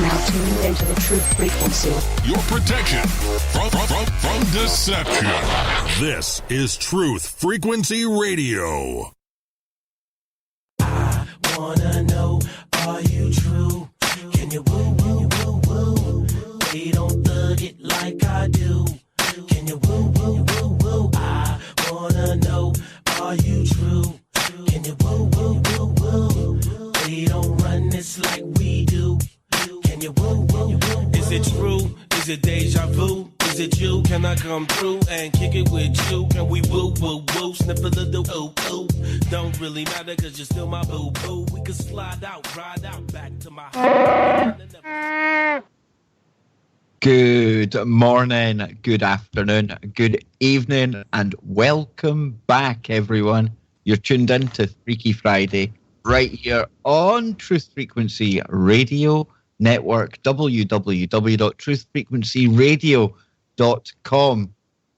now tuned into the truth frequency. Your protection from deception. This is Truth Frequency Radio. I wanna know, are you true? Can you woo, woo, woo, woo? They don't thug it like I do. Can you woo, woo, woo, woo? I wanna know, are you true? Can you woo, woo, woo, woo? They don't run this like we do. Can you woo, woo, woo? Is it true? Is it deja vu? Is it you? Can I come through and kick it with you? Can we woo, woo, woo? Snip a little ooh, ooh. Don't really matter cause you're still my boo, boo. We can slide out, ride out, back to my house. Good morning, good afternoon, good evening, and welcome back, everyone. You're tuned in to Freaky Friday right here on Truth Frequency Radio Network, www.truthfrequencyradio.com.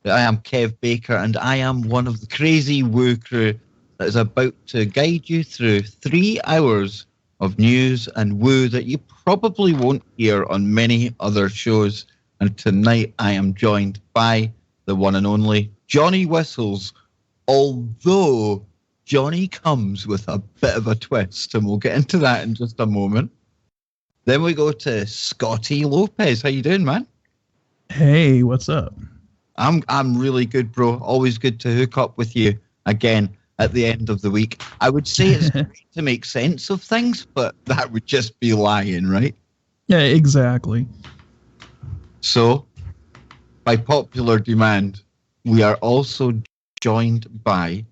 I am Kev Baker, and I am one of the crazy woo crew that is about to guide you through 3 hours of news and woo that you probably won't hear on many other shows. And tonight I am joined by the one and only Johnny Whistles, although Johnny comes with a bit of a twist, and we'll get into that in just a moment. Then we go to Scotty Lopez. How you doing, man? Hey, what's up? I'm really good, bro. Always good to hook up with you again at the end of the week. I would say it's great to make sense of things, but that would just be lying, right? Yeah, exactly. So, by popular demand, we are also joined by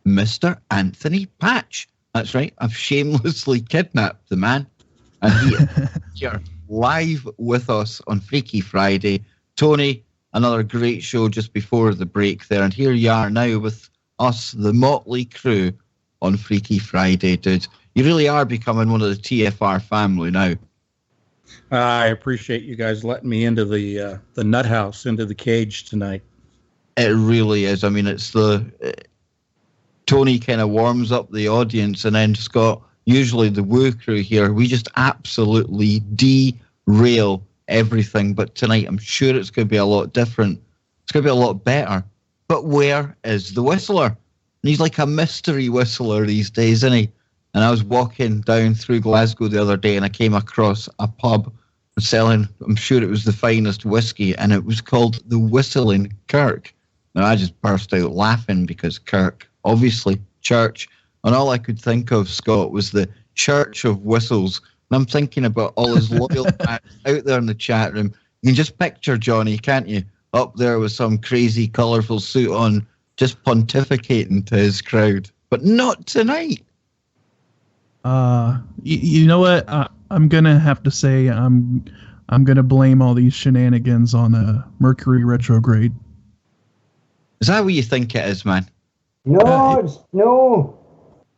Mr. Anthony Patch. That's right, I've shamelessly kidnapped the man, and he is here live with us on Freaky Friday. Tony, another great show just before the break there, and here you are now with us, the motley crew, on Freaky Friday, dude. You really are becoming one of the TFR family now. I appreciate you guys letting me into the nut house, into the cage tonight. It really is. I mean, it's Tony kind of warms up the audience, and then Scott, usually the woo crew here, we just absolutely derail everything. But tonight, I'm sure it's going to be a lot different. It's going to be a lot better. But where is the whistler? And he's like a mystery whistler these days, isn't he? And I was walking down through Glasgow the other day, and I came across a pub selling, I'm sure it was the finest whiskey, and it was called the Whistling Kirk. And I just burst out laughing because Kirk, obviously, church. And all I could think of, Scott, was the Church of Whistles. And I'm thinking about all his loyal fans out there in the chat room. You can just picture Johnny, can't you? Up there with some crazy, colourful suit on, just pontificating to his crowd. But not tonight. You know what? I'm gonna have to say I'm gonna blame all these shenanigans on Mercury retrograde. Is that what you think it is, man? No, it's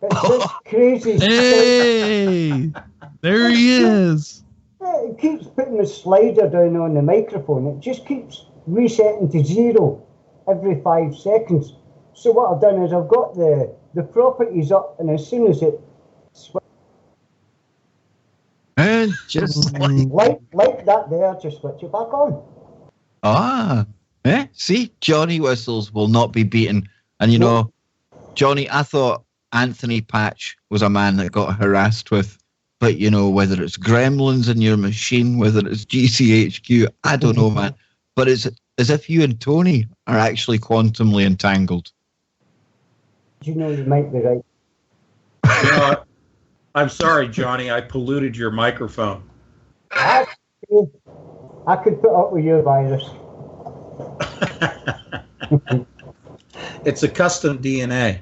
this crazy. Hey, there he is. It keeps putting the slider down on the microphone. It just keeps resetting to 0 every 5 seconds. So what I've done is I've got the properties up, and as soon as it And just like that there, just switch it back on. See, Johnny Whistles will not be beaten. And you know, Johnny, I thought Anthony Patch was a man that got harassed with, but you know, whether it's gremlins in your machine, whether it's GCHQ, I don't know, man. But it's as if you and Tony are actually quantumly entangled. You know, you might be right. You know, I'm sorry, Johnny. I polluted your microphone. I could put up with your virus. It's a custom DNA.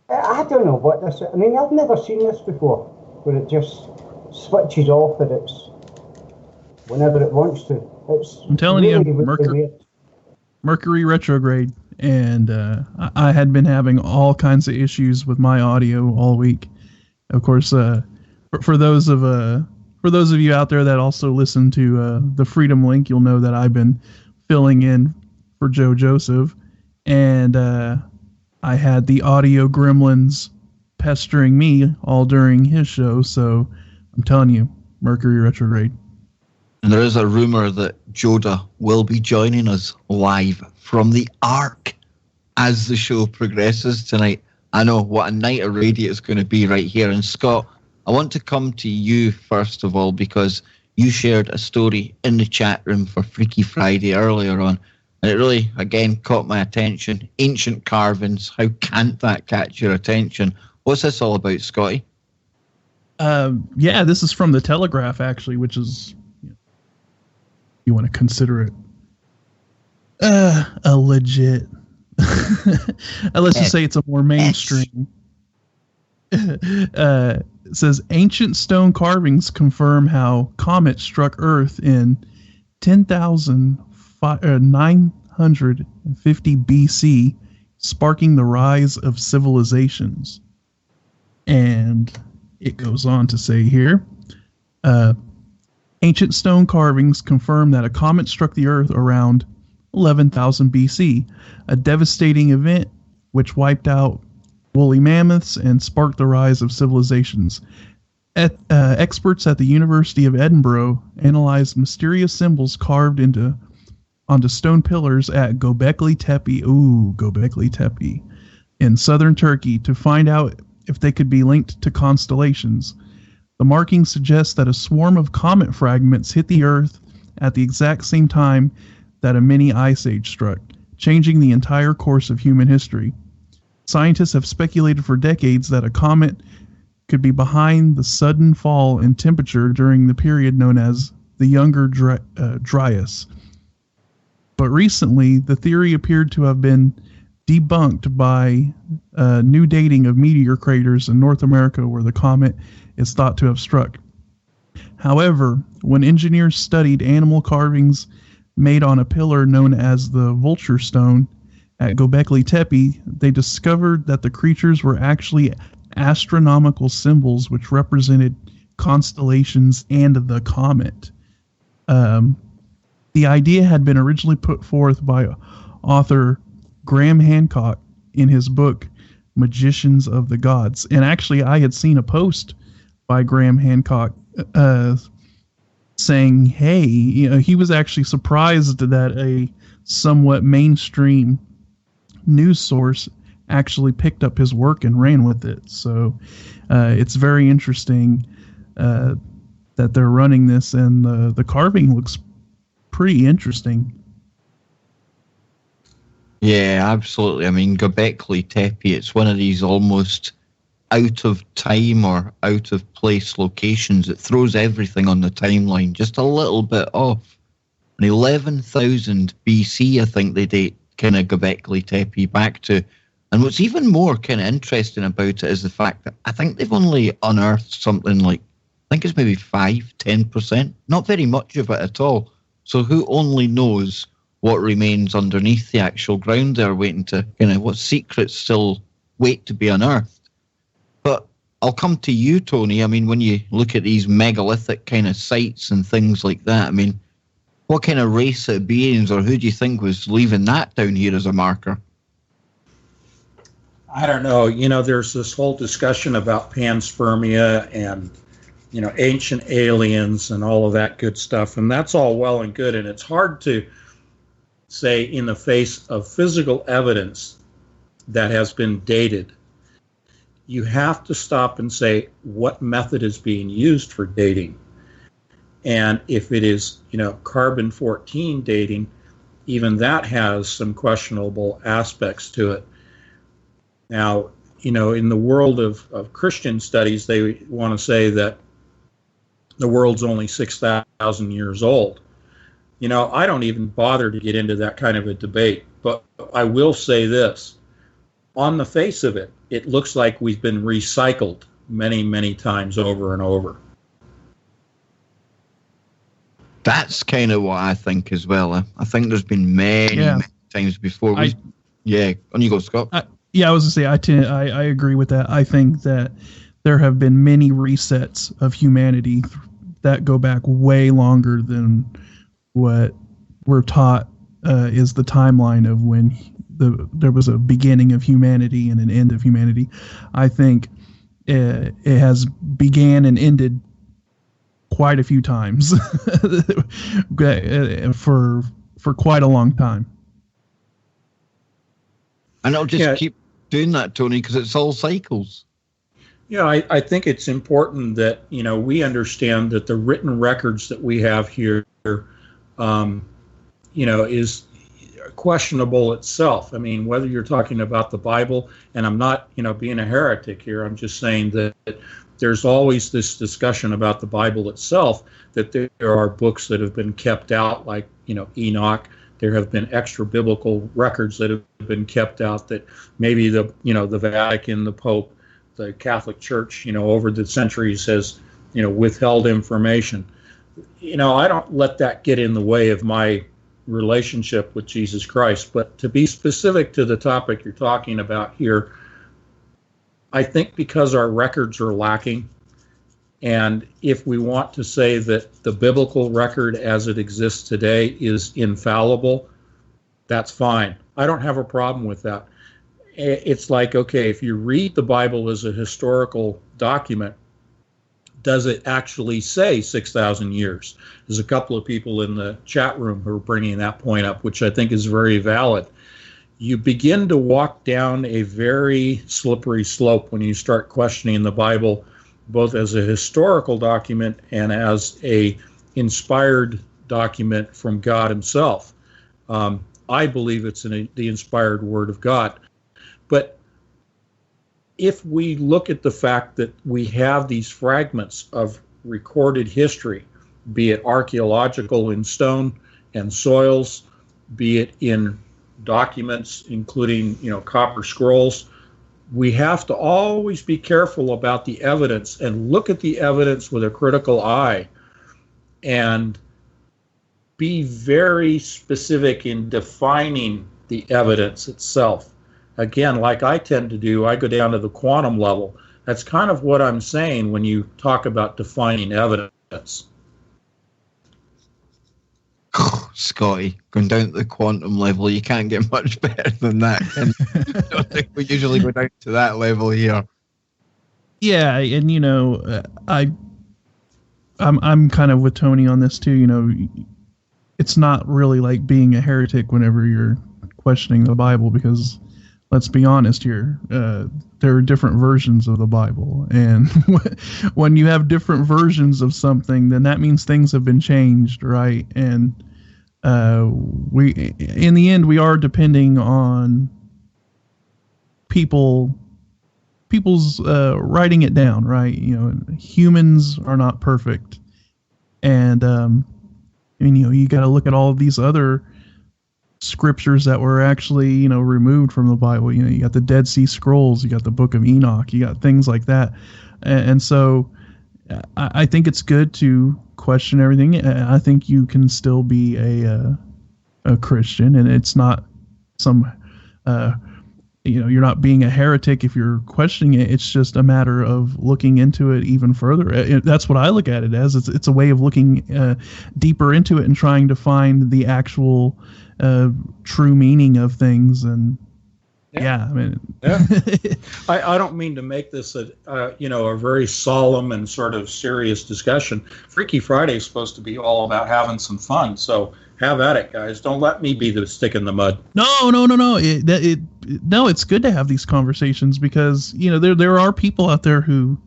I don't know what this is. I mean, I've never seen this before, where it just switches off and it's whenever it wants to. I'm telling you, Mercury retrograde, and I had been having all kinds of issues with my audio all week. Of course, for those of you out there that also listen to the Freedom Link, you'll know that I've been filling in for Joe Joseph, and I had the audio gremlins pestering me all during his show. So I'm telling you, Mercury retrograde. And there is a rumor that Joda will be joining us live from the Ark as the show progresses tonight. I know what a night of radio it's going to be right here. And Scott, I want to come to you first of all, because you shared a story in the chat room for Freaky Friday earlier on. And it really, again, caught my attention. Ancient carvings, how can't that catch your attention? What's this all about, Scotty? Yeah, this is from the Telegraph, actually, which is, you want to consider it a legit. Let's just say it's a more mainstream. It says ancient stone carvings confirm how comet struck Earth in 10,950 BC, sparking the rise of civilizations. And it goes on to say here, ancient stone carvings confirm that a comet struck the Earth around 11,000 BC, a devastating event which wiped out woolly mammoths and sparked the rise of civilizations. Experts at the University of Edinburgh analyzed mysterious symbols carved onto stone pillars at Göbekli Tepe in southern Turkey to find out if they could be linked to constellations. The markings suggest that a swarm of comet fragments hit the Earth at the exact same time that a mini ice age struck, changing the entire course of human history. Scientists have speculated for decades that a comet could be behind the sudden fall in temperature during the period known as the Younger Dryas. But recently, the theory appeared to have been debunked by new dating of meteor craters in North America where the comet is thought to have struck. However, when engineers studied animal carvings made on a pillar known as the Vulture Stone at Göbekli Tepe, they discovered that the creatures were actually astronomical symbols which represented constellations and the comet. The idea had been originally put forth by author Graham Hancock in his book Magicians of the Gods. And actually, I had seen a post by Graham Hancock saying, hey, he was actually surprised that a somewhat mainstream news source actually picked up his work and ran with it. So it's very interesting that they're running this, and the carving looks pretty interesting. Yeah, absolutely. I mean, Göbekli Tepe, it's one of these almost out of time or out of place locations. It throws everything on the timeline just a little bit off. In 11,000 BC, I think they date kind of Göbekli Tepe back to. And what's even more kind of interesting about it is the fact that I think they've only unearthed something like, I think it's maybe 5-10%, not very much of it at all. So who only knows what remains underneath the actual ground there, waiting to, what secrets still wait to be unearthed. But I'll come to you, Tony. I mean, when you look at these megalithic kind of sites and things like that, I mean, what kind of race of beings, or who do you think was leaving that down here as a marker? I don't know. There's this whole discussion about panspermia and, ancient aliens and all of that good stuff. And that's all well and good. And it's hard to say in the face of physical evidence that has been dated. You have to stop and say what method is being used for dating. And if it is, carbon-14 dating, even that has some questionable aspects to it. Now, in the world of Christian studies, they want to say that the world's only 6,000 years old. I don't even bother to get into that kind of a debate, but I will say this. On the face of it, it looks like we've been recycled many, many times over and over. That's kind of what I think as well. I think there's been many times before. On you go, Scott. I was going to say, I agree with that. I think that there have been many resets of humanity that go back way longer than what we're taught is the timeline of when there was a beginning of humanity and an end of humanity. I think it has began and ended quite a few times for quite a long time. And it'll just keep doing that, Tony, because it's all cycles. Yeah, I think it's important that, we understand that the written records that we have here, is questionable itself. I mean, whether you're talking about the Bible, and I'm not, being a heretic here, I'm just saying that there's always this discussion about the Bible itself, that there are books that have been kept out, like, Enoch. There have been extra biblical records that have been kept out that maybe the Vatican, the Pope, the Catholic Church, over the centuries has, withheld information. I don't let that get in the way of my relationship with Jesus Christ. But to be specific to the topic you're talking about here, I think because our records are lacking, and if we want to say that the biblical record as it exists today is infallible, that's fine. I don't have a problem with that. It's like, okay, if you read the Bible as a historical document, does it actually say 6,000 years? There's a couple of people in the chat room who are bringing that point up, which I think is very valid. You begin to walk down a very slippery slope when you start questioning the Bible, both as a historical document and as a inspired document from God himself. I believe it's the inspired word of God. But if we look at the fact that we have these fragments of recorded history, be it archaeological in stone and soils, be it in documents, including, copper scrolls, we have to always be careful about the evidence and look at the evidence with a critical eye and be very specific in defining the evidence itself. Again, like I tend to do, I go down to the quantum level. That's kind of what I'm saying when you talk about defining evidence. Scotty, going down to the quantum level, you can't get much better than that. And I don't think we usually go down to that level here. Yeah, and I'm kind of with Tony on this too. It's not really like being a heretic whenever you're questioning the Bible, because let's be honest here, there are different versions of the Bible, and when you have different versions of something, then that means things have been changed, right? And we, in the end, we are depending on people's writing it down, right? Humans are not perfect, and you got to look at all of these other scriptures that were actually, removed from the Bible. You got the Dead Sea Scrolls, you got the Book of Enoch, you got things like that. And so I think it's good to question everything. I think you can still be a Christian, and it's not some, you're not being a heretic if you're questioning it. It's just a matter of looking into it even further. That's what I look at it as. It's a way of looking deeper into it and trying to find the actual true meaning of things. And I don't mean to make this a very solemn and sort of serious discussion. Freaky Friday is supposed to be all about having some fun, so have at it, guys. Don't let me be the stick in the mud. No. It's good to have these conversations, because there are people out there who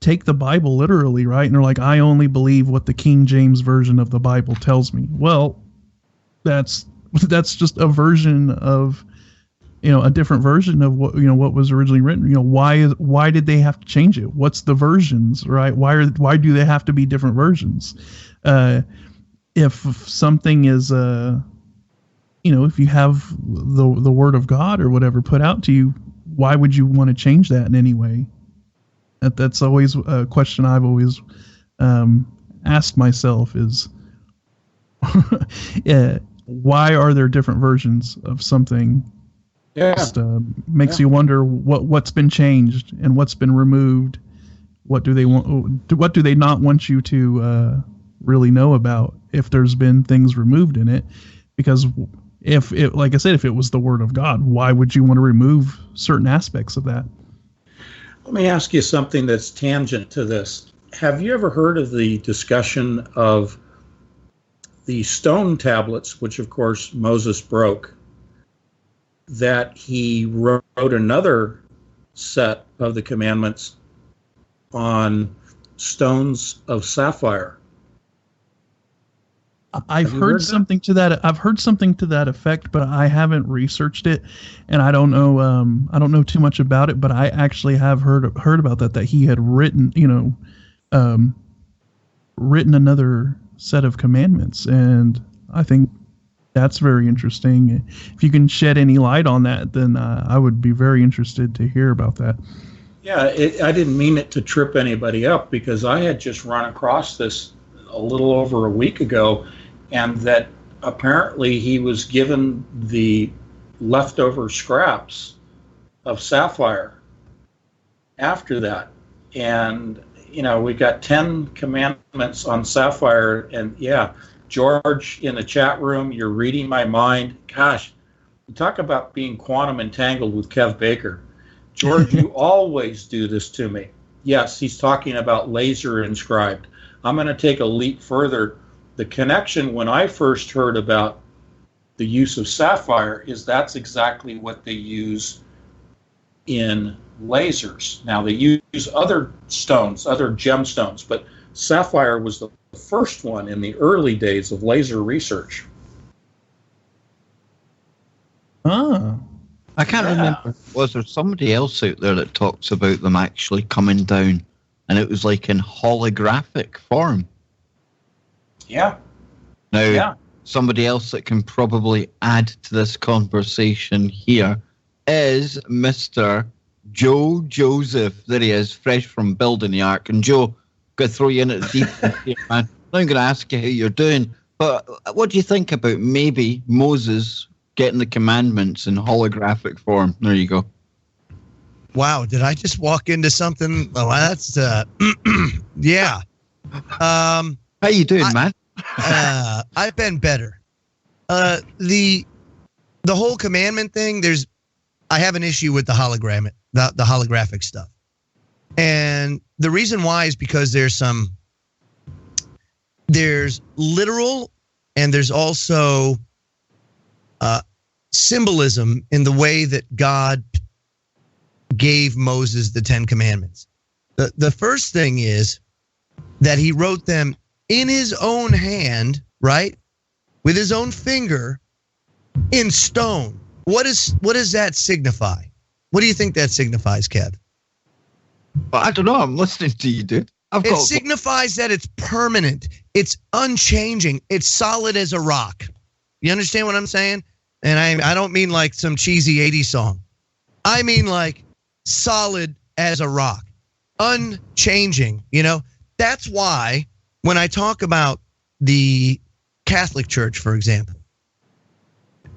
take the Bible literally, right? And they're like, I only believe what the King James version of the Bible tells me. Well, that's just a version of, a different version of what was originally written. Why did they have to change it? What's the versions, right? Why do they have to be different versions? If something is, if you have the Word of God or whatever put out to you, why would you want to change that in any way? That's always a question I've always asked myself is, why are there different versions of something? Just makes you wonder what's been changed and what's been removed. What do they want? What do they not want you to really know about if there's been things removed in it? Because if it, like I said, if it was the Word of God, why would you want to remove certain aspects of that? Let me ask you something that's tangent to this. have you ever heard of the discussion of the stone tablets, which of course Moses broke, that he wrote another set of the commandments on stones of sapphire? I've heard something to that. I've heard something to that effect, but I haven't researched it, and I don't know. I don't know too much about it. But I actually have heard about that he had written, written another set of commandments, and I think that's very interesting. If you can shed any light on that, then I would be very interested to hear about that. Yeah, I didn't mean it to trip anybody up, because I had just run across this a little over a week ago, and that apparently he was given the leftover scraps of sapphire after that. And, we got 10 commandments on sapphire, and yeah, George in the chat room, you're reading my mind. Gosh, you talk about being quantum entangled with Kev Baker. George, you always do this to me. Yes, he's talking about laser inscribed. I'm going to take a leap further. The connection when I first heard about the use of sapphire is that's exactly what they use in lasers. Now, they use other stones, other gemstones, but sapphire was the first one in the early days of laser research. Ah. I can't remember. Was there somebody else out there that talks about them actually coming down, and it was like in holographic form? Yeah. Now, somebody else that can probably add to this conversation here is Mr. Joe Joseph. There he is, fresh from building the ark. And Joe, going to throw you in at the deep end here, man. I'm going to ask you how you're doing, but what do you think about maybe Moses getting the commandments in holographic form? There you go. Wow, did I just walk into something? Oh, that's yeah. How you doing, man? I've been better. The whole commandment thing, I have an issue with the holographic stuff. And the reason why is because there's literal and there's also symbolism in the way that God gave Moses the 10 Commandments. The first thing is that he wrote them in his own hand, right? With his own finger in stone. What does that signify? What do you think that signifies, Kev? Well, I don't know. I'm listening to you, dude. It signifies that it's permanent. It's unchanging. It's solid as a rock. You understand what I'm saying? And I don't mean like some cheesy 80s song. I mean like solid as a rock. Unchanging, That's why when I talk about the Catholic Church, for example,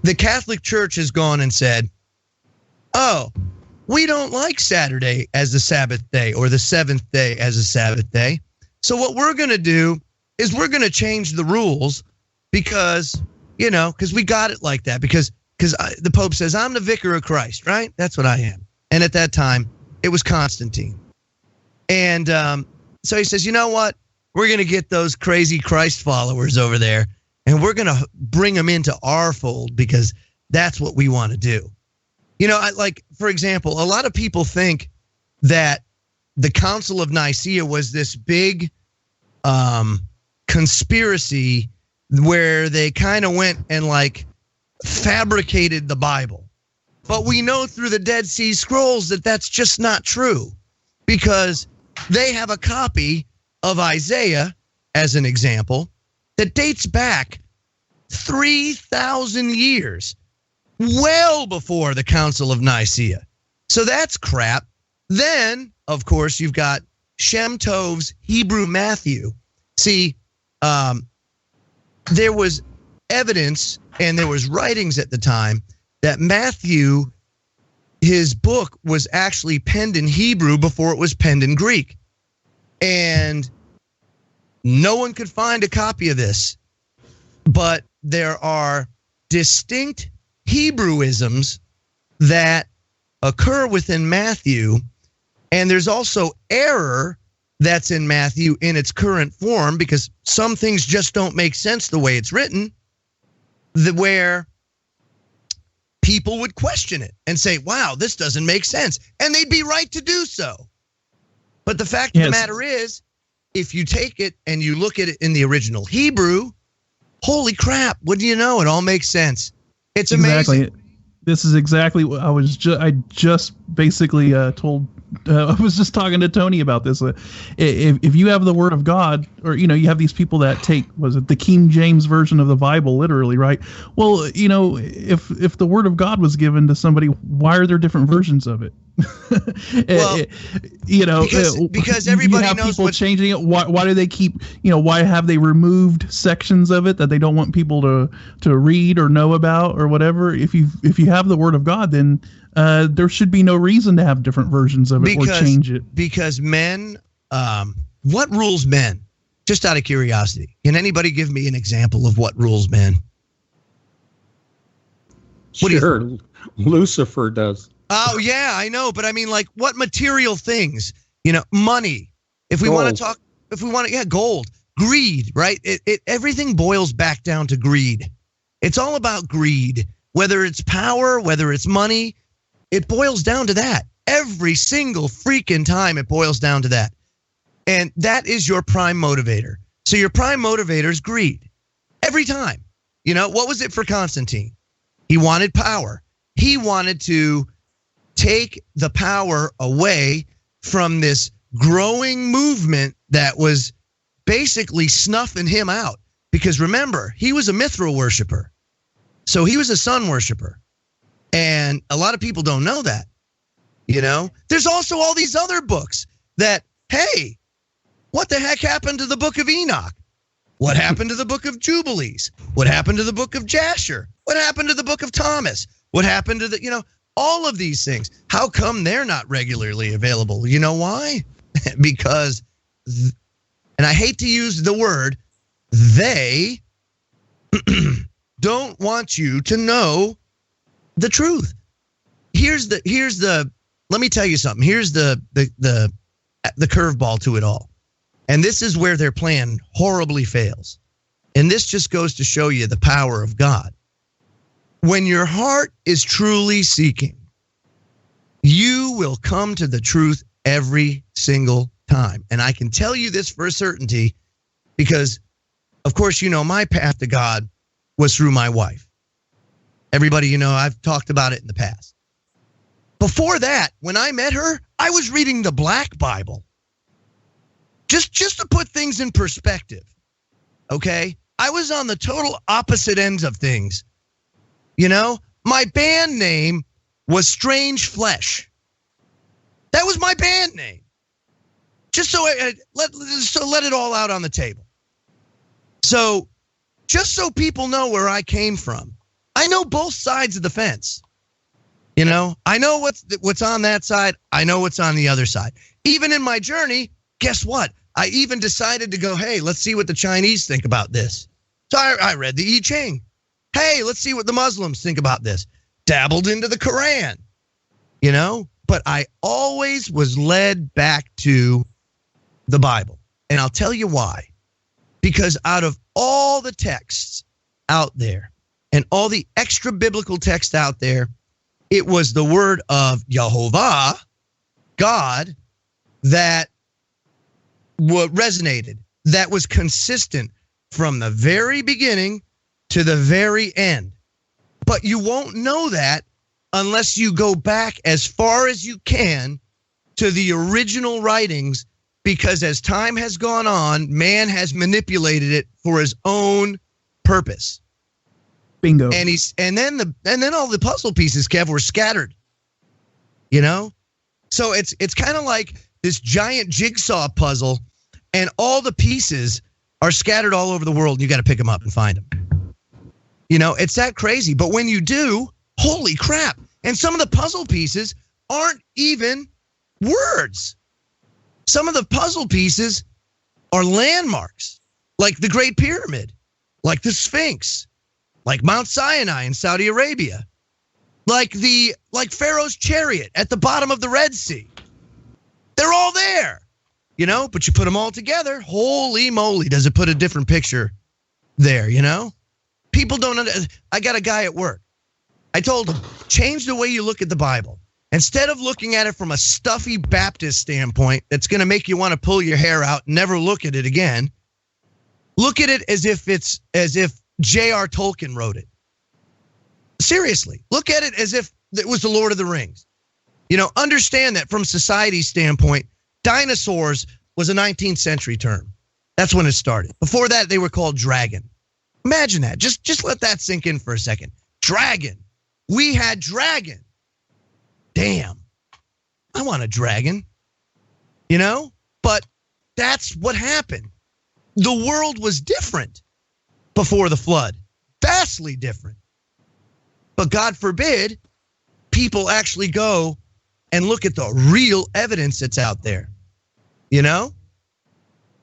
the Catholic Church has gone and said, oh, we don't like Saturday as the Sabbath day or the seventh day as a Sabbath day. So what we're going to do is we're going to change the rules because we got it like that. Because the Pope says, I'm the vicar of Christ, right? That's what I am. And at that time, it was Constantine. And so he says, you know what? We're going to get those crazy Christ followers over there, and we're going to bring them into our fold because that's what we want to do. For example, a lot of people think that the Council of Nicaea was this big conspiracy where they kind of went and fabricated the Bible. But we know through the Dead Sea Scrolls that that's just not true, because they have a copy of Isaiah, as an example, that dates back 3,000 years, well before the Council of Nicaea. So that's crap. Then, of course, you've got Shem Tov's Hebrew Matthew. See, there was evidence and there was writings at the time that Matthew, his book, was actually penned in Hebrew before it was penned in Greek. And no one could find a copy of this. But there are distinct Hebrewisms that occur within Matthew, and there's also error that's in Matthew in its current form, because some things just don't make sense the way it's written, where people would question it and say, wow, this doesn't make sense. And they'd be right to do so. But the fact of the matter is, if you take it and you look at it in the original Hebrew, holy crap, what do you know? It all makes sense. It's amazing. Exactly. This is exactly what I just basically told. I was just talking to Tony about this. If you have the Word of God, or you have these people that take, was it the King James version of the Bible literally, right? Well, if the Word of God was given to somebody, why are there different versions of it? Well, because everybody have knows people changing it. Why do they keep? Why have they removed sections of it that they don't want people to read or know about or whatever? If you have the Word of God, then there should be no reason to have different versions of it or change it. Because men, what rules men? Just out of curiosity, can anybody give me an example of what rules men? Sure, Lucifer does. Oh, yeah, I know. But I mean, like, what material things? Money. If we want to talk, gold, greed, right? Everything boils back down to greed. It's all about greed, whether it's power, whether it's money. It boils down to that. Every single freaking time it boils down to that. And that is your prime motivator. So your prime motivator is greed. Every time. What was it for Constantine? He wanted power. He wanted to take the power away from this growing movement that was basically snuffing him out. Because remember, he was a Mithril worshiper. So he was a sun worshiper. And a lot of people don't know that. There's also all these other books that, hey, what the heck happened to the book of Enoch? What happened to the book of Jubilees? What happened to the book of Jasher? What happened to the book of Thomas? What happened to all of these things? How come they're not regularly available? You know why? Because, and I hate to use the word, they don't want you to know the truth. Let me tell you something. Here's the curveball to it all. And this is where their plan horribly fails. And this just goes to show you the power of God. When your heart is truly seeking, you will come to the truth every single time. And I can tell you this for a certainty because, of course, my path to God was through my wife. Everybody, I've talked about it in the past. Before that, when I met her, I was reading the Black Bible. Just to put things in perspective, okay? I was on the total opposite ends of things. My band name was Strange Flesh. That was my band name. Just so let it all out on the table. So, just so people know where I came from, I know both sides of the fence. I know what's on that side. I know what's on the other side. Even in my journey, guess what? I even decided to go, hey, let's see what the Chinese think about this. So I read the I Ching. Hey, let's see what the Muslims think about this. Dabbled into the Quran, but I always was led back to the Bible. And I'll tell you why. Because out of all the texts out there and all the extra biblical texts out there, it was the word of Jehovah, God, that resonated, that was consistent from the very beginning to the very end. But you won't know that unless you go back as far as you can to the original writings, because as time has gone on, man has manipulated it for his own purpose. Bingo. And then all the puzzle pieces, Kev, were scattered. So it's kind of like this giant jigsaw puzzle, and all the pieces are scattered all over the world. You got to pick them up and find them. It's that crazy. But when you do, holy crap. And some of the puzzle pieces aren't even words. Some of the puzzle pieces are landmarks, like the Great Pyramid, like the Sphinx, like Mount Sinai in Saudi Arabia, like Pharaoh's chariot at the bottom of the Red Sea. They're all there. you know, but you put them all together. Holy moly, does it put a different picture there, you know? People don't I got a guy at work. I told him, change the way you look at the Bible. Instead of looking at it from a stuffy Baptist standpoint that's going to make you want to pull your hair out and never look at it again, look at it as if J.R. Tolkien wrote it. Seriously, look at it as if it was the Lord of the Rings. You know, understand that from society's standpoint, dinosaurs was a 19th century term. That's when it started. Before that, they were called dragon. Imagine that. Just let that sink in for a second. Dragon. We had dragon. Damn. I want a dragon. You know? But that's what happened. The world was different before the flood. Vastly different. But God forbid people actually go and look at the real evidence that's out there. You know?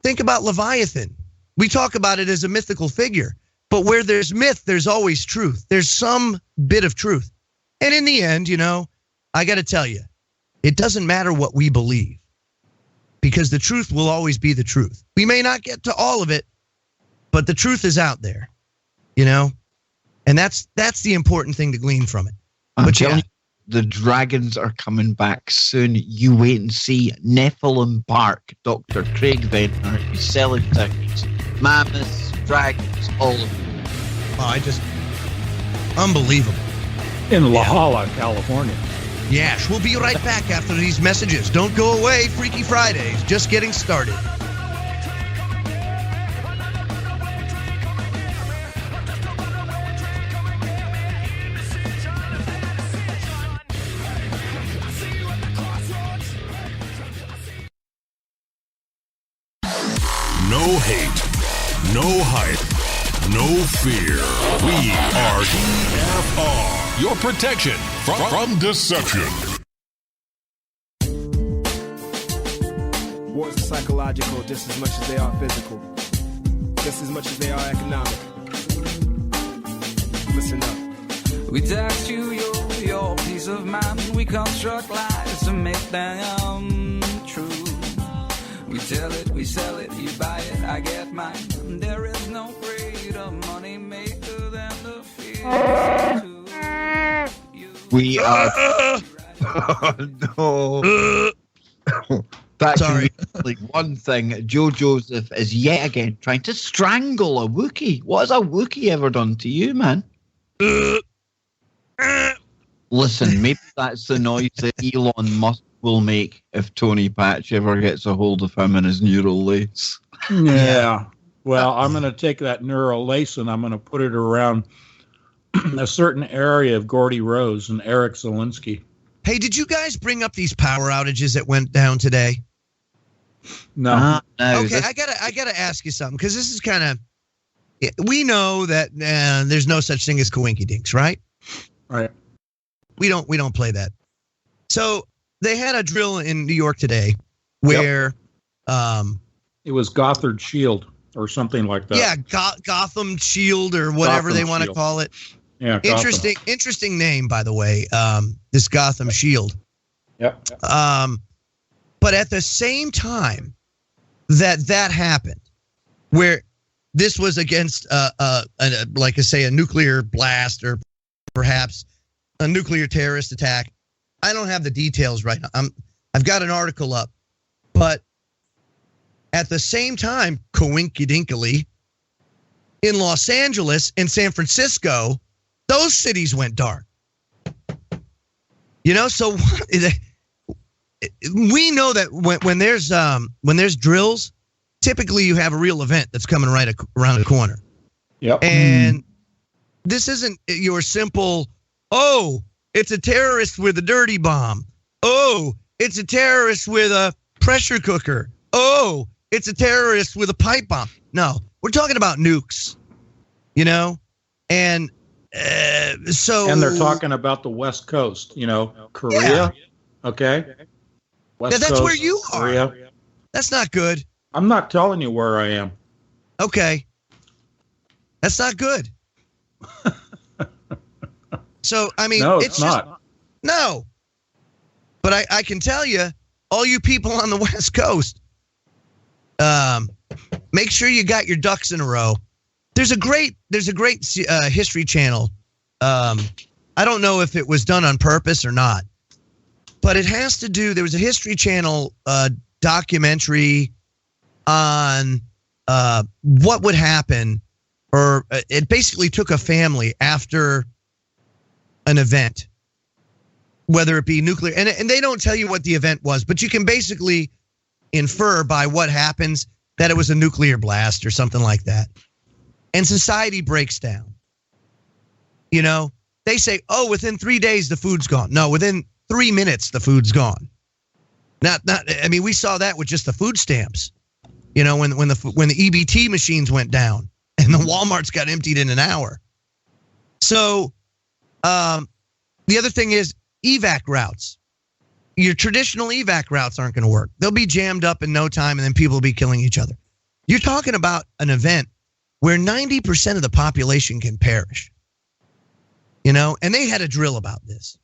Think about Leviathan. We talk about it as a mythical figure. But where there's myth, there's always truth. There's some bit of truth. And in the end, you know, I got to tell you, it doesn't matter what we believe. Because the truth will always be the truth. We may not get to all of it, but the truth is out there. You know? And that's the important thing to glean from it. But yeah, the dragons are coming back soon. You wait and see. Nephilim Park, Dr. Craig Ventnor, he's selling tickets. Mammoths, dragons, all of them. Unbelievable. In La Jolla, California. Yes, we'll be right back after these messages. Don't go away. Freaky Fridays, just getting started. No hate, no hype, no fear. We are EFR, your protection from deception. Wars are psychological just as much as they are physical, just as much as they are economic. Listen up. We tax you your peace of mind. We construct lies to make them true. We tell it, we sell it, you buy it, I get mine. There is no greater money maker than the fear to you. We are. Oh, no. That's like one thing. Joe Joseph is yet again trying to strangle a Wookiee. What has a Wookiee ever done to you, man? Listen, maybe that's the noise that Elon Musk will make if Tony Patch ever gets a hold of him and his neural lace. Yeah. Well, I'm going to take that neural lace and I'm going to put it around a certain area of Gordy Rose and Eric Zelinsky. Hey, did you guys bring up these power outages that went down today? No. No. Okay, I gotta ask you something, because this is kind of, we know that there's no such thing as coinkydinks, right? Right. We don't play that. So they had a drill in New York today where it was Gothard Shield or something like that. Yeah, Gotham Shield or whatever Gotham they want to Shield. call it. Yeah. Interesting name, by the way. This Gotham Shield. Yep. But at the same time that happened, where this was against like I say, a nuclear blast or perhaps a nuclear terrorist attack. I don't have the details right now. I've got an article up, but at the same time, coinkidinkily, in Los Angeles and San Francisco, those cities went dark. You know, so we know that when there's drills, typically you have a real event that's coming right around the corner. Yep. And this isn't your simple, oh, it's a terrorist with a dirty bomb. Oh, it's a terrorist with a pressure cooker. Oh, it's a terrorist with a pipe bomb. No, we're talking about nukes, you know? And so... And they're talking about the West Coast, you know, Korea. Yeah. Okay? West that's Coast, where you Korea. are. That's not good. I'm not telling you where I am. Okay. That's not good. So, I mean, No, it's not. just, no. But I can tell you, all you people on the West Coast, make sure you got your ducks in a row. There's a great History Channel. I don't know if it was done on purpose or not, but it has to do. There was a History Channel documentary on what would happen, or it basically took a family after an event, whether it be nuclear, and they don't tell you what the event was, but you can basically infer by what happens that it was a nuclear blast or something like that. And society breaks down. You know, they say, oh, within 3 days, the food's gone. No, within 3 minutes, the food's gone. I mean, we saw that with just the food stamps. You know, when the EBT machines went down and the Walmarts got emptied in an hour. So the other thing is evac routes. Your traditional evac routes aren't going to work. They'll be jammed up in no time, and then people will be killing each other. You're talking about an event where 90% of the population can perish. You know, and they had a drill about this.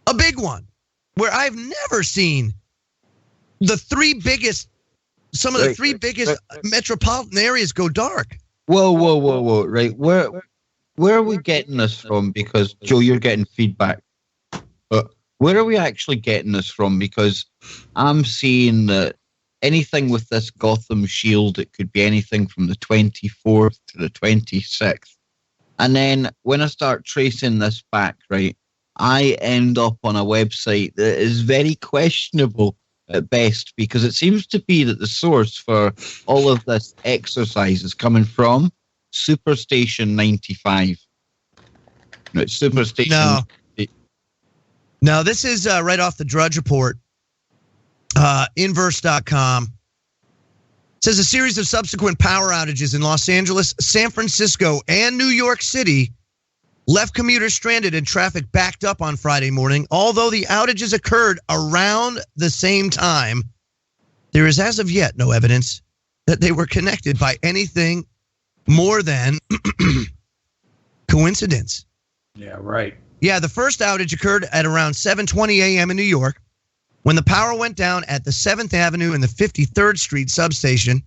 A big one where I've never seen some of the three biggest metropolitan areas go dark. Whoa. Right. Where are we getting this from? Because, Joe, you're getting feedback. But where are we actually getting this from? Because I'm seeing that anything with this Gotham Shield, it could be anything from the 24th to the 26th. And then when I start tracing this back, right, I end up on a website that is very questionable at best, because it seems to be that the source for all of this exercise is coming from Superstation 95. No, it's Superstation. No, this is right off the Drudge Report. Inverse.com. Says a series of subsequent power outages in Los Angeles, San Francisco, and New York City left commuters stranded and traffic backed up on Friday morning. Although the outages occurred around the same time, there is as of yet no evidence that they were connected by anything more than coincidence. Yeah, right. Yeah, the first outage occurred at around 7:20 a.m. in New York when the power went down at the 7th Avenue and the 53rd Street substation,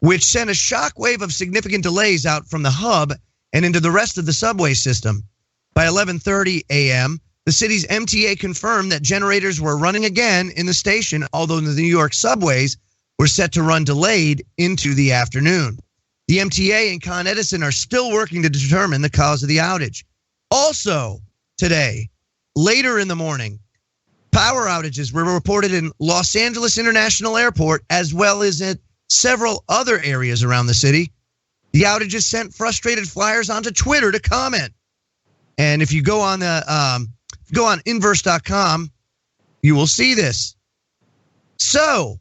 which sent a shockwave of significant delays out from the hub and into the rest of the subway system. By 11:30 a.m., the city's MTA confirmed that generators were running again in the station, although the New York subways were set to run delayed into the afternoon. The MTA and Con Edison are still working to determine the cause of the outage. Also, today, later in the morning, power outages were reported in Los Angeles International Airport, as well as at several other areas around the city. The outages sent frustrated flyers onto Twitter to comment. And if you go on inverse.com, you will see this. So,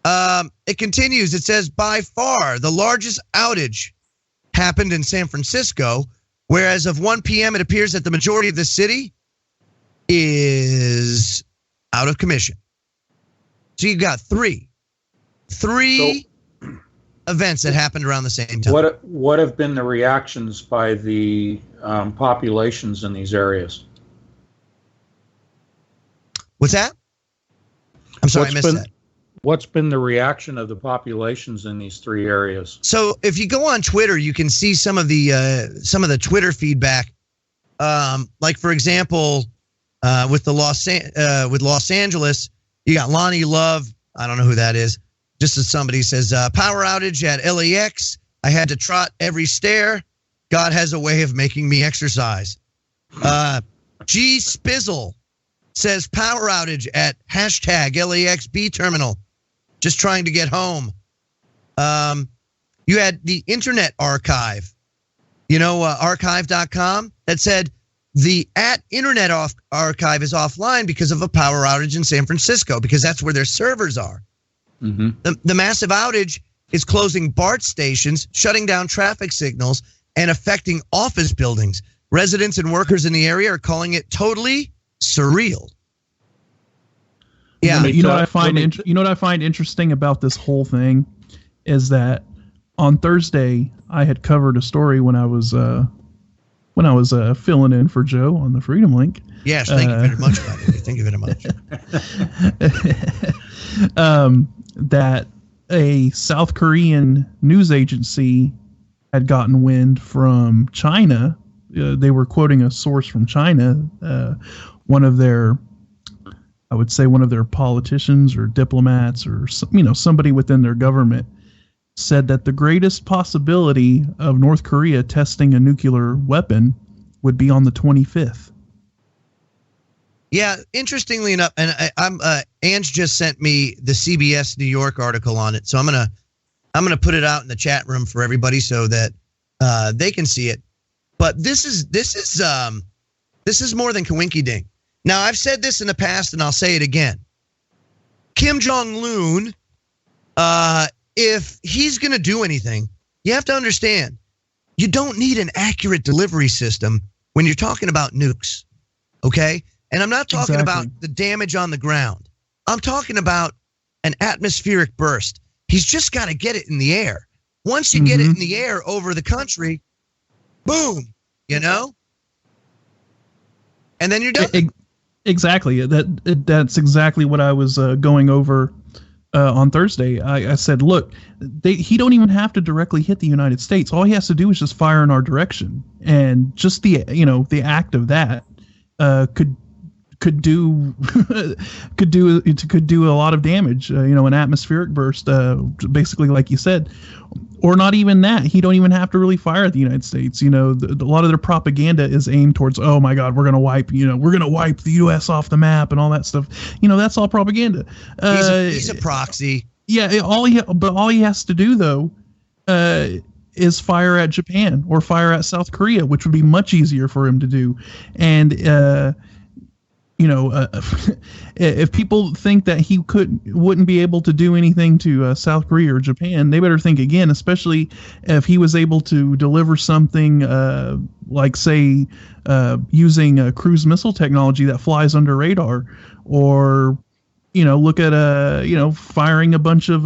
it continues. It says, by far, the largest outage happened in San Francisco, whereas of 1 p.m., it appears that the majority of the city is out of commission. So you've got three events that happened around the same time. What have been the reactions by the populations in these areas? What's that? I'm sorry, I missed that. What's been the reaction of the populations in these three areas? So if you go on Twitter, you can see some of the Twitter feedback. Like for example, with Los Angeles, you got Lonnie Love. I don't know who that is. Just as somebody says, power outage at LAX. I had to trot every stair. God has a way of making me exercise. G Spizzle says power outage at #LAXB terminal. Just trying to get home. You had the Internet Archive, archive.com, that said the @Internet Archive is offline because of a power outage in San Francisco, because that's where their servers are. Mm-hmm. The massive outage is closing BART stations, shutting down traffic signals, and affecting office buildings. Residents and workers in the area are calling it totally surreal. Yeah, you know what I find interesting about this whole thing is that on Thursday I had covered a story when I was filling in for Joe on the Freedom Link. Yes, thank you very much, buddy. Thank you very much. That a South Korean news agency had gotten wind from China. They were quoting a source from China, one of their politicians or diplomats or somebody within their government said that the greatest possibility of North Korea testing a nuclear weapon would be on the 25th. Yeah, interestingly enough, and Ange just sent me the CBS New York article on it, so I'm gonna put it out in the chat room for everybody so that they can see it. But this is more than Kawinky Ding. Now, I've said this in the past, and I'll say it again. Kim Jong-un, if he's going to do anything, you have to understand, you don't need an accurate delivery system when you're talking about nukes, okay? And I'm not talking about the damage on the ground. I'm talking about an atmospheric burst. He's just got to get it in the air. Once you get it in the air over the country, boom, and then you're done. Exactly. That's exactly what I was going over on Thursday. I said, look, he don't even have to directly hit the United States. All he has to do is just fire in our direction, and just the act of that could do a lot of damage. An atmospheric burst, basically, like you said. Or not even that. He don't even have to really fire at the United States. A lot of their propaganda is aimed towards, oh my God, we're gonna wipe the U.S. off the map and all that stuff. That's all propaganda. He's a proxy. Yeah. All he has to do though, is fire at Japan or fire at South Korea, which would be much easier for him to do. And if people think that he wouldn't be able to do anything to South Korea or Japan, they better think again, especially if he was able to deliver something like, say, using a cruise missile technology that flies under radar, or, look at, firing a bunch of,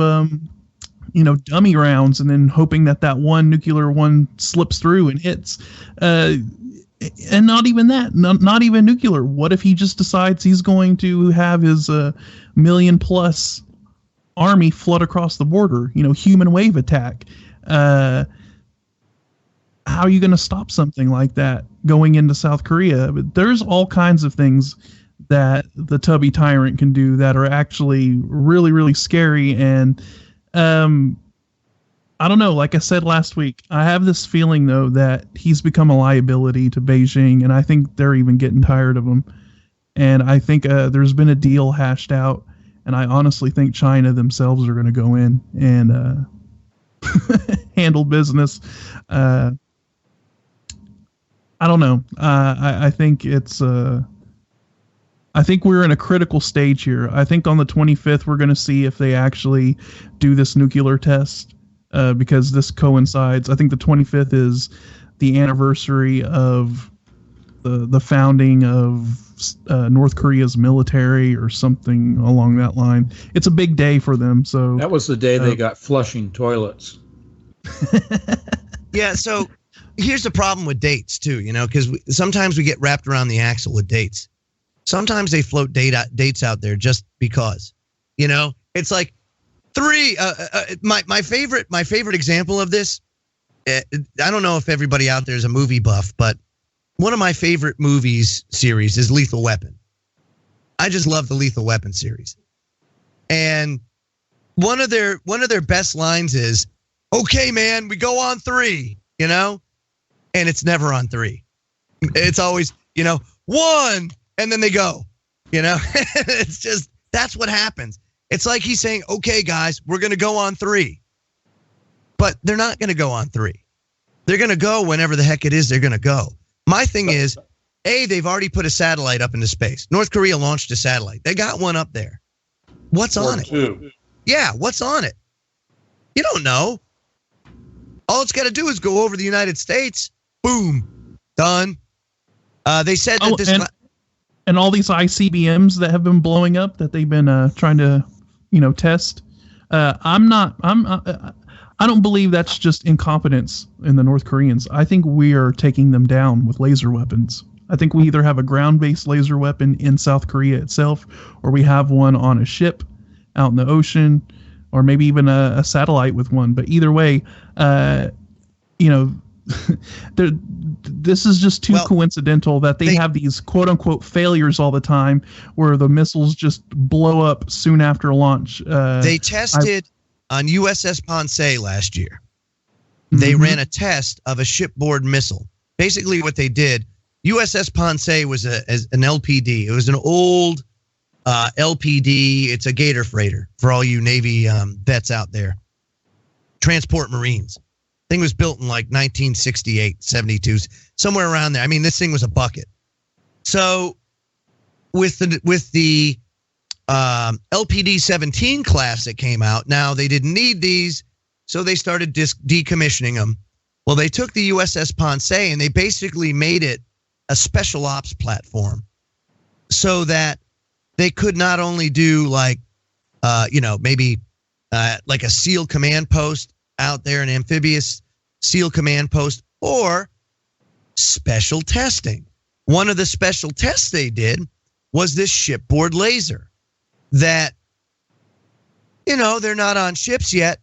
dummy rounds and then hoping that one nuclear one slips through and hits. And not even that, not even nuclear. What if he just decides he's going to have his million-plus army flood across the border? Human wave attack. How are you going to stop something like that going into South Korea? But there's all kinds of things that the Tubby Tyrant can do that are actually really, really scary. And I don't know. Like I said last week, I have this feeling, though, that he's become a liability to Beijing, and I think they're even getting tired of him. And I think there's been a deal hashed out, and I honestly think China themselves are going to go in and handle business. I don't know. I think it's. I think we're in a critical stage here. I think on the 25th we're going to see if they actually do this nuclear test. Because this coincides. I think the 25th is the anniversary of the founding of North Korea's military or something along that line. It's a big day for them. So that was the day they got flushing toilets. Yeah. So here's the problem with dates too. Because sometimes we get wrapped around the axle with dates. Sometimes they float dates out there just because. It's like. My favorite example of this, I don't know if everybody out there is a movie buff, but one of my favorite movies series is Lethal Weapon. I just love the Lethal Weapon series. And one of their best lines is, "Okay, man, we go on 3, and it's never on 3. It's always, 1, and then they go, It's just, that's what happens. It's like he's saying, okay, guys, we're going to go on 3. But they're not going to go on 3. They're going to go whenever the heck it is they're going to go. My thing is, they've already put a satellite up into space. North Korea launched a satellite. They got one up there. What's on it? 2. Yeah, what's on it? You don't know. All it's got to do is go over the United States. Boom. Done. They said that this... And all these ICBMs that have been blowing up that they've been trying to... test. I don't believe that's just incompetence in the North Koreans. I think we are taking them down with laser weapons. I think we either have a ground-based laser weapon in South Korea itself, or we have one on a ship out in the ocean, or maybe even a satellite with one. But either way, this is just too coincidental that they have these quote unquote failures all the time, where the missiles just blow up soon after launch. They tested on USS Ponce last year. They ran a test of a shipboard missile. Basically, what they did, USS Ponce was an LPD. It was an old LPD. It's a Gator freighter for all you Navy vets out there. Transport Marines. Thing was built in like 1968, 72, somewhere around there. I mean, this thing was a bucket. So with the LPD-17 class that came out, now they didn't need these, so they started decommissioning them. Well, they took the USS Ponce and they basically made it a special ops platform so that they could not only do like, maybe like a SEAL command post out there, an amphibious SEAL command post, or special testing. One of the special tests they did was this shipboard laser that, they're not on ships yet,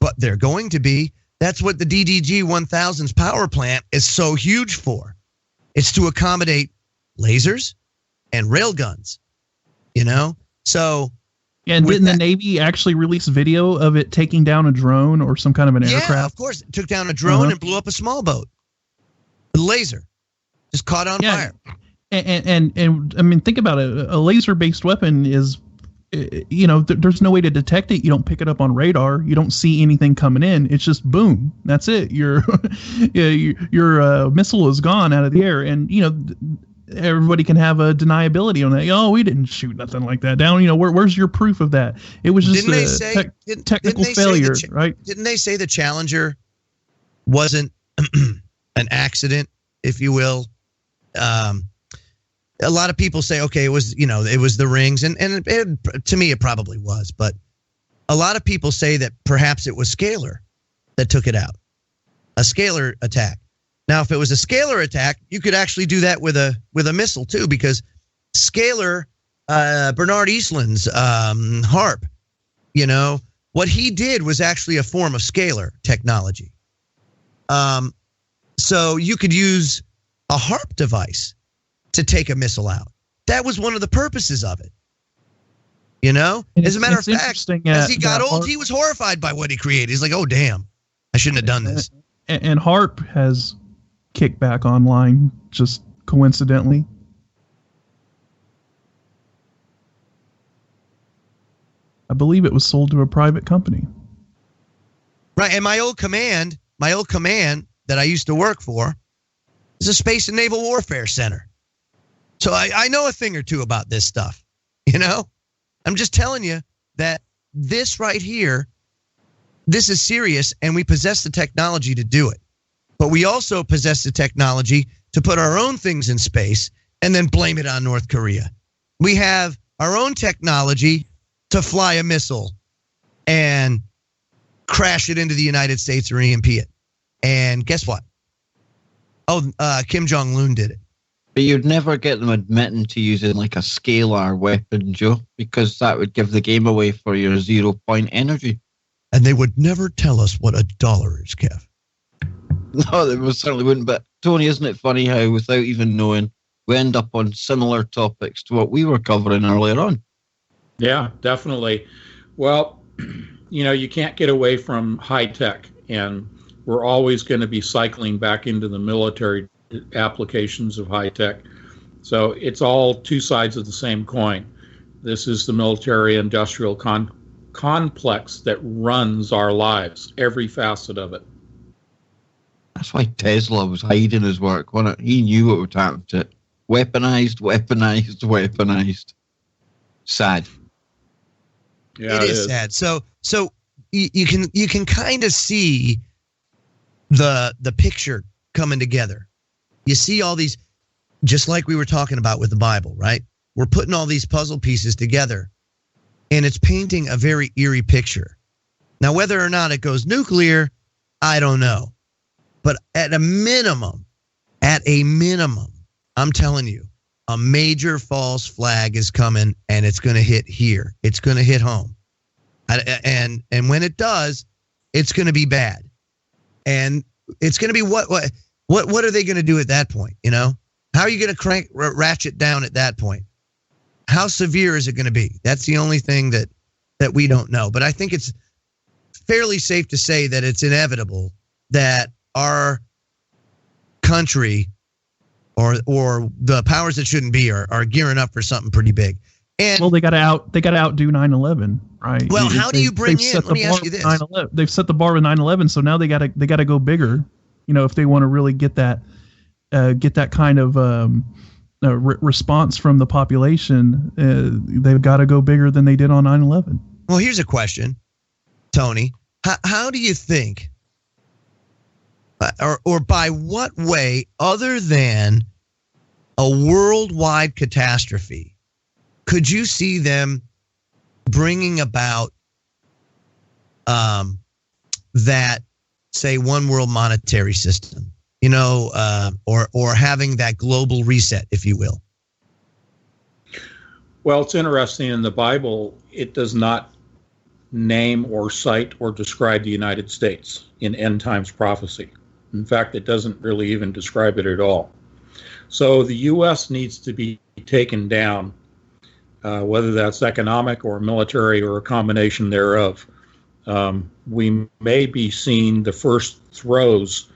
but they're going to be. That's what the DDG 1000's power plant is so huge for. It's to accommodate lasers and railguns, So... Yeah, and didn't the Navy actually release video of it taking down a drone or some kind of an aircraft? Yeah, of course. It took down a drone and blew up a small boat. The laser just caught on fire. And I mean, think about it. A laser-based weapon is, there's no way to detect it. You don't pick it up on radar. You don't see anything coming in. It's just boom. That's it. Your missile is gone out of the air. And, everybody can have a deniability on that. Oh, we didn't shoot nothing like that down. Where's your proof of that? It was just technical failure, right? Didn't they say the Challenger wasn't an accident, if you will? A lot of people say, okay, it was the rings, and to me it probably was, but a lot of people say that perhaps it was Scalar that took it out, a Scalar attack. Now, if it was a scalar attack, you could actually do that with a missile too, because Scalar, Bernard Eastland's HARP, what he did was actually a form of scalar technology. So you could use a HARP device to take a missile out. That was one of the purposes of it. As a matter of fact, as he got old, he was horrified by what he created. He's like, oh, damn, I shouldn't have done this. And HARP has kicked back online just coincidentally. I believe it was sold to a private company. Right, and my old command that I used to work for is a Space and Naval Warfare Center. So I know a thing or two about this stuff, I'm just telling you that this right here, this is serious, and we possess the technology to do it. But we also possess the technology to put our own things in space and then blame it on North Korea. We have our own technology to fly a missile and crash it into the United States or EMP it. And guess what? Kim Jong-un did it. But you'd never get them admitting to using like a scalar weapon, Joe, because that would give the game away for your 0-point energy. And they would never tell us what $1 is, Kev. No, they certainly wouldn't. But Tony, isn't it funny how without even knowing, we end up on similar topics to what we were covering earlier on? Yeah, definitely. Well, you can't get away from high tech, and we're always going to be cycling back into the military applications of high tech. So it's all two sides of the same coin. This is the military industrial complex that runs our lives, every facet of it. That's why Tesla was hiding his work, wasn't it? He knew what would happen to it. Weaponized. Sad. Yeah, it is sad. So you can kind of see the picture coming together. You see all these, just like we were talking about with the Bible, right? We're putting all these puzzle pieces together, and it's painting a very eerie picture. Now, whether or not it goes nuclear, I don't know. But at a minimum, I'm telling you, a major false flag is coming, and it's going to hit here. It's going to hit home. And when it does, it's going to be bad. And it's going to be what are they going to do at that point? You know, how are you going to ratchet down at that point? How severe is it going to be? That's the only thing that we don't know. But I think it's fairly safe to say that it's inevitable that our country or the powers that shouldn't be are gearing up for something pretty big. And well, they got to outdo 9/11, right? Well, how do you bring in? Let me ask you this: they've set the bar with 9/11, so now they got to go bigger. You know, if they want to really get that kind of response from the population, they've got to go bigger than they did on 9/11. Well, here's a question, Tony. How do you think, or by what way, other than a worldwide catastrophe, could you see them bringing about that, say, one world monetary system, you know, or having that global reset, if you will? Well, it's interesting. In the Bible, it does not name or cite or describe the United States in end times prophecy. In fact, it doesn't really even describe it at all. So the U.S. needs to be taken down, whether that's economic or military or a combination thereof. We may be seeing the first throes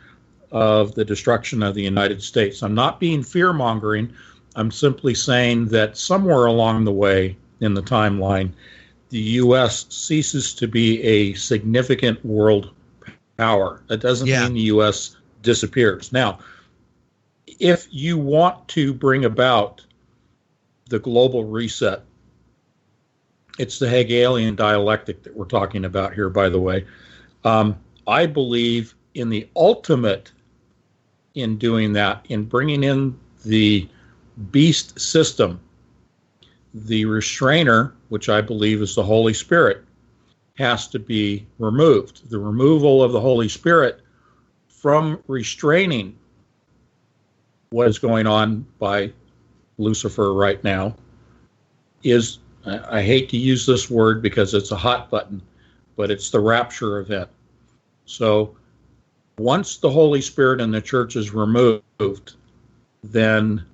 of the destruction of the United States. I'm not being fear-mongering. I'm simply saying that somewhere along the way in the timeline, the U.S. ceases to be a significant world power. That doesn't mean the U.S. disappears. Now, if you want to bring about the global reset, it's the Hegelian dialectic that we're talking about here, by the way. I believe in the ultimate in doing that, in bringing in the beast system. The restrainer, which I believe is the Holy Spirit, has to be removed. The removal of the Holy Spirit from restraining what is going on by Lucifer right now is, I hate to use this word because it's a hot button, but it's the rapture event. So once the Holy Spirit in the church is removed, then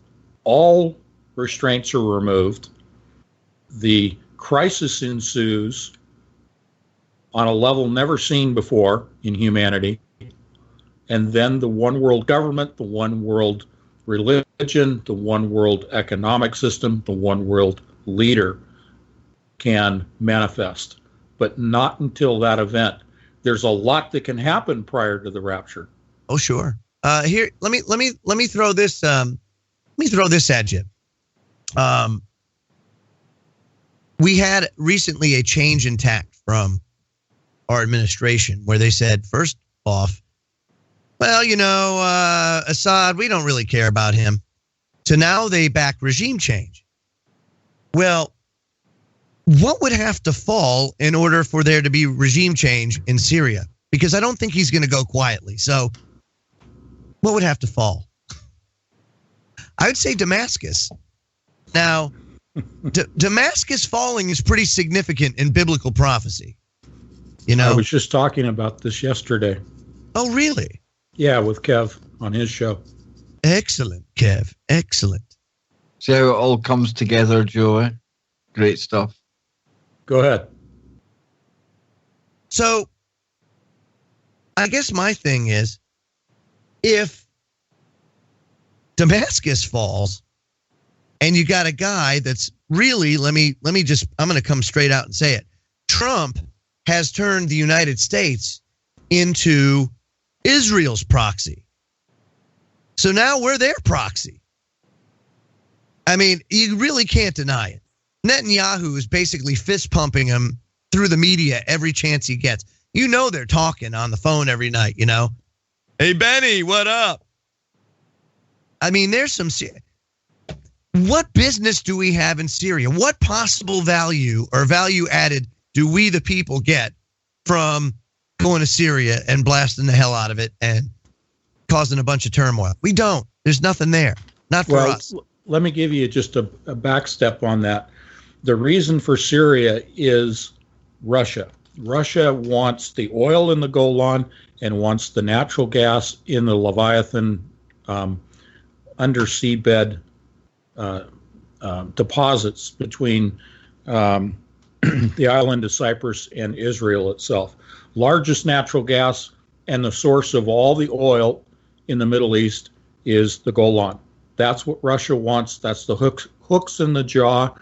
all restraints are removed. The crisis ensues on a level never seen before in humanity. And then the one world government, the one world religion, the one world economic system, the one world leader can manifest, but not until that event. There's a lot that can happen prior to the rapture. Oh, sure. Here, let me throw this. Let me throw this at you. We had recently a change in tact from our administration where they said, first off, well, you know, Assad, we don't really care about him. So now they back regime change. Well, what would have to fall in order for there to be regime change in Syria? Because I don't think he's going to go quietly. So what would have to fall? I would say Damascus. Now, Damascus falling is pretty significant in biblical prophecy. You know, I was just talking about this yesterday. Oh, really? Yeah, with Kev on his show. Excellent, Kev. Excellent. See how it all comes together, Joe? Great stuff. Go ahead. So, I guess my thing is, if Damascus falls, and you got a guy that's really, I'm going to come straight out and say it. Trump has turned the United States into Israel's proxy. So now we're their proxy. I mean, you really can't deny it. Netanyahu is basically fist pumping him through the media every chance he gets. You know they're talking on the phone every night, you know. Hey, Benny, what up? I mean, there's some... What business do we have in Syria? What possible value or value added do we, the people, get from going to Syria and blasting the hell out of it and causing a bunch of turmoil? We don't. There's nothing there. Not for us. Let me give you just a back step on that. The reason for Syria is Russia. Russia wants the oil in the Golan and wants the natural gas in the Leviathan undersea bed deposits between the island of Cyprus and Israel itself. Largest natural gas and the source of all the oil in the Middle East is the Golan. That's what Russia wants. That's the hooks in the jaw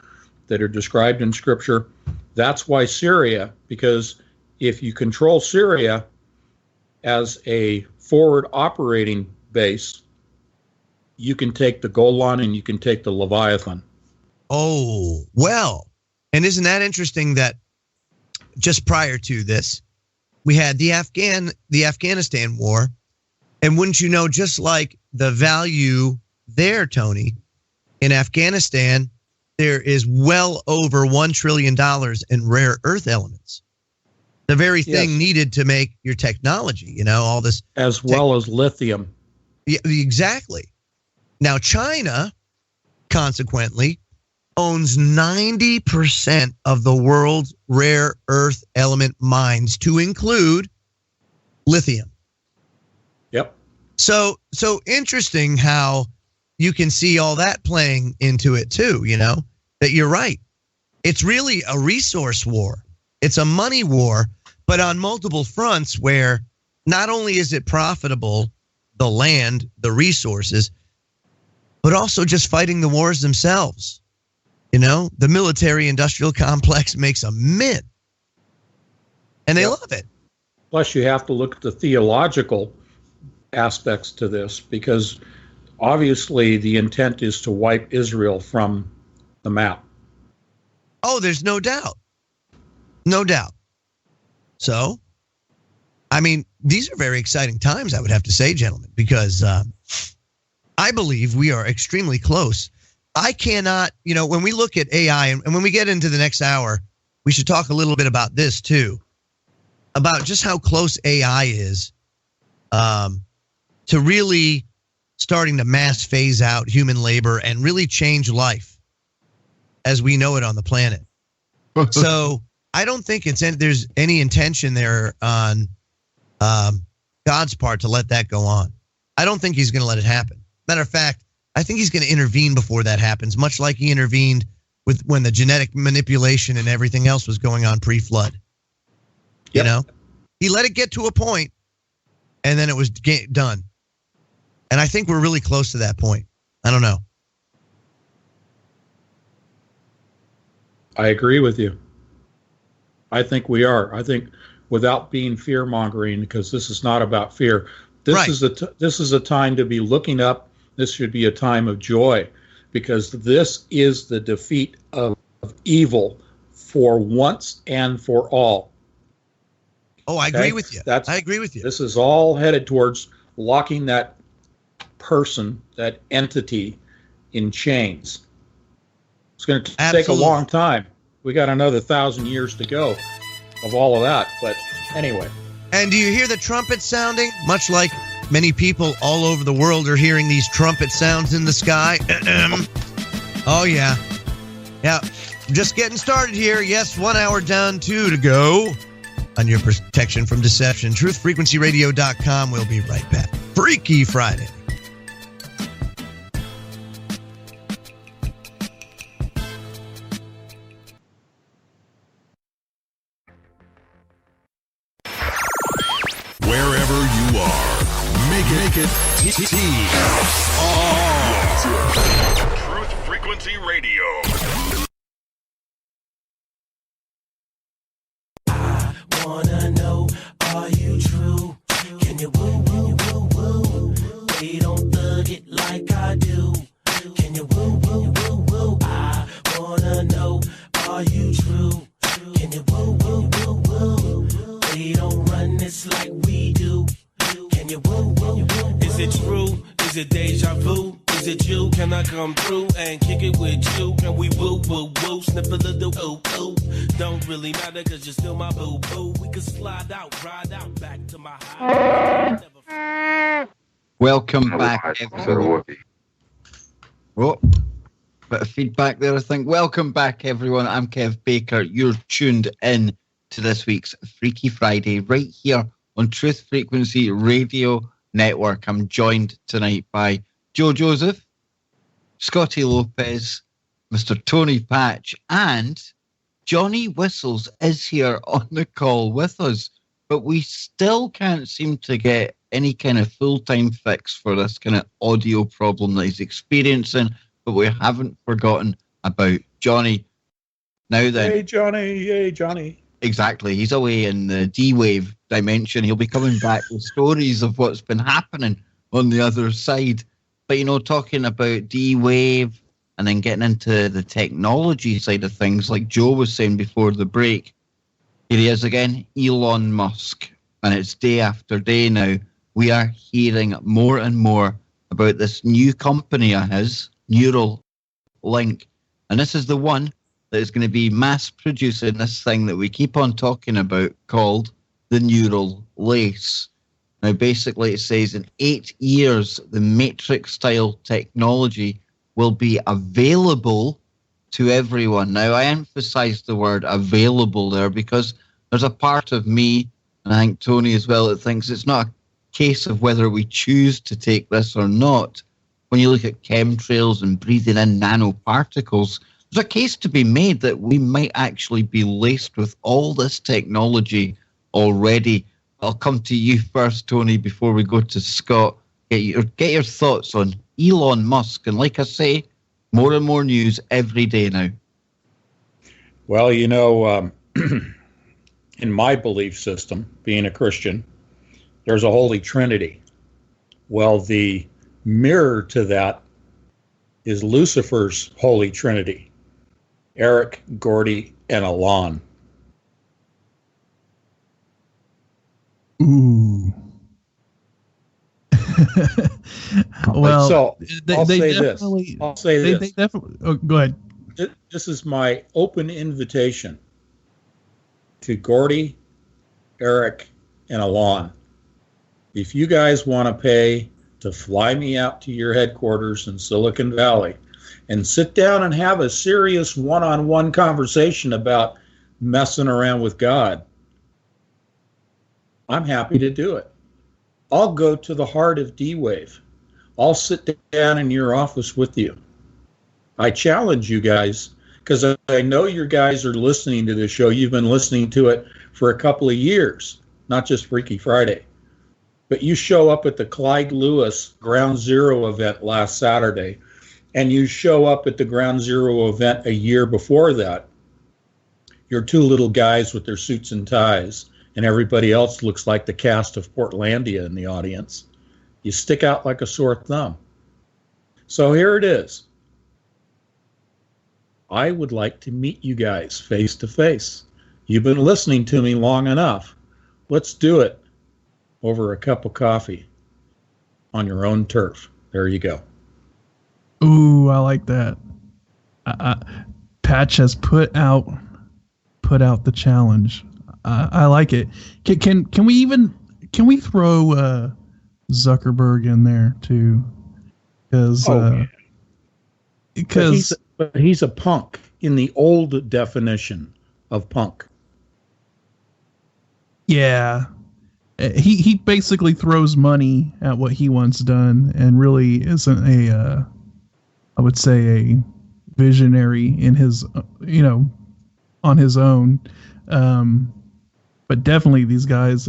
that are described in Scripture. That's why Syria, because if you control Syria as a forward operating base, you can take the Golan and you can take the Leviathan. Oh, well. And isn't that interesting that just prior to this, we had the Afghanistan war. And wouldn't you know, just like the value there, Tony, in Afghanistan, there is well over $1 trillion in rare earth elements. The very thing needed to make your technology, you know, all this. As well as lithium. Yeah, exactly. Now, China, consequently, owns 90% of the world's rare earth element mines, to include lithium. Yep. So interesting how you can see all that playing into it too, you know, that you're right. It's really a resource war. It's a money war, but on multiple fronts where not only is it profitable, the land, the resources, but also just fighting the wars themselves. You know, the military industrial complex makes a mint. And they love it. Plus, you have to look at the theological aspects to this, because obviously the intent is to wipe Israel from the map. Oh, there's no doubt. No doubt. So, I mean, these are very exciting times, I would have to say, gentlemen, because I believe we are extremely close. I cannot, you know, when we look at AI, and when we get into the next hour, we should talk a little bit about this too, about just how close AI is to really starting to mass phase out human labor and really change life as we know it on the planet. So I don't think there's any intention there on God's part to let that go on. I don't think he's going to let it happen. Matter of fact, I think he's going to intervene before that happens, much like he intervened with when the genetic manipulation and everything else was going on pre-flood. You know, he let it get to a point, and then it was done. And I think we're really close to that point. I don't know. I agree with you. I think we are. I think without being fear-mongering, because this is not about fear. This is a time to be looking up. This should be a time of joy, because this is the defeat of evil for once and for all. Oh, I agree with you. I agree with you. This is all headed towards locking that person, that entity, in chains. It's going to take a long time. We got another 1,000 years to go of all of that. But anyway. And do you hear the trumpet sounding? Much like many people all over the world are hearing these trumpet sounds in the sky. Oh, yeah. Yeah. Just getting started here. Yes, 1 hour down, 2 to go on your protection from deception. TruthFrequencyRadio.com. We'll be right back. Freaky Friday. Wherever you are, make it Truth Frequency Radio. Wanna know, are you true? Can you woo, woo, woo, woo? They don't thug it like I do. Can you woo, woo, woo, woo? I wanna know, are you true? Can you woo, woo, woo, woo? They don't run this like we do. Can you woo, woo, woo? Is it true? Is it deja vu? Is it you? Can I come through and kick it with you? Can we woo, woo, woo? Sniff a little ooh, ooh. Don't really matter cause you're still my boo, boo. We can slide out, ride out, back to my house. Welcome back, everyone. Oh, bit of feedback there, I think. Welcome back, everyone. I'm Kev Baker. You're tuned in to this week's Freaky Friday right here on Truth Frequency Radio Network. I'm joined tonight by Joe Joseph, Scotty Lopez, Mr. Tony Patch, and Johnny Whistles is here on the call with us. But we still can't seem to get any kind of full-time fix for this kind of audio problem that he's experiencing. But we haven't forgotten about Johnny. Now then. Hey, Johnny. Hey, Johnny. Exactly. He's away in the D-Wave dimension. He'll be coming back with stories of what's been happening on the other side. But, you know, talking about D-Wave and then getting into the technology side of things, like Joe was saying before the break, here he is again, Elon Musk. And it's day after day now. We are hearing more and more about this new company of his, Neuralink. And this is the one that is going to be mass producing this thing that we keep on talking about called the neural lace. Now, basically, it says in 8 years, the matrix-style technology will be available to everyone. Now, I emphasize the word available there because there's a part of me, and I think Tony as well, that thinks it's not a case of whether we choose to take this or not. When you look at chemtrails and breathing in nanoparticles, there's a case to be made that we might actually be laced with all this technology already. I'll come to you first, Tony, before we go to Scott. Get your thoughts on Elon Musk. And like I say, more and more news every day now. Well, you know, in my belief system, being a Christian, there's a Holy Trinity. Well, the mirror to that is Lucifer's Holy Trinity. Eric, Gordy, and Alon. Ooh. Well, so I'll say this. They definitely. Oh, go ahead. This is my open invitation to Gordy, Eric, and Alon. If you guys want to pay to fly me out to your headquarters in Silicon Valley and sit down and have a serious one-on-one conversation about messing around with God, I'm happy to do it. I'll go to the heart of D-Wave. I'll sit down in your office with you. I challenge you guys, because I know you guys are listening to this show. You've been listening to it for a couple of years, not just Freaky Friday. But you show up at the Clyde Lewis Ground Zero event last Saturday, and you show up at the Ground Zero event a year before that. You're two little guys with their suits and ties, and everybody else looks like the cast of Portlandia in the audience. You stick out like a sore thumb. So here it is. I would like to meet you guys face to face. You've been listening to me long enough. Let's do it over a cup of coffee on your own turf. There you go. Ooh, I like that. Patch has put out the challenge. I like it. Can we throw Zuckerberg in there too? Because but he's a punk in the old definition of punk. Yeah. He basically throws money at what he wants done and really isn't I would say a visionary in his, on his own. But definitely these guys,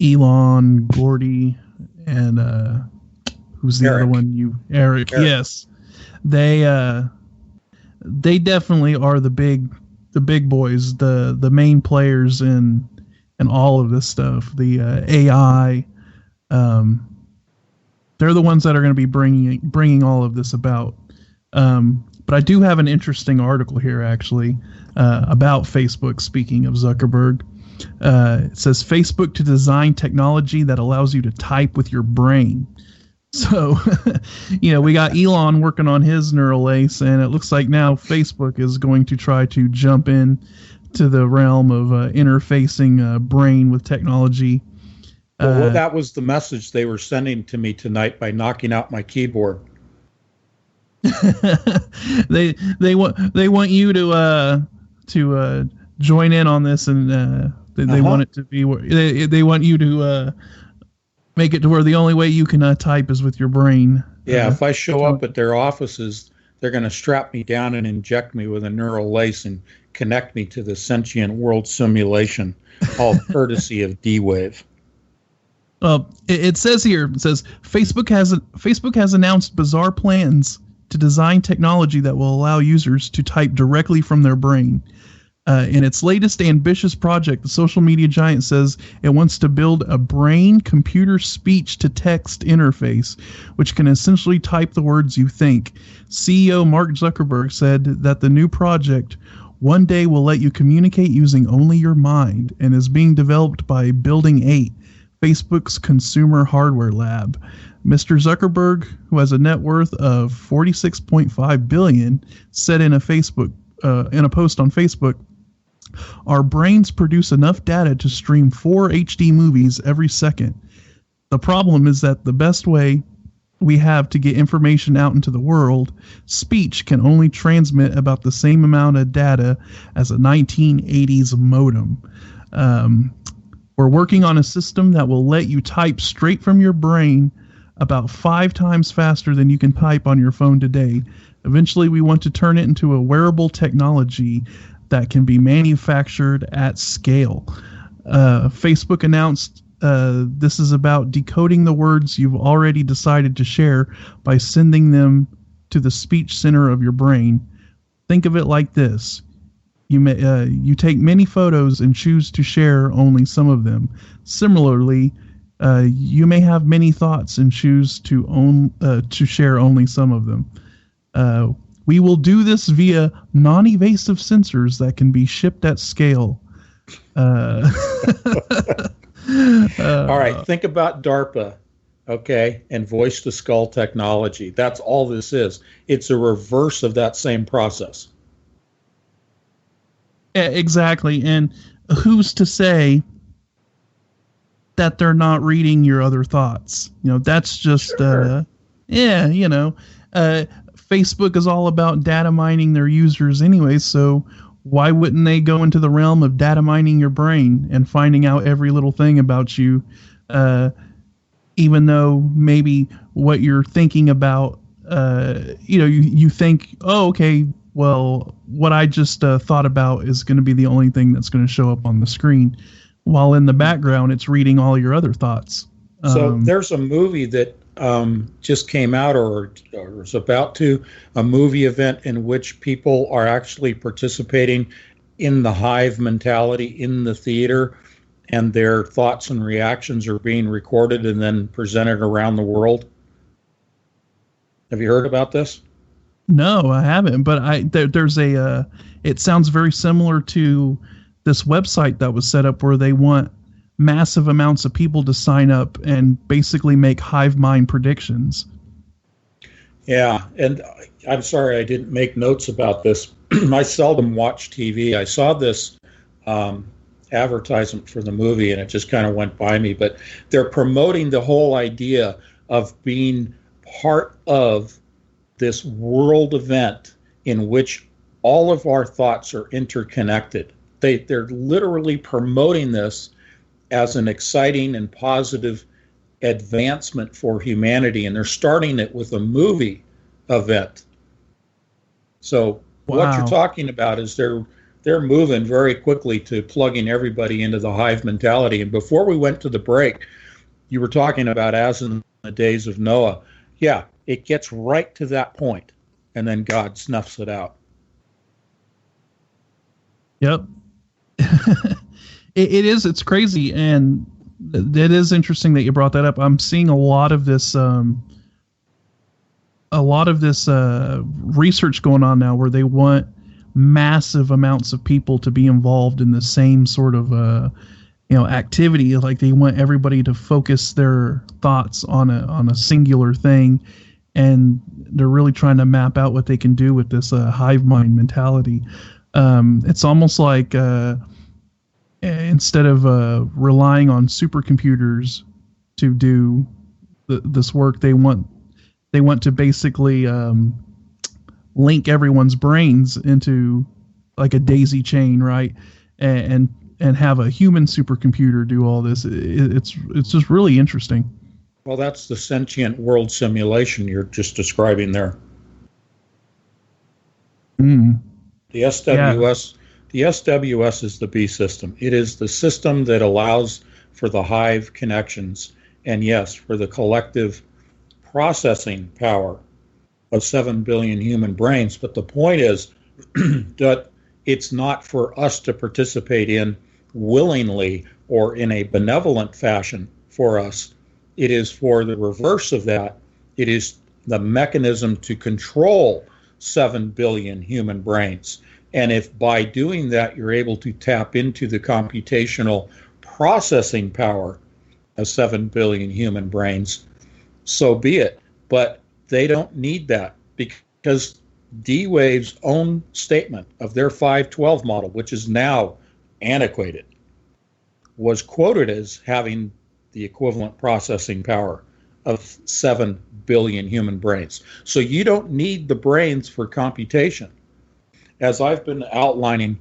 Elon, Gordy, and who's the other one? Eric. Yes. They definitely are the big boys, the main players in all of this stuff. The AI, they're the ones that are going to be bringing all of this about. But I do have an interesting article here, actually, about Facebook. Speaking of Zuckerberg, it says Facebook to design technology that allows you to type with your brain. So, we got Elon working on his neural lace, and it looks like now Facebook is going to try to jump in to the realm of interfacing brain with technology. Well, that was the message they were sending to me tonight by knocking out my keyboard. They want you to join in on this, and they want it to be they want you to make it to where the only way you can type is with your brain. Yeah, if I show up at their offices, they're going to strap me down and inject me with a neural lace and connect me to the sentient world simulation, all courtesy of D-Wave. Well, it says here, Facebook has announced bizarre plans to design technology that will allow users to type directly from their brain. In its latest ambitious project, the social media giant says it wants to build a brain-computer speech-to-text interface, which can essentially type the words you think. CEO Mark Zuckerberg said that the new project one day will let you communicate using only your mind, and is being developed by Building 8, Facebook's consumer hardware lab. Mr. Zuckerberg, who has a net worth of $46.5 billion, said in a post on Facebook, "Our brains produce enough data to stream 4 HD movies every second. The problem is that the best way we have to get information out into the world, speech can only transmit about the same amount of data as a 1980s modem. We're working on a system that will let you type straight from your brain about 5 times faster than you can type on your phone today. Eventually, we want to turn it into a wearable technology that can be manufactured at scale." Facebook announced this is about decoding the words you've already decided to share by sending them to the speech center of your brain. Think of it like this. You take many photos and choose to share only some of them. Similarly, you may have many thoughts and choose to share only some of them. We will do this via non-evasive sensors that can be shipped at scale. All right, think about DARPA, okay, and voice-to-skull technology. That's all this is. It's a reverse of that same process. Yeah, exactly. And who's to say that they're not reading your other thoughts? That's just, Sure. Facebook is all about data mining their users anyway, so why wouldn't they go into the realm of data mining your brain and finding out every little thing about you, even though maybe what you're thinking about, you think, oh, okay, well, what I just thought about is going to be the only thing that's going to show up on the screen, while in the background it's reading all your other thoughts. So there's a movie that just came out or is about to, a movie event in which people are actually participating in the hive mentality in the theater, and their thoughts and reactions are being recorded and then presented around the world. Have you heard about this? No, I haven't, but there's a it sounds very similar to this website that was set up where they want massive amounts of people to sign up and basically make hive mind predictions. Yeah, and I'm sorry I didn't make notes about this. I seldom watch TV. I saw this advertisement for the movie and it just kind of went by me, but they're promoting the whole idea of being part of this world event in which all of our thoughts are interconnected. They're literally promoting this as an exciting and positive advancement for humanity, and they're starting it with a movie event. So what you're talking about is they're moving very quickly to plugging everybody into the hive mentality. And before we went to the break, you were talking about as in the days of Noah. Yeah, it gets right to that point, and then God snuffs it out. Yep. It is. It's crazy, and it is interesting that you brought that up. I'm seeing a lot of this research going on now, where they want massive amounts of people to be involved in the same sort of activity. Like they want everybody to focus their thoughts on a singular thing, and they're really trying to map out what they can do with this hive mind mentality. It's almost like instead of relying on supercomputers to do this work, they want to basically link everyone's brains into like a daisy chain, right? and have a human supercomputer do all this. It's just really interesting. Well, that's the sentient world simulation you're just describing there. Mm. The SWS, the SWS is the B system. It is the system that allows for the hive connections and, yes, for the collective processing power of 7 billion human brains. But the point is that it's not for us to participate in willingly or in a benevolent fashion for us. It is for the reverse of that. It is the mechanism to control 7 billion human brains. And if by doing that you're able to tap into the computational processing power of 7 billion human brains, so be it. But they don't need that, because D-Wave's own statement of their 512 model, which is now antiquated, was quoted as having the equivalent processing power of 7 billion human brains. So you don't need the brains for computation. As I've been outlining,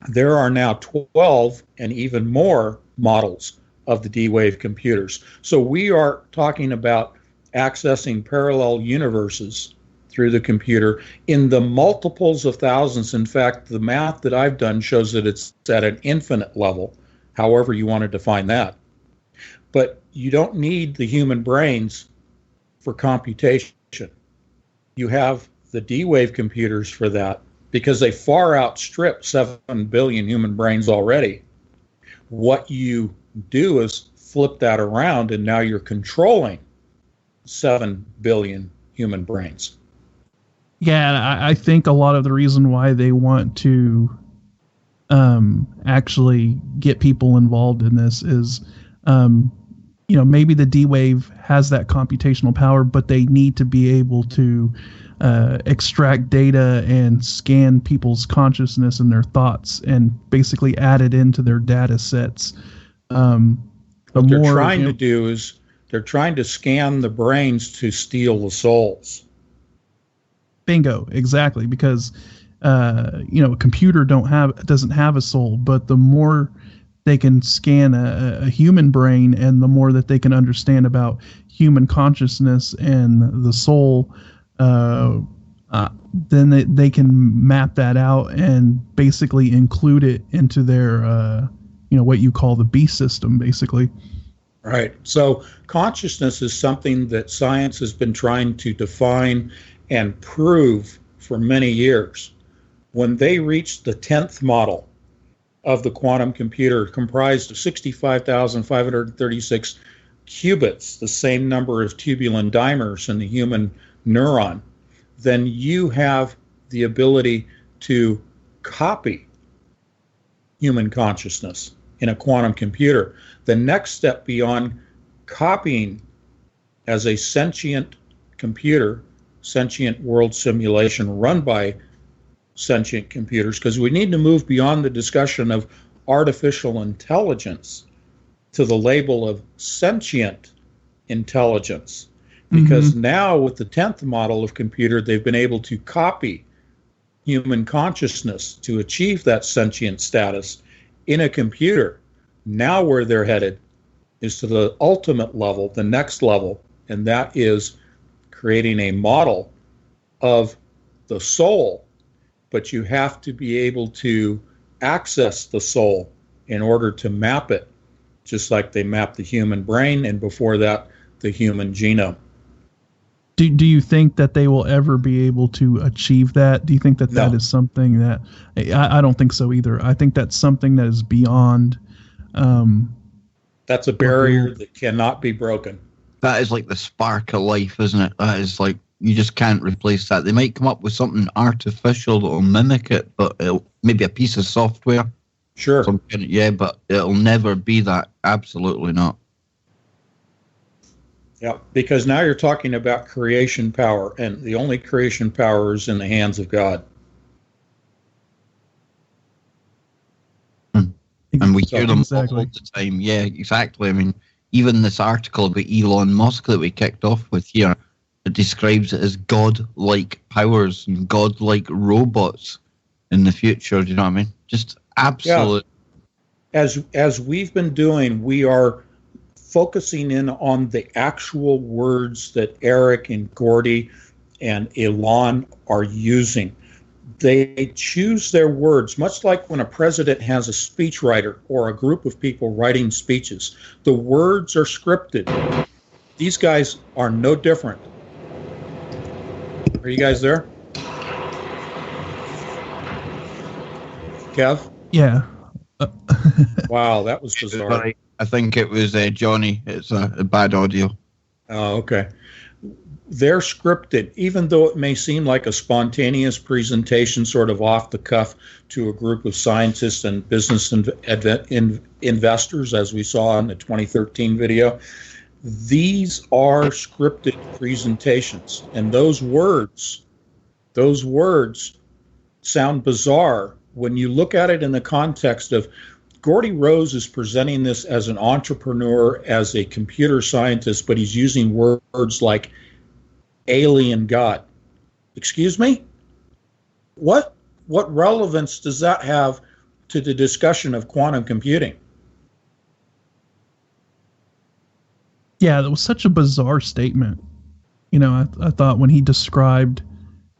there are now 12 and even more models of the D-Wave computers. So we are talking about accessing parallel universes through the computer in the multiples of thousands. In fact, the math that I've done shows that it's at an infinite level, however you want to define that. But you don't need the human brains for computation. You have the D-Wave computers for that, because they far outstrip 7 billion human brains already. What you do is flip that around, and now you're controlling 7 billion human brains. Yeah, and I think a lot of the reason why they want to actually get people involved in this is, maybe the D-Wave has that computational power, but they need to be able to extract data and scan people's consciousness and their thoughts and basically add it into their data sets. What they're trying to do is they're trying to scan the brains to steal the souls. Bingo, exactly, because a computer doesn't have a soul, but the more they can scan a human brain and the more that they can understand about human consciousness and the soul, then they can map that out and basically include it into their what you call the B system, basically. Right. So consciousness is something that science has been trying to define and prove for many years. When they reached the 10th model of the quantum computer, comprised of 65,536 qubits, the same number of tubulin dimers in the human neuron, then you have the ability to copy human consciousness in a quantum computer. The next step beyond copying as a sentient computer, sentient world simulation run by sentient computers, because we need to move beyond the discussion of artificial intelligence to the label of sentient intelligence. Because now with the 10th model of computer, they've been able to copy human consciousness to achieve that sentient status in a computer. Now where they're headed is to the ultimate level, the next level, and that is creating a model of the soul. But you have to be able to access the soul in order to map it, just like they map the human brain, and before that, the human genome. Do you think that they will ever be able to achieve that? Do you think that that is something that... I don't think so either. I think that's something that is beyond... that's a barrier that cannot be broken. That is like the spark of life, isn't it? That is like, you just can't replace that. They might come up with something artificial that will mimic it, but it'll maybe a piece of software. Sure. But it'll never be that. Absolutely not. Yeah, because now you're talking about creation power, and the only creation power is in the hands of God. And we hear them all the time. Yeah, exactly. I mean, even this article about Elon Musk that we kicked off with here, it describes it as God-like powers and God-like robots in the future. Do you know what I mean? Just Absolutely. Yeah. As we've been doing, we are focusing in on the actual words that Eric and Gordy and Elon are using. They choose their words, much like when a president has a speechwriter or a group of people writing speeches. The words are scripted. These guys are no different. Are you guys there? Kev? Yeah. Wow, that was bizarre. I think it was Johnny. It's a bad audio. Oh, okay. They're scripted, even though it may seem like a spontaneous presentation, sort of off the cuff, to a group of scientists and business investors, as we saw in the 2013 video. These are scripted presentations, and those words sound bizarre when you look at it in the context of Gordy Rose is presenting this as an entrepreneur, as a computer scientist, but he's using words like alien God. Excuse me? What relevance does that have to the discussion of quantum computing? Yeah, that was such a bizarre statement. You know, I thought when he described,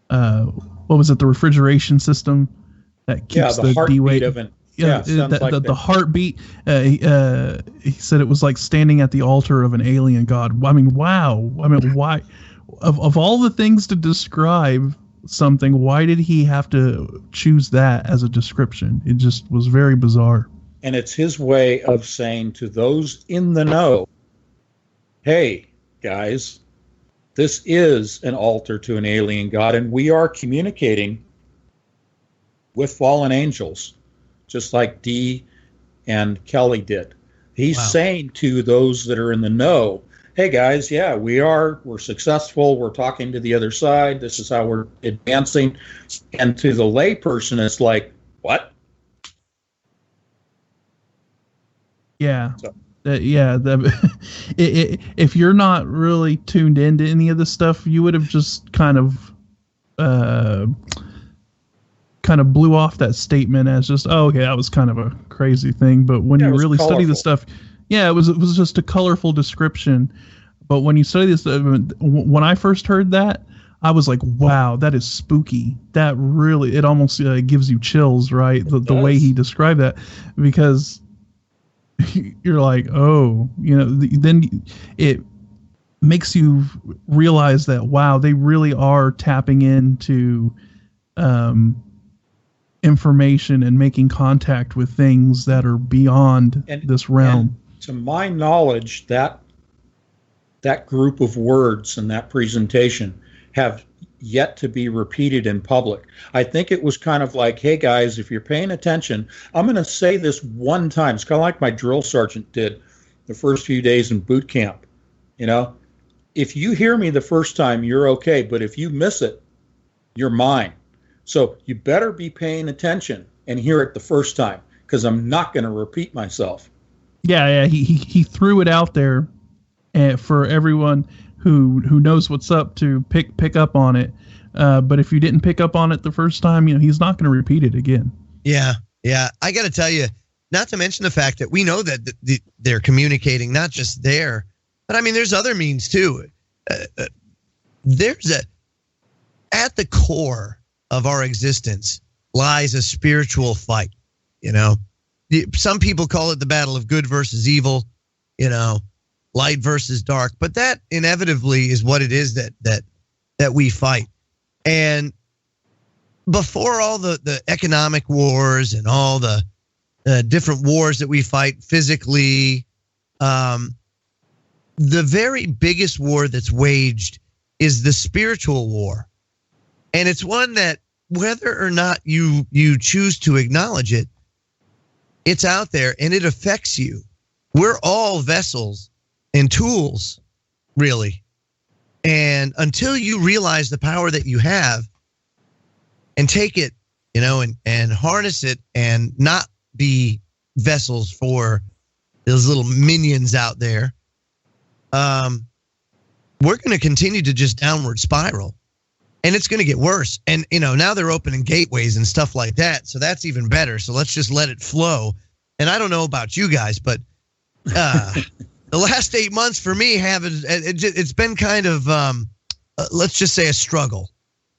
what was it, the refrigeration system that keeps the D-weight of it. The heartbeat. He said it was like standing at the altar of an alien god. I mean, wow. I mean, why? Of all the things to describe something, why did he have to choose that as a description? It just was very bizarre. And it's his way of saying to those in the know, hey, guys, this is an altar to an alien god, and we are communicating with fallen angels, just like Dee and Kelly did. He's saying to those that are in the know, hey, guys, yeah, we're successful. We're talking to the other side. This is how we're advancing. And to the lay person, it's like, what? Yeah. So. If you're not really tuned into any of this stuff, you would have just kind of blew off that statement as just, oh, okay, that was kind of a crazy thing. But when you really study the stuff, it was just a colorful description. But when you study this, when I first heard that, I was like, wow, that is spooky. That really, it almost gives you chills, right? The way he described that, because you're like, oh, then it makes you realize that, wow, they really are tapping into information and making contact with things that are beyond this realm. And to my knowledge, that group of words and that presentation have yet to be repeated in public. I think it was kind of like, hey guys, if you're paying attention, I'm going to say this one time. It's kind of like my drill sergeant did the first few days in boot camp. If you hear me the first time, you're okay, but if you miss it, you're mine. So you better be paying attention and hear it the first time, because I'm not going to repeat myself. Yeah, he threw it out there for everyone who knows what's up to pick up on it. But if you didn't pick up on it the first time, he's not going to repeat it again. Yeah. I got to tell you, not to mention the fact that we know that they're communicating not just there, but I mean, there's other means too. At the core of our existence lies a spiritual fight. Some people call it the battle of good versus evil, light versus dark, but that inevitably is what it is that we fight. And before all the economic wars and all the different wars that we fight physically, the very biggest war that's waged is the spiritual war. And it's one that, whether or not you choose to acknowledge it, it's out there and it affects you. We're all vessels and tools, really. And until you realize the power that you have and take it, and harness it and not be vessels for those little minions out there, we're going to continue to just downward spiral. And it's going to get worse. And, now they're opening gateways and stuff like that. So that's even better. So let's just let it flow. And I don't know about you guys, but the last 8 months for me it's been kind of, let's just say, a struggle.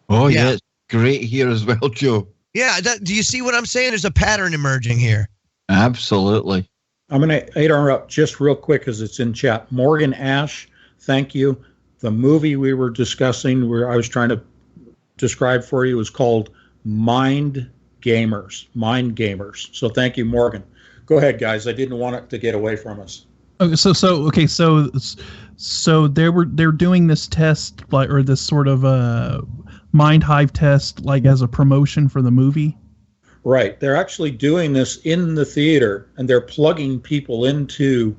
Oh, yeah. It's great here as well, Joe. Yeah. Do you see what I'm saying? There's a pattern emerging here. Absolutely. I'm going to interrupt just real quick because it's in chat. Morgan Ash, thank you. The movie we were discussing, where I was trying to describe for you, was called Mind Gamers. Mind Gamers. So thank you, Morgan. Go ahead, guys. I didn't want it to get away from us. Okay, so they're doing this test, or this sort of mind hive test, as a promotion for the movie. Right. They're actually doing this in the theater, and they're plugging people into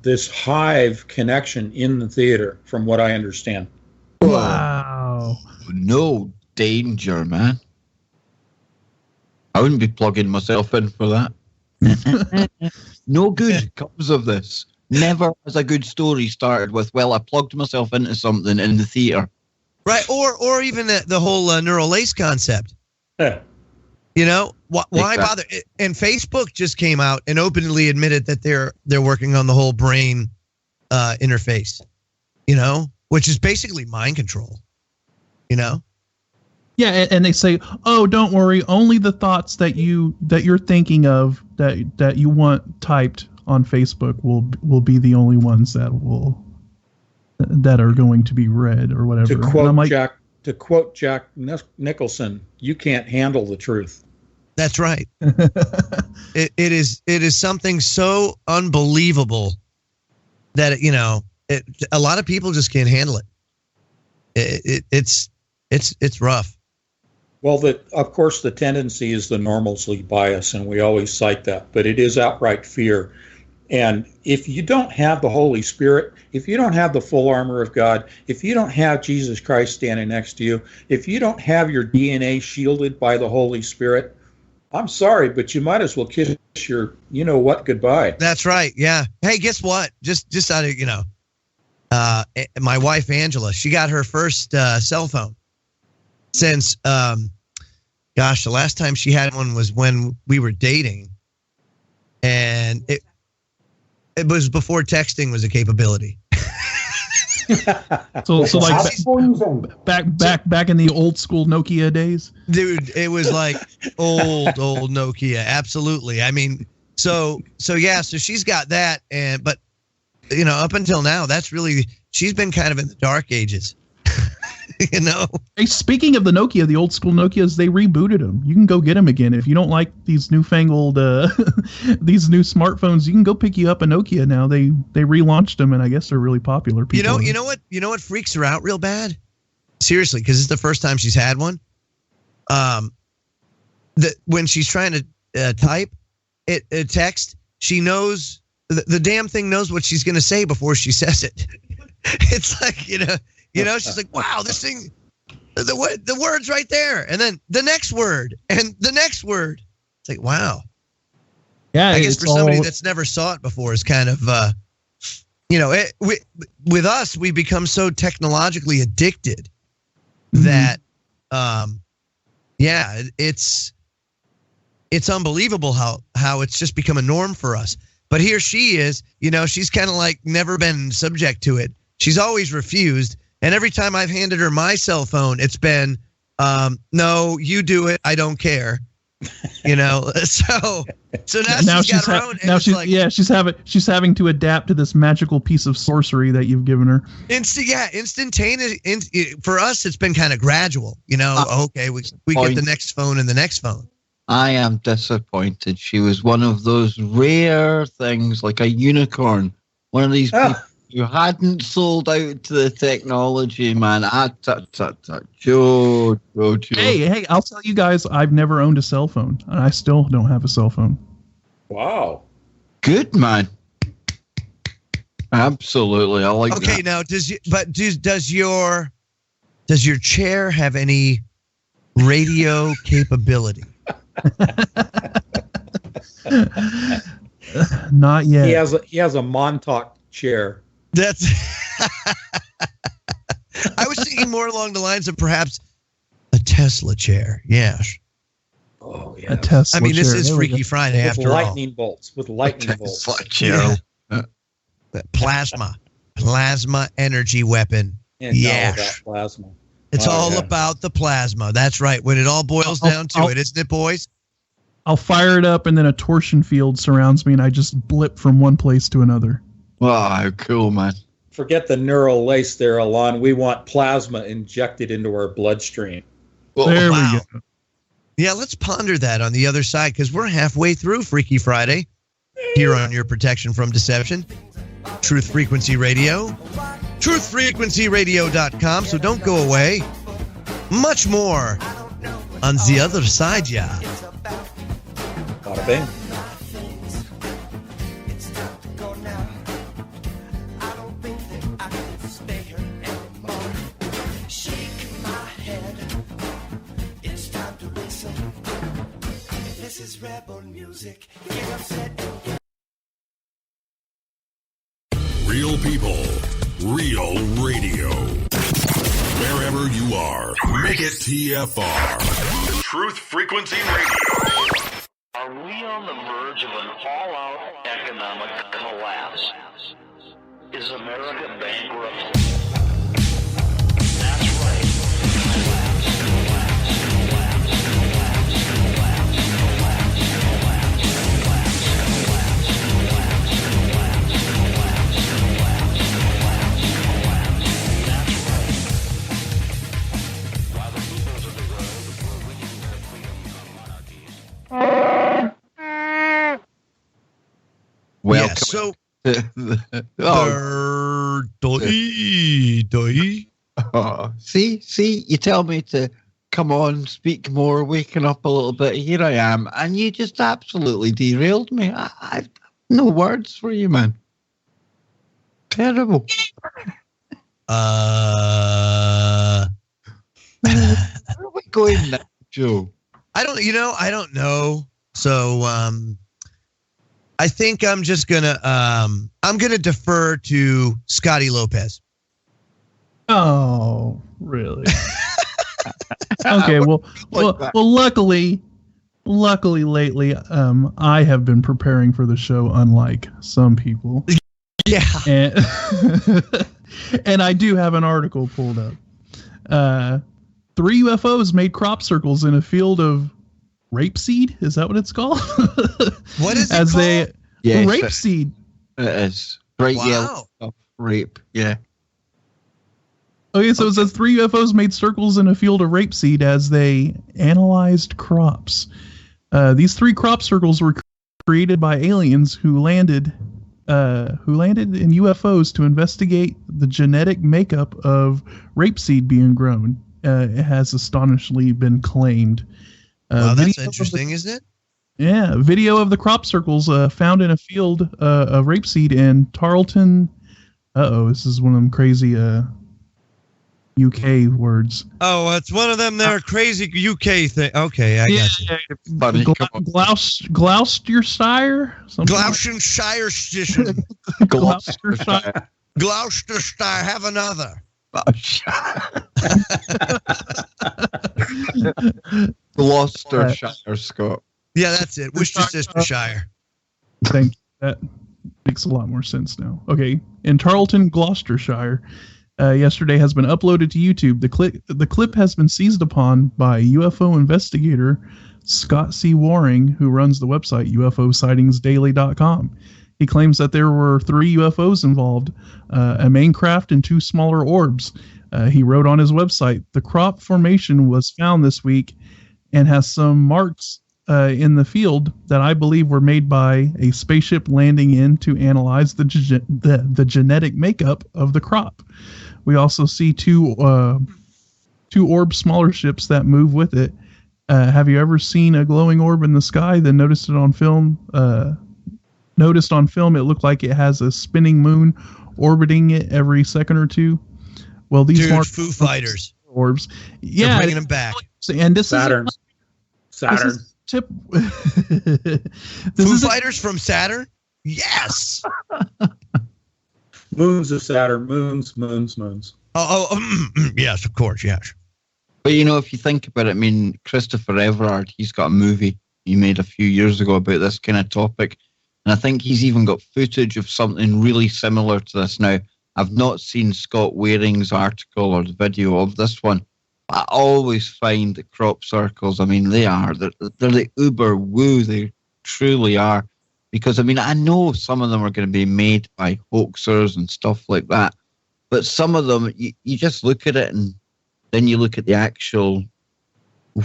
this hive connection in the theater, from what I understand. Wow. No danger, man. I wouldn't be plugging myself in for that. No good comes of this. Never has a good story started with, well, I plugged myself into something in the theater. Right. Or even the whole neural lace concept. Yeah. Why bother? And Facebook just came out and openly admitted that they're working on the whole brain interface, which is basically mind control, Yeah, and they say, "Oh, don't worry, only the thoughts that you're thinking of that you want typed on Facebook will be the only ones that are going to be read or whatever." To quote Jack Nicholson, "You can't handle the truth." That's right. It is something so unbelievable that a lot of people just can't handle it. It's rough. Well, of course, the tendency is the normalcy bias, and we always cite that, but it is outright fear. And if you don't have the Holy Spirit, if you don't have the full armor of God, if you don't have Jesus Christ standing next to you, if you don't have your DNA shielded by the Holy Spirit, I'm sorry, but you might as well kiss your you-know-what goodbye. That's right, yeah. Hey, guess what? Just out of, my wife, Angela, she got her first cell phone since, the last time she had one was when we were dating. And it was before texting was a capability. So back in the old school Nokia days, dude, it was like old Nokia. Absolutely. I mean, so she's got that, but up until now, she's been kind of in the dark ages. Hey, speaking of the Nokia, the old school Nokias, they rebooted them. You can go get them again if you don't like these newfangled these new smartphones. You can go pick you up a Nokia now. They relaunched them, and I guess they're really popular. People, you know what freaks her out real bad? Seriously, because it's the first time she's had one. When she's trying to type a text, she knows the damn thing knows what she's going to say before she says it. It's like she's like, wow, this thing, the word's right there, and then the next word and the next word. It's like, wow. Yeah, I guess for somebody that's never saw it before is kind of, with us, we become so technologically addicted that, it's unbelievable how it's just become a norm for us. But here she is, she's kind of like never been subject to it. She's always refused. And every time I've handed her my cell phone, it's been, no, you do it. I don't care. So now she's got her own. She's having to adapt to this magical piece of sorcery that you've given her. Instantaneous. For us, it's been kind of gradual. Okay, we get the next phone and the next phone. I am disappointed. She was one of those rare things, like a unicorn. One of these people who hadn't sold out to the technology, man. Joe. Hey, I'll tell you guys, I've never owned a cell phone, and I still don't have a cell phone. Wow. Good, man. Absolutely. I like that. Okay, now, does your chair have any radio capability? Not yet. He has a Montauk chair. That's. I was thinking more along the lines of perhaps Tesla chair. Yes. Oh, A yeah. Tesla I mean, this chair. is There we Freaky go. Friday With after all. lightning bolts. With lightning bolts. Yeah. Plasma energy weapon. And Yeah. all about plasma. It's Oh, all yeah. about the plasma. That's right. When it all boils down to it, isn't it, boys? I'll fire it up, and then a torsion field surrounds me, and I just blip from one place to another. Wow, cool, man. Forget the neural lace there, Alon. We want plasma injected into our bloodstream. There wow. we go. Yeah, let's ponder that on the other side, because we're halfway through Freaky Friday here on Your Protection from Deception. Truth Frequency Radio. TruthFrequencyRadio.com. So don't go away. Much more on the other side, yeah. Bada bing. Real people, real radio. Wherever you are, make it TFR. Truth Frequency Radio. Are we on the verge of an all-out economic collapse? Is America bankrupt? That's right. Collapse, collapse, collapse, collapse, collapse, collapse, collapse, collapse, collapse, collapse, collapse, collapse, collapse, collapse. That's right. While the peoples of the world were winning their freedom from monarchies. Welcome. Yeah, so See, you tell me to come on, speak more, waking up a little bit. Here I am, and you just absolutely derailed me. I've no words for you, man. Terrible. Where are we going now, Joe? I don't know. So I think I'm just gonna defer to Scotty Lopez. Oh, really? Okay, well, luckily lately, I have been preparing for the show, unlike some people. Yeah. And, and I do have an article pulled up. 3 UFOs made crop circles in a field of rapeseed. Is that what it's called? What is it called? Yes, rapeseed. It is. Bright Wow. yellow stuff. Rape. Yeah. Okay, so it says 3 UFOs made circles in a field of rapeseed as they analyzed crops. These 3 crop circles were created by aliens who landed in UFOs to investigate the genetic makeup of rapeseed being grown. It has astonishingly been claimed. Wow, that's interesting, isn't it? Yeah, video of the crop circles found in a field of rapeseed in Tarleton. This is one of them crazy UK words. Oh, it's one of them there crazy UK thing. Okay, I got you. Buddy, Gloucestershire? Gloucestershire station. Gloucestershire. Gloucestershire, have another. Gloucestershire, Scott. Yeah, that's it. Worcestershire. Thank you. That makes a lot more sense now. Okay, in Tarleton, Gloucestershire, yesterday has been uploaded to YouTube. The clip has been seized upon by UFO investigator Scott C. Waring, who runs the website UFOsightingsdaily.com. He claims that there were 3 UFOs involved, a main craft and 2 smaller orbs. He wrote on his website, the crop formation was found this week and has some marks in the field that I believe were made by a spaceship landing in to analyze the genetic makeup of the crop. We also see 2 orb smaller ships that move with it. Have you ever seen a glowing orb in the sky, then noticed it on film? Noticed on film it looked like it has a spinning moon orbiting it every second or two. Well, these are Foo Fighters orbs. Yeah, they're bringing them back. And this Saturn. This tip. Foo Fighters from Saturn? Yes. Moons of Saturn. Moons. Oh, yes, of course, yes. But if you think about it, I mean, Christopher Everard, he's got a movie he made a few years ago about this kind of topic. And I think he's even got footage of something really similar to this. Now, I've not seen Scott Waring's article or the video of this one. I always find the crop circles, I mean, they're the uber woo, they truly are. Because, I mean, I know some of them are going to be made by hoaxers and stuff like that. But some of them, you just look at it and then you look at the actual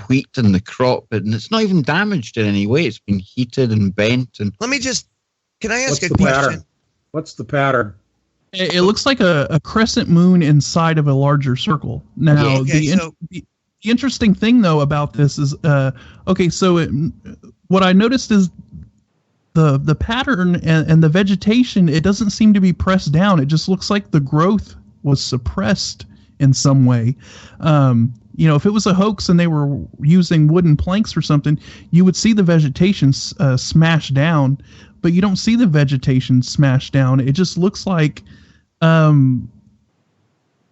wheat and the crop, and it's not even damaged in any way. It's been heated and bent. And can I ask a question? What's the pattern? It looks like a crescent moon inside of a larger circle. Now, the interesting thing, though, about this is, what I noticed is the pattern and the vegetation, it doesn't seem to be pressed down. It just looks like the growth was suppressed in some way. If it was a hoax and they were using wooden planks or something, you would see the vegetation smash down, but you don't see the vegetation smash down. It just looks like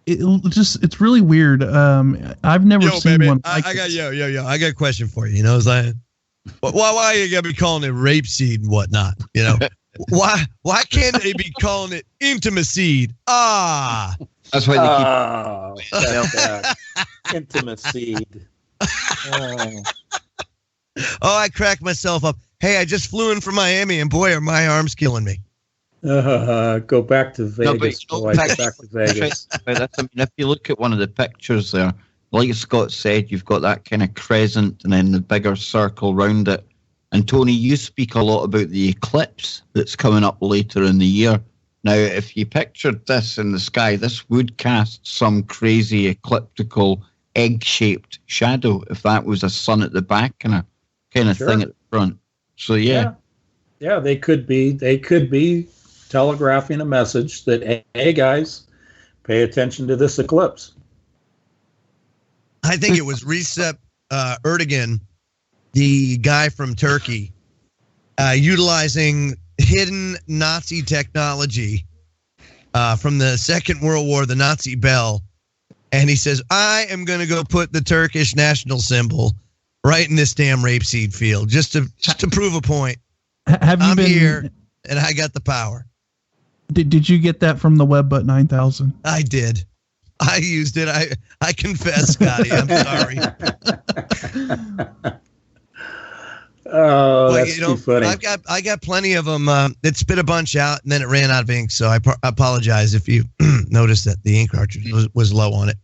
it's really weird. I've never seen one like I got a question for you. It's like, why you gotta be calling it rapeseed and whatnot? Why can't they be calling it intimacy? That's why they keep intimacy. I cracked myself up. Hey, I just flew in from Miami, and boy, are my arms killing me. Go back to Vegas. Back to Vegas. If you look at one of the pictures there, like Scott said, you've got that kind of crescent and then the bigger circle round it. And Tony, you speak a lot about the eclipse that's coming up later in the year. Now, if you pictured this in the sky, this would cast some crazy ecliptical egg-shaped shadow if that was a sun at the back and a kind of thing at the front. So yeah, they could be telegraphing a message that, hey guys, pay attention to this eclipse. I think it was Recep Erdogan, the guy from Turkey, utilizing hidden Nazi technology from the Second World War, the Nazi bell. And he says, I am going to go put the Turkish national symbol right in this damn rapeseed field just to prove a point. I'm here and I got the power. Did you get that from the WebButt 9000? I did. I used it. I confess, Scotty. I'm sorry. Oh, that's too funny. I got plenty of them. It spit a bunch out, and then it ran out of ink. So I apologize if you noticed that the ink cartridge was low on it.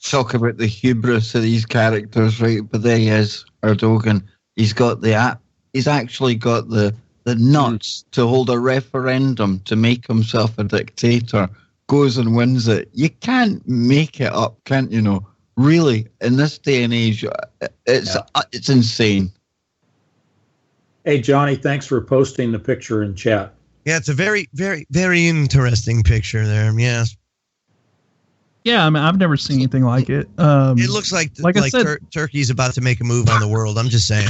Talk about the hubris of these characters, right? But there he is, Erdogan. He's got the app. He's actually got the nuts to hold a referendum to make himself a dictator. Goes and wins it. You can't make it up, can't you? Know, really, in this day and age, it's insane. Hey, Johnny, thanks for posting the picture in chat. Yeah, it's a very, very, very interesting picture there. Yes. Yeah, I mean, I've never seen anything like it. It looks like I said, Turkey's about to make a move on the world. I'm just saying.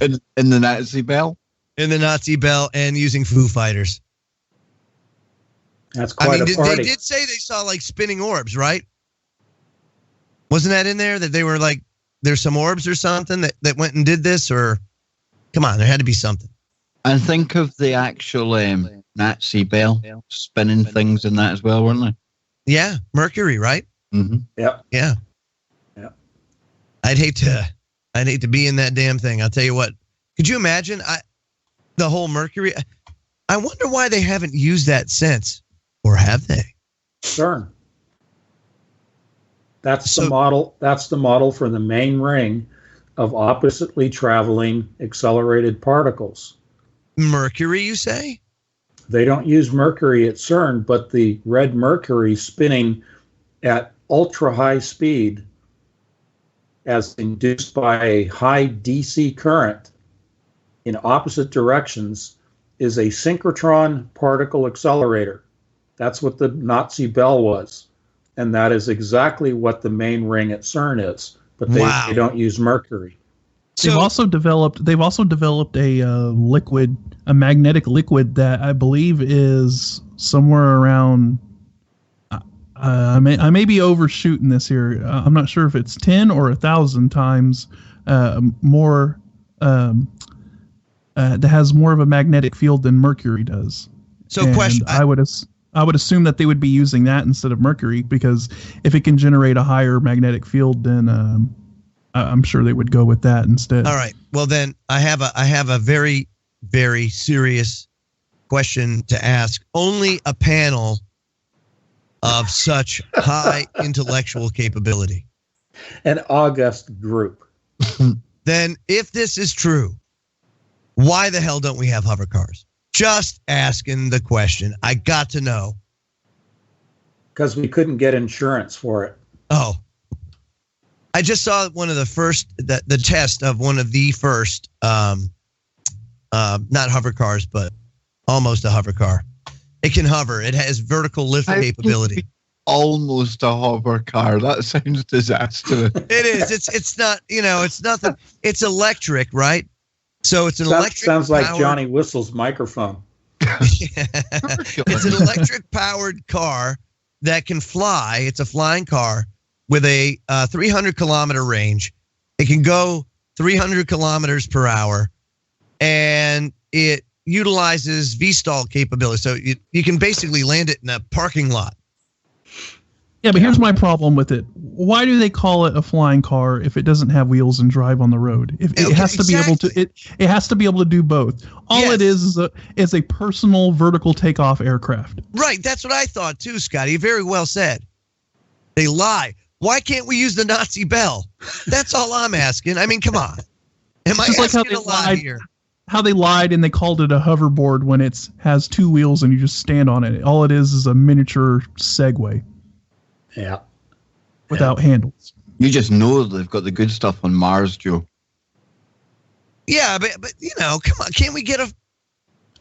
in the Nazi bell? In the Nazi bell and using Foo Fighters. That's quite a party. They did say they saw like spinning orbs, right? Wasn't that in there that they were like, there's some orbs or something that went and did this? Or come on, there had to be something. And think of the actual Nazi bell spinning things in that as well, weren't they? Yeah, Mercury, right? Mm-hmm. Yep. Yeah. I'd hate to be in that damn thing. I'll tell you what. Could you imagine the whole Mercury? I wonder why they haven't used that since, or have they? CERN. That's the model. That's the model for the main ring of oppositely traveling accelerated particles. Mercury, you say? They don't use Mercury at CERN, but the red Mercury spinning at ultra high speed as induced by a high DC current in opposite directions is a synchrotron particle accelerator. That's what the Nazi bell was. And that is exactly what the main ring at CERN is. But they don't use Mercury. They've also developed a magnetic liquid that I believe is somewhere around, I may be overshooting this here. I'm not sure if it's 10 or 1,000 times more. That has more of a magnetic field than Mercury does. So, and question: I would assume that they would be using that instead of Mercury, because if it can generate a higher magnetic field, then I'm sure they would go with that instead. All right. Well, then I have a very, very serious question to ask. Only a panel of such high intellectual capability, An august group. Then if this is true, why the hell don't we have hover cars? Just asking the question. I got to know. Because we couldn't get insurance for it. Oh, I just saw one of the first, the test of one of the first, not hover cars, but almost a hover car. It can hover. It has vertical lift capability. Almost a hover car. That sounds disastrous. It is. It's not. It's nothing. It's electric, right? So it's an electric. Sounds like Johnny Whistle's microphone. It's an electric powered car that can fly. It's a flying car with a 300 kilometer range. It can go 300 kilometers per hour, and it utilizes VSTOL capability. So you can basically land it in a parking lot. Yeah, but here's my problem with it. Why do they call it a flying car if it doesn't have wheels and drive on the road? If it has to be able to, it has to be able to do both. All it is a personal vertical takeoff aircraft. Right, that's what I thought too, Scotty. Very well said. They lie. Why can't we use the Nazi bell? That's all I'm asking. I mean, come on. Am I asking a lot here? How they lied and they called it a hoverboard when it has two wheels and you just stand on it. All it is a miniature Segway. Yeah. Without handles. You just know they've got the good stuff on Mars, Joe. Yeah, but come on, can't we get a...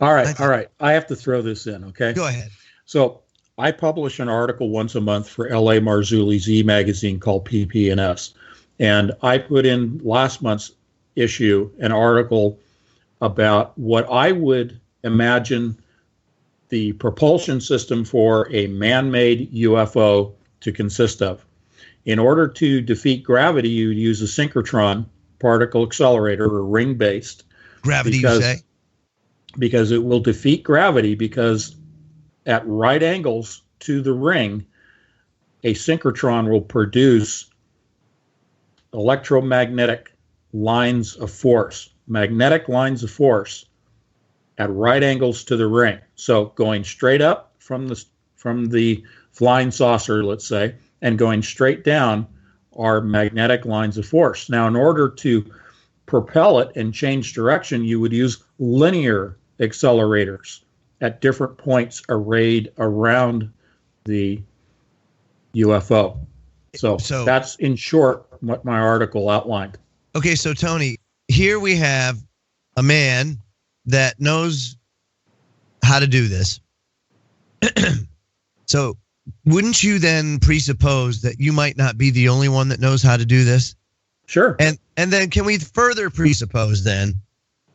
All right. I have to throw this in, okay? Go ahead. So I publish an article once a month for L.A. Marzulli's e-magazine called PP&S. And I put in last month's issue an article about what I would imagine the propulsion system for a man-made UFO to consist of. In order to defeat gravity, you would use a synchrotron particle accelerator or ring-based. Gravity, you say? Because it will defeat gravity, because at right angles to the ring, a synchrotron will produce electromagnetic lines of force, magnetic lines of force at right angles to the ring. So going straight up from the flying saucer, let's say, and going straight down are magnetic lines of force. Now, in order to propel it and change direction, you would use linear accelerators at different points arrayed around the UFO. So that's, in short, what my article outlined. Okay, so Tony, here we have a man that knows how to do this. So wouldn't you then presuppose that you might not be the only one that knows how to do this? Sure. And then can we further presuppose then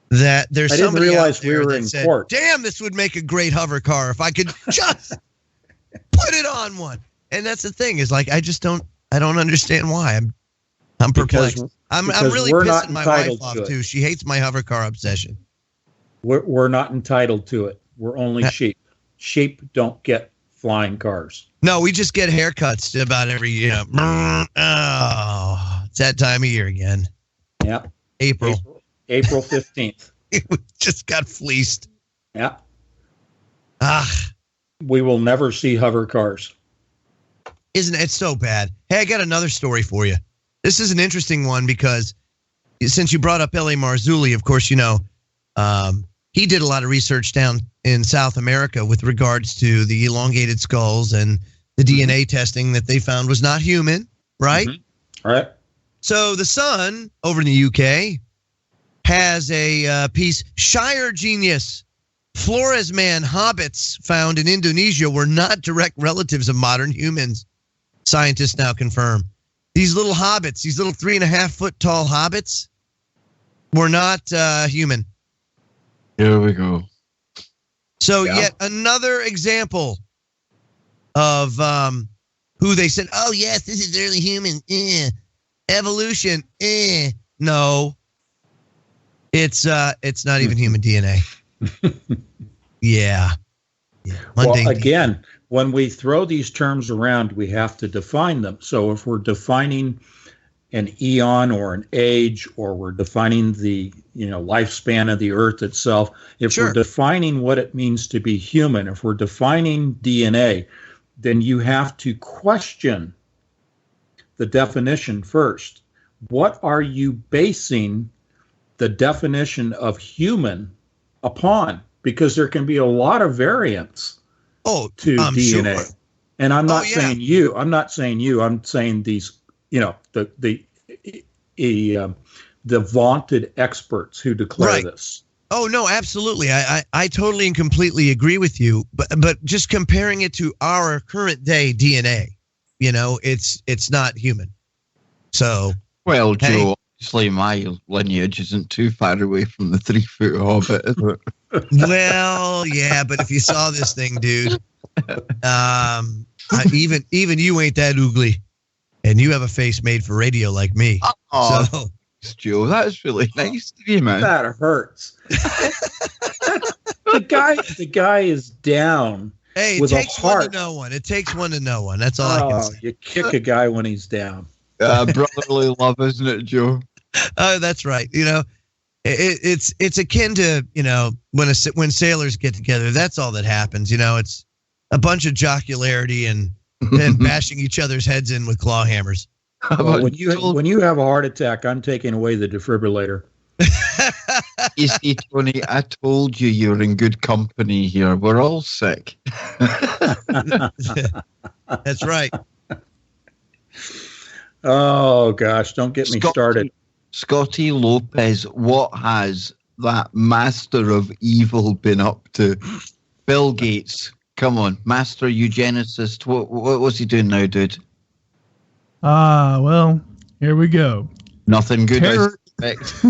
that there's somebody out there that said, damn, this would make a great hover car if I could just put it on one. And that's the thing, is like, I don't understand why. I'm perplexed. I'm really pissing my wife off too. She hates my hover car obsession. We're not entitled to it. We're only sheep. Sheep don't get flying cars. No, we just get haircuts about every year. Oh, it's that time of year again. Yeah. April 15th. We just got fleeced. Yeah. We will never see hover cars. Isn't it so bad? Hey, I got another story for you. This is an interesting one because since you brought up L.A. Marzulli, of course, he did a lot of research down in South America with regards to the elongated skulls and the DNA testing that they found was not human, right? Mm-hmm. Right. So the Sun over in the UK has a piece, Shire Genius. Flores man hobbits found in Indonesia were not direct relatives of modern humans. Scientists now confirm. These little hobbits, these little 3.5 foot tall hobbits, were not human. Here we go. So yet another example of who they said, oh, yes, this is early human. Evolution. No. It's not even human DNA. Yeah. Well, again, when we throw these terms around, we have to define them. So if we're defining an eon or an age, or we're defining the lifespan of the Earth itself, if we're defining what it means to be human, if we're defining DNA, then you have to question the definition first. What are you basing the definition of human upon? Because there can be a lot of variance to DNA. Sure. And I'm not saying you. I'm not saying you. I'm saying these, the vaunted experts who declare this. Oh, no, absolutely. I totally and completely agree with you. But just comparing it to our current day DNA, it's not human. So, well, Joe, obviously my lineage isn't too far away from the 3-foot hobbit, is it? Well, yeah, but if you saw this thing, dude, even you ain't that oogly, and you have a face made for radio like me. Oh, so, Joe, that's really nice to you, man. That hurts. The guy is down. Hey, it takes one to know one. It takes one to know one. That's all I can say. You kick a guy when he's down. Brotherly love, isn't it, Joe? Oh, that's right. It's akin to when sailors get together. That's all that happens. It's a bunch of jocularity and then bashing each other's heads in with claw hammers. Well, when you have a heart attack, I'm taking away the defibrillator. You see, Tony, I told you you're in good company here. We're all sick. That's right. Oh, gosh, don't get me started. Scotty Lopez, what has that master of evil been up to? Bill Gates, come on, master eugenicist. What was he doing now, dude? Well, here we go. Nothing good, I suspect.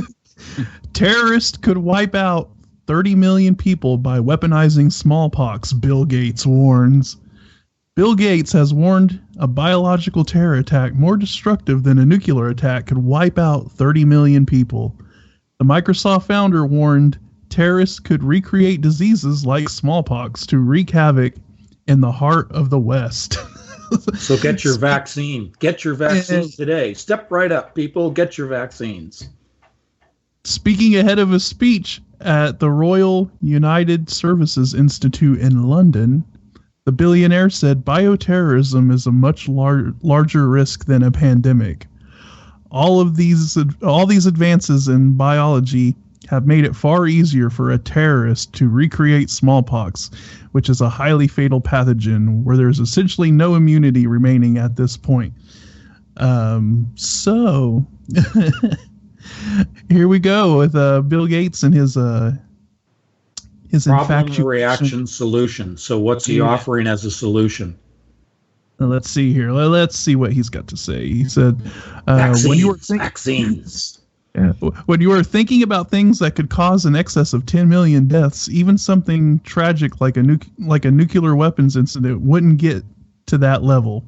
Terrorists could wipe out 30 million people by weaponizing smallpox, Bill Gates warns. Bill Gates has warned a biological terror attack more destructive than a nuclear attack could wipe out 30 million people. The Microsoft founder warned terrorists could recreate diseases like smallpox to wreak havoc in the heart of the West. So get your vaccine. Get your vaccine today. Step right up, people. Get your vaccines. Speaking ahead of a speech at the Royal United Services Institute in London, the billionaire said bioterrorism is a much larger risk than a pandemic. All these advances in biology have made it far easier for a terrorist to recreate smallpox, which is a highly fatal pathogen where there's essentially no immunity remaining at this point. So here we go with Bill Gates and his problem, reaction, solution. So what's he offering as a solution? Let's see here. Let's see what he's got to say. He said, vaccines. When you are thinking about things that could cause an excess of 10 million deaths, even something tragic like a nuclear weapons incident wouldn't get to that level.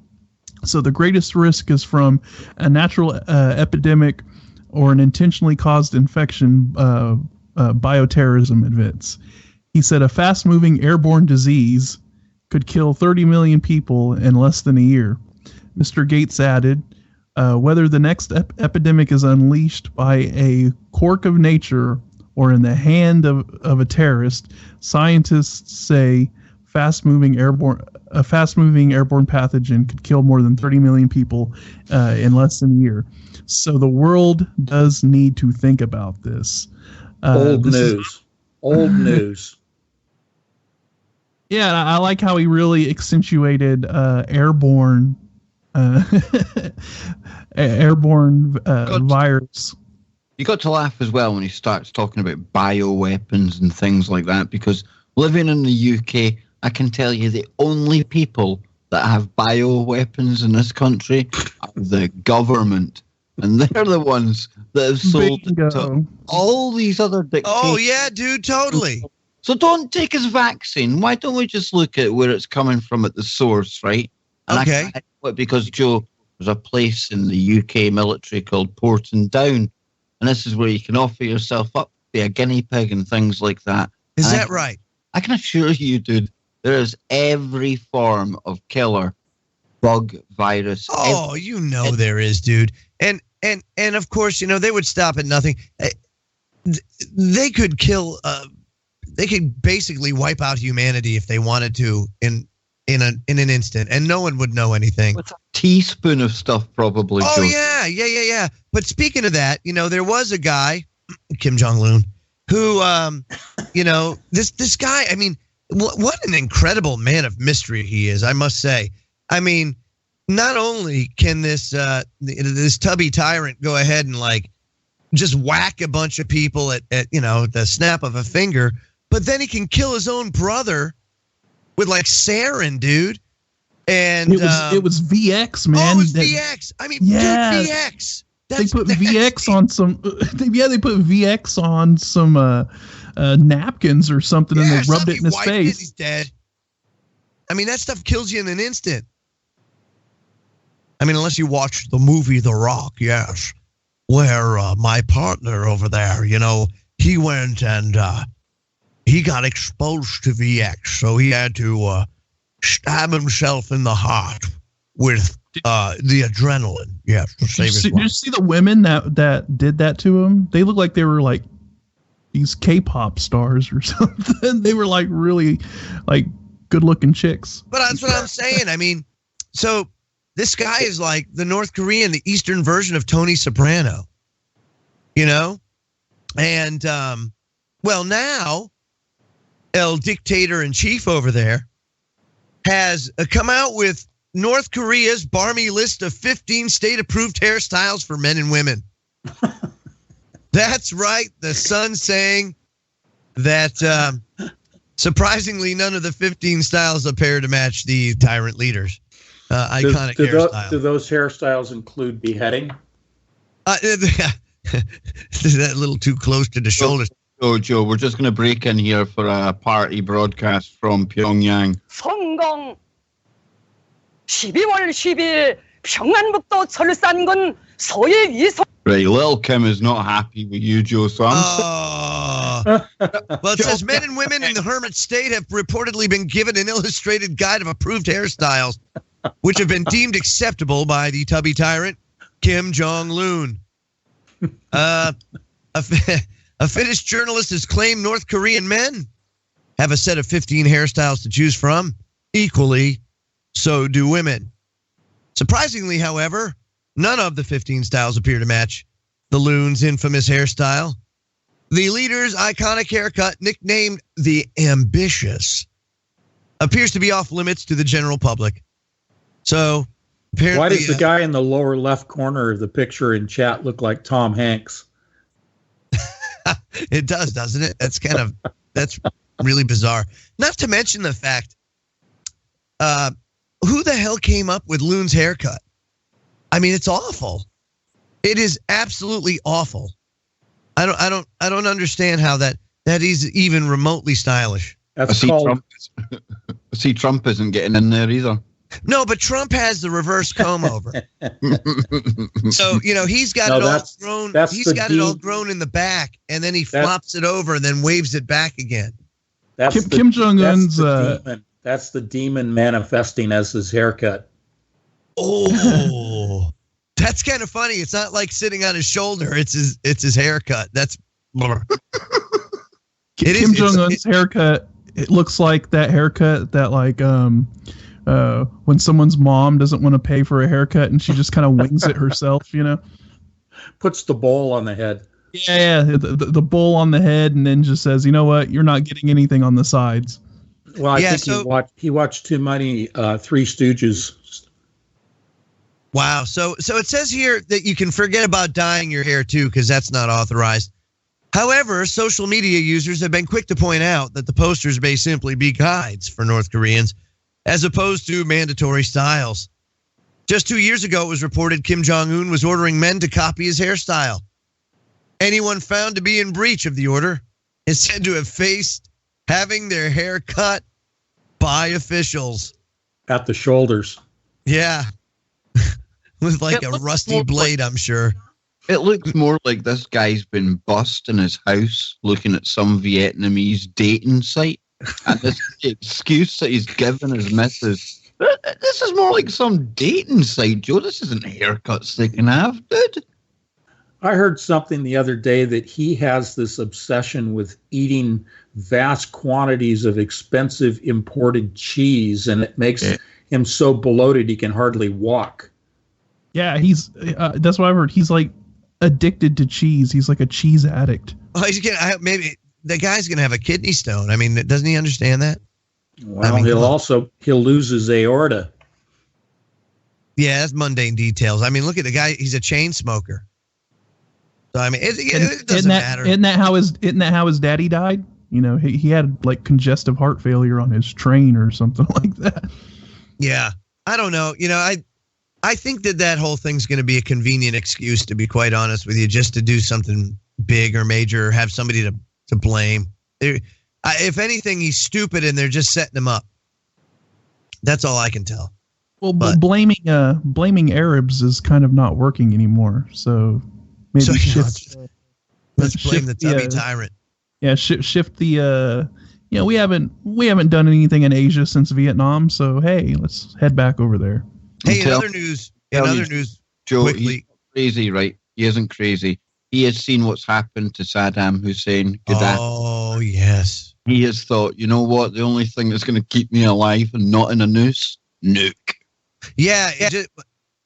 So the greatest risk is from a natural epidemic or an intentionally caused infection, bioterrorism events. He said a fast-moving airborne disease could kill 30 million people in less than a year. Mr. Gates added, whether the next epidemic is unleashed by a quirk of nature or in the hand of a terrorist, scientists say a fast-moving airborne pathogen could kill more than 30 million people in less than a year. So the world does need to think about this. Old news. Yeah, I like how he really accentuated airborne virus. You got to laugh as well when he starts talking about bioweapons and things like that, because living in the UK, I can tell you the only people that have bioweapons in this country are the government. And they're the ones that have sold it to all these other dictators. Oh, yeah, dude, totally. So don't take his vaccine. Why don't we just look at where it's coming from at the source, right? And Okay. I know it because, Joe, there's a place in the UK military called Porton Down, and this is where you can offer yourself up, be a guinea pig and things like that. Is And that right? I can assure you, dude, there is every form of killer, bug, virus. Oh, you know there is, dude. And of course, you know, they would stop at nothing. They could kill. They could basically wipe out humanity if they wanted to in an instant, and no one would know anything. With a teaspoon of stuff, probably. Oh, Joe. yeah. But speaking of that, you know, there was a guy, Kim Jong-un, who, you know, this guy, I mean, what an incredible man of mystery he is, I must say. I mean, not only can this tubby tyrant go ahead and, like, just whack a bunch of people at you know, the snap of a finger, but then he can kill his own brother with, like, sarin, dude. And it was VX, man. Oh, it was VX. I mean, yeah, dude, VX. They put VX on some. They put VX on some napkins or something, and they rubbed it in his face. He's dead. I mean, that stuff kills you in an instant. I mean, unless you watch the movie The Rock, yes, where my partner over there, you know, he went and he got exposed to VX, so he had to stab himself in the heart with the adrenaline. Yes, to save his life. Did you see the women that did that to him? They looked like they were like these K-pop stars or something. They were like really like good-looking chicks. But that's what I'm saying. I mean, so this guy is like the North Korean, the Eastern version of Tony Soprano, you know? And, well, now El Dictator in Chief over there has come out with North Korea's barmy list of 15 state-approved hairstyles for men and women. That's right. The Sun saying that surprisingly, none of the 15 styles appear to match the tyrant leader's iconic hairstyle. Do those hairstyles include beheading? Is that a little too close to the shoulders? Oh, Joe, we're just going to break in here for a party broadcast from Pyongyang. 성공 12월 10일 평안북도 철산군 서해 위성. Right, Lil Kim is not happy with you, Joe, so well, it says men and women in the hermit state have reportedly been given an illustrated guide of approved hairstyles, which have been deemed acceptable by the tubby tyrant, Kim Jong-un. A Finnish journalist has claimed North Korean men have a set of 15 hairstyles to choose from. Equally, so do women. Surprisingly, however, none of the 15 styles appear to match the loon's infamous hairstyle. The leader's iconic haircut, nicknamed the Ambitious, appears to be off limits to the general public. So, apparently, why does the guy in the lower left corner of the picture in chat look like Tom Hanks? It does, doesn't it? That's really bizarre. Not to mention the fact, who the hell came up with Loon's haircut? I mean, it's awful. It is absolutely awful. I don't understand how that is even remotely stylish. That's called. Trump isn't getting in there either. No, but Trump has the reverse comb over. So, you know, he's got it all grown. He's got it all grown in the back, and then he flops it over and then waves it back again. Kim Jong-un's that's the demon manifesting as his haircut. Oh, that's kind of funny. It's not like sitting on his shoulder. It's his haircut. That's Kim Jong-un's haircut. It looks like that haircut that like when someone's mom doesn't want to pay for a haircut and she just kind of wings it herself, you know, puts the bowl on the head. Yeah, the bowl on the head, and then just says, you know what, you're not getting anything on the sides. Well, I think he watched too many Three Stooges. Wow. So it says here that you can forget about dyeing your hair too, because that's not authorized. However, social media users have been quick to point out that the posters may simply be guides for North Koreans, as opposed to mandatory styles. Just 2 years ago, it was reported Kim Jong-un was ordering men to copy his hairstyle. Anyone found to be in breach of the order is said to have faced having their hair cut by officials. At the shoulders. Yeah. With like It a looks rusty more blade, I'm sure. It looks more like this guy's been bussed in his house looking at some Vietnamese dating site. And this excuse that he's given his missus. This is more like some dating site, Joe. This isn't haircuts they can have, dude. I heard something the other day that he has this obsession with eating vast quantities of expensive imported cheese, and it makes him so bloated he can hardly walk. Yeah, he's that's what I've heard. He's like addicted to cheese. He's like a cheese addict. Oh, he's gonna maybe the guy's gonna have a kidney stone. I mean, doesn't he understand that? Well, I mean, he'll lose his aorta. Yeah, that's mundane details. I mean, look at the guy. He's a chain smoker. So I mean, it doesn't matter. Isn't that how his daddy died? You know, he had like congestive heart failure on his train or something like that. Yeah, I don't know. You know, I think that whole thing's going to be a convenient excuse, to be quite honest with you, just to do something big or major, or have somebody to blame. If anything, he's stupid, and they're just setting him up. That's all I can tell. Well, but blaming Arabs is kind of not working anymore. So maybe let's blame the tubby tyrant. Yeah, shift the. We haven't done anything in Asia since Vietnam. So hey, let's head back over there. Hey, in other news, Joe, quickly. He's crazy, right? He isn't crazy. He has seen what's happened to Saddam Hussein. Oh, yes. He has thought, you know what? The only thing that's going to keep me alive and not in a noose, nuke. Yeah.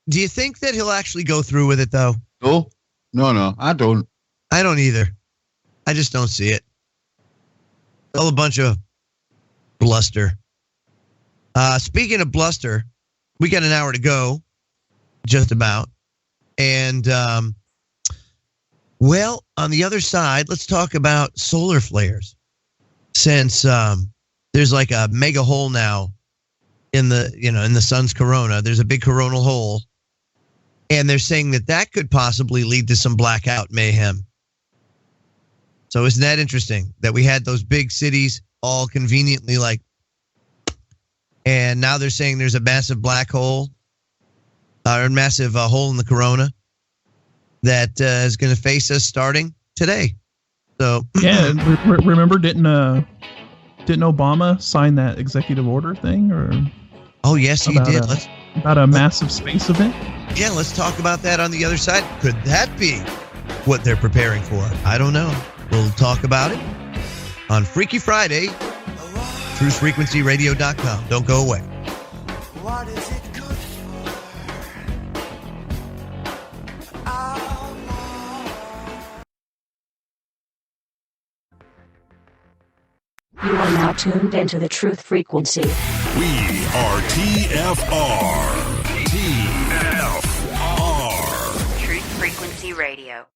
Do you think that he'll actually go through with it, though? No, I don't. I don't either. I just don't see it. All a bunch of bluster. Speaking of bluster, we got an hour to go, just about. And, well, on the other side, let's talk about solar flares. Since there's like a mega hole now in the sun's corona, there's a big coronal hole. And they're saying that could possibly lead to some blackout mayhem. So isn't that interesting that we had those big cities all conveniently and now they're saying there's a massive black hole or a massive hole in the corona that is going to face us starting today. So yeah, remember didn't Obama sign that executive order thing? Or oh yes, he did. About a massive space event. Yeah, let's talk about that on the other side. Could that be what they're preparing for? I don't know. We'll talk about it on Freaky Friday, TruthFrequencyRadio.com. Don't go away. What is it good for? You are now tuned into the Truth Frequency. We are TFR. TFR. Truth Frequency Radio.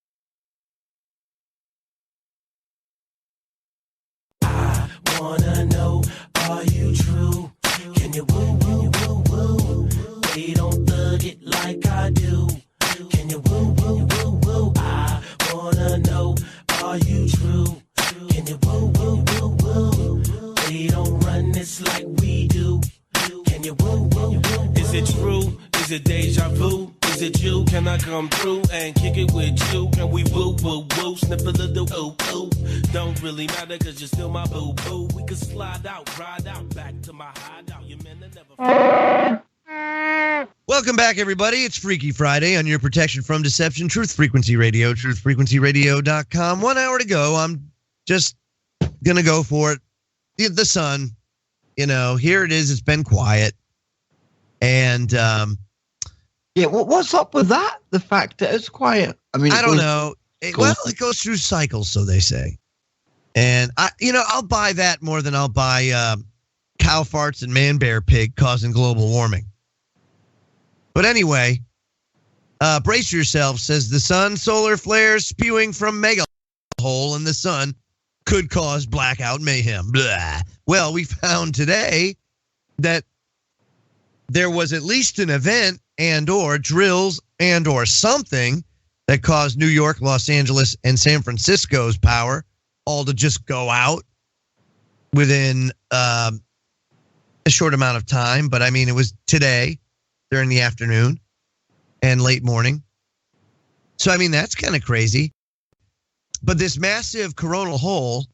Wanna know, are you true? Can you woo, woo, woo, woo? They don't thug it like I do. Can you woo, woo, woo, woo? I wanna know, are you true? Can you woo, woo, woo, woo? They don't run this like we do. Can you woo, woo, woo? Is it true? Is it deja vu? Is it you? Can I come through and kick it with you? Can we woo, woo, woo? Sniff a little ooh, ooh. Don't really matter cause you're still my boo, boo. We can slide out, ride out, back to my hideout. You men that never... Welcome back, everybody. It's Freaky Friday on your protection from deception. Truth Frequency Radio, TruthFrequencyRadio.com. 1 hour to go. I'm just going to go for it. The sun, here it is. It's been quiet. And, yeah, what's up with that? The fact that it's quiet. I mean, I don't know. It goes through cycles, so they say. And I'll buy that more than I'll buy cow farts and man bear pig causing global warming. But anyway, brace yourself, says the sun. Solar flares spewing from mega hole in the sun could cause blackout mayhem. Blah. Well, we found today that there was at least an event and or drills and or something that caused New York, Los Angeles, and San Francisco's power all to just go out within a short amount of time. But I mean, it was today. during the afternoon and late morning. So, I mean, that's kind of crazy. But this massive coronal hole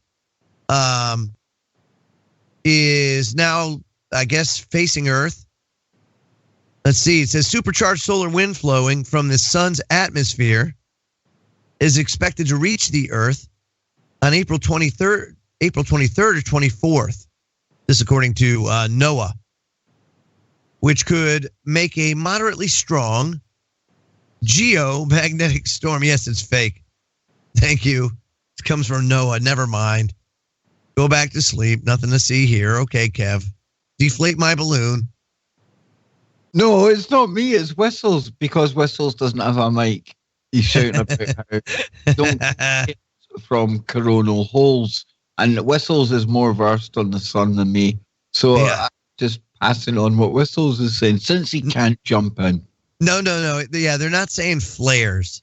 is now, I guess, facing Earth. Let's see. It says supercharged solar wind flowing from the sun's atmosphere is expected to reach the Earth on April 23rd or 24th. This according to NOAA, which could make a moderately strong geomagnetic storm. Yes, it's fake. Thank you. It comes from NOAA. Never mind. Go back to sleep. Nothing to see here. Okay, Kev. Deflate my balloon. No, it's not me. It's Whistles, because Whistles doesn't have a mic. He's shouting about how don't get from coronal holes. And Whistles is more versed on the sun than me. So I'm just passing on what Whistles is saying, since he can't jump in. No. Yeah, they're not saying flares.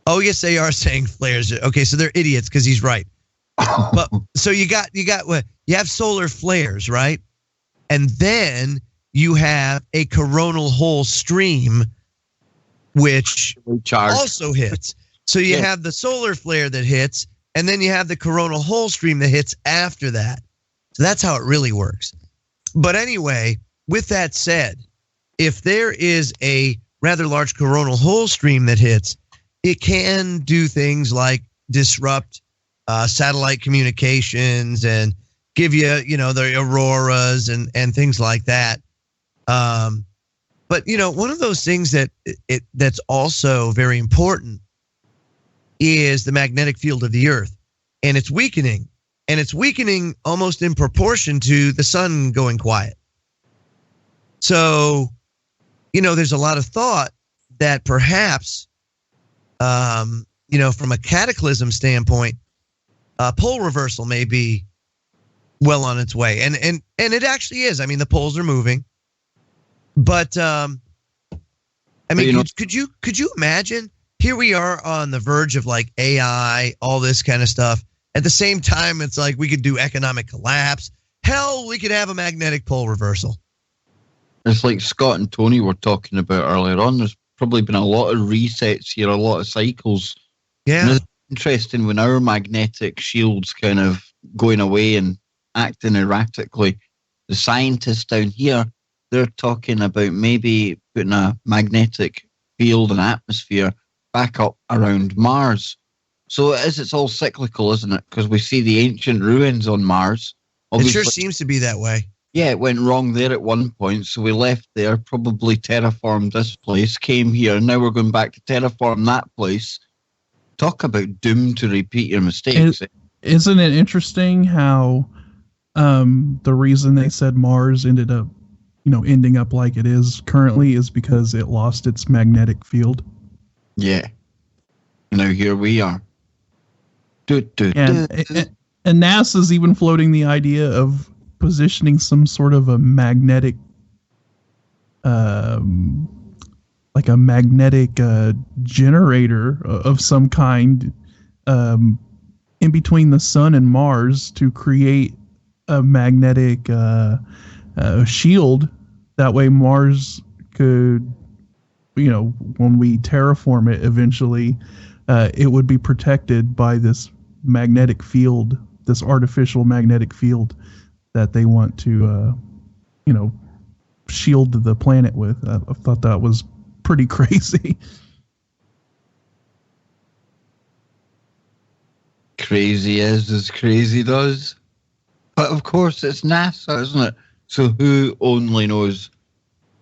Oh, yes, they are saying flares. Okay, so they're idiots because he's right. But so you have solar flares, right? And then you have a coronal hole stream, which also hits. So you have the solar flare that hits, and then you have the coronal hole stream that hits after that. So that's how it really works. But anyway, with that said, if there is a rather large coronal hole stream that hits, it can do things like disrupt satellite communications and give you, the auroras and things like that. But, one of those things that's also very important is the magnetic field of the Earth. And it's weakening. And it's weakening almost in proportion to the sun going quiet. So, there's a lot of thought that perhaps, from a cataclysm standpoint, pole reversal may be well on its way. And it actually is. I mean, the poles are moving. But, could you imagine? Here we are on the verge of like AI, all this kind of stuff. At the same time, it's like we could do economic collapse. Hell, we could have a magnetic pole reversal. It's like Scott and Tony were talking about earlier on. There's probably been a lot of resets here, a lot of cycles. Yeah. And it's interesting when our magnetic shield's kind of going away and acting erratically. The scientists down here, they're talking about maybe putting a magnetic field and atmosphere back up around Mars. So it's all cyclical, isn't it? Because we see the ancient ruins on Mars. Obviously, it sure seems to be that way. Yeah, it went wrong there at one point, so we left there, probably terraformed this place, came here, and now we're going back to terraform that place. Talk about doomed to repeat your mistakes. Isn't it interesting how the reason they said Mars ended up, ending up like it is currently is because it lost its magnetic field? Yeah. Now here we are. And NASA's even floating the idea of positioning some sort of a magnetic, like a magnetic generator of some kind in between the sun and Mars to create a magnetic shield. That way Mars could, when we terraform it eventually, it would be protected by this magnetic field, this artificial magnetic field that they want to, shield the planet with. I thought that was pretty crazy. Crazy as crazy does. But of course, it's NASA, isn't it? So who only knows?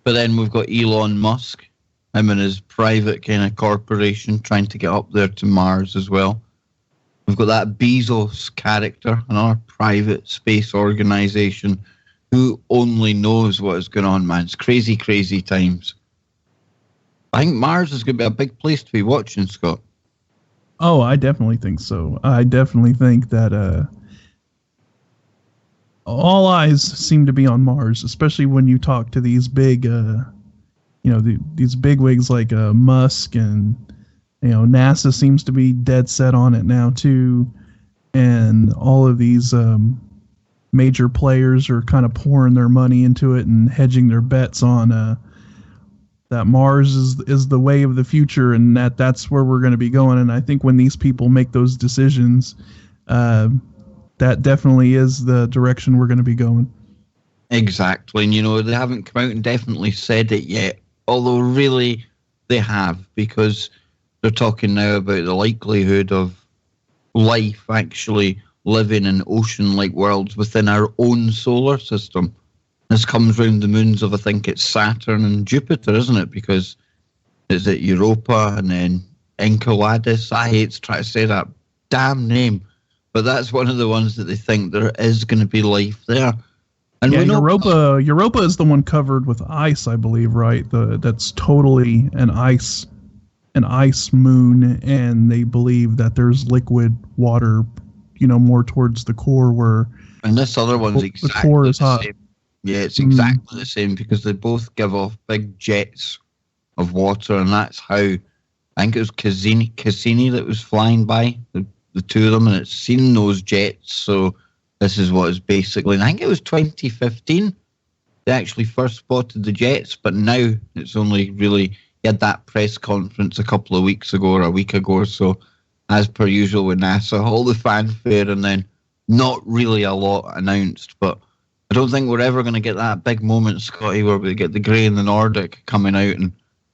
But then we've got Elon Musk, him and his private kind of corporation trying to get up there to Mars as well. We've got that Bezos character, another private space organization. Who only knows what is going on, man? It's crazy, crazy times. I think Mars is going to be a big place to be watching, Scott. Oh, I definitely think so. I definitely think that all eyes seem to be on Mars, especially when you talk to these big, these big wigs like Musk, and NASA seems to be dead set on it now too, and all of these major players are kind of pouring their money into it and hedging their bets on that Mars is the way of the future, and that's where we're going to be going. And I think when these people make those decisions, that definitely is the direction we're going to be going. Exactly. And, they haven't come out and definitely said it yet, although really they have, because they're talking now about the likelihood of life actually living in ocean-like worlds within our own solar system. This comes round the moons of, I think it's Saturn and Jupiter, isn't it? Because is it Europa and then Enceladus? I hate to try to say that damn name, but that's one of the ones that they think there is going to be life there. And yeah, Europa is the one covered with ice, I believe, right? That's totally an ice moon, and they believe that there's liquid water, more towards the core where. And this other one's exactly the core is hot. Same. Yeah, it's exactly the same because they both give off big jets of water, and that's how I think it was Cassini that was flying by the two of them, and it's seen those jets. So this is what it's basically. And I think it was 2015 they actually first spotted the jets, but now it's only really. He had that press conference a couple of weeks ago or a week ago or so, as per usual with NASA, all the fanfare, and then not really a lot announced, but. I don't think we're ever going to get that big moment, Scotty, where we get the Grey and the Nordic coming out and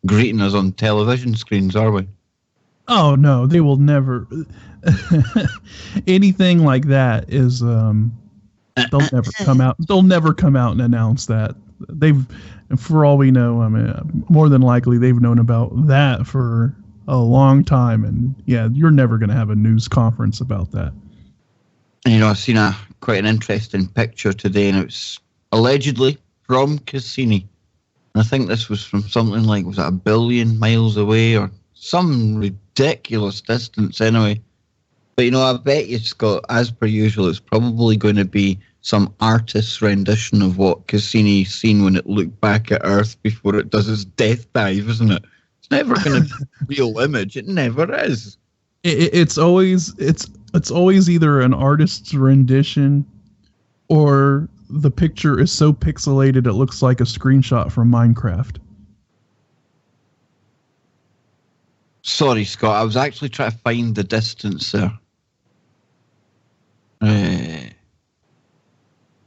greeting us on television screens, are we? Oh, no, they will never. Anything like that is, they'll never come out. They'll never come out and announce that. For all we know, I mean, more than likely they've known about that for a long time. And yeah, you're never going to have a news conference about that. And, I've seen quite an interesting picture today, and it was allegedly from Cassini. And I think this was from something like, was it 1 billion miles away or some ridiculous distance anyway. But, I bet you, Scott, as per usual, it's probably going to be some artist's rendition of what Cassini's seen when it looked back at Earth before it does its death dive, isn't it? It's never going to be a real image. It never is. It's always either an artist's rendition or the picture is so pixelated it looks like a screenshot from Minecraft. Sorry, Scott. I was actually trying to find the distance there.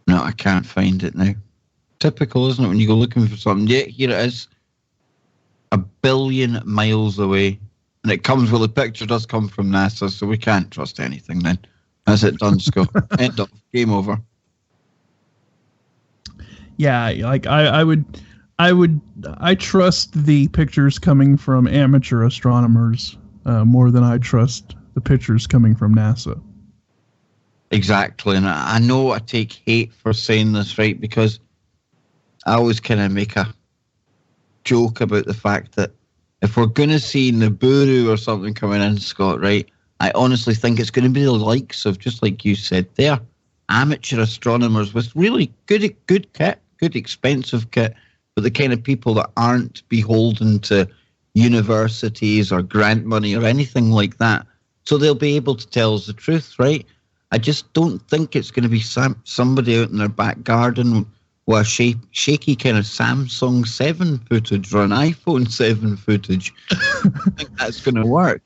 No, I can't find it now. Typical, isn't it, when you go looking for something? Yeah, here it is. 1 billion miles away. And it comes, well, the picture does come from NASA, so we can't trust anything then. That's it done, Scott. End of. Game over. Yeah, like I trust the pictures coming from amateur astronomers more than I trust the pictures coming from NASA. Exactly, and I know I take hate for saying this, right, because I always kind of make a joke about the fact that if we're going to see Nibiru or something coming in, Scott, right, I honestly think it's going to be the likes of, just like you said there, amateur astronomers with really good kit, good expensive kit, but the kind of people that aren't beholden to universities or grant money or anything like that. So they'll be able to tell us the truth, right? I just don't think it's going to be somebody out in their back garden with a shaky kind of Samsung 7 footage or an iPhone 7 footage. I think that's going to work.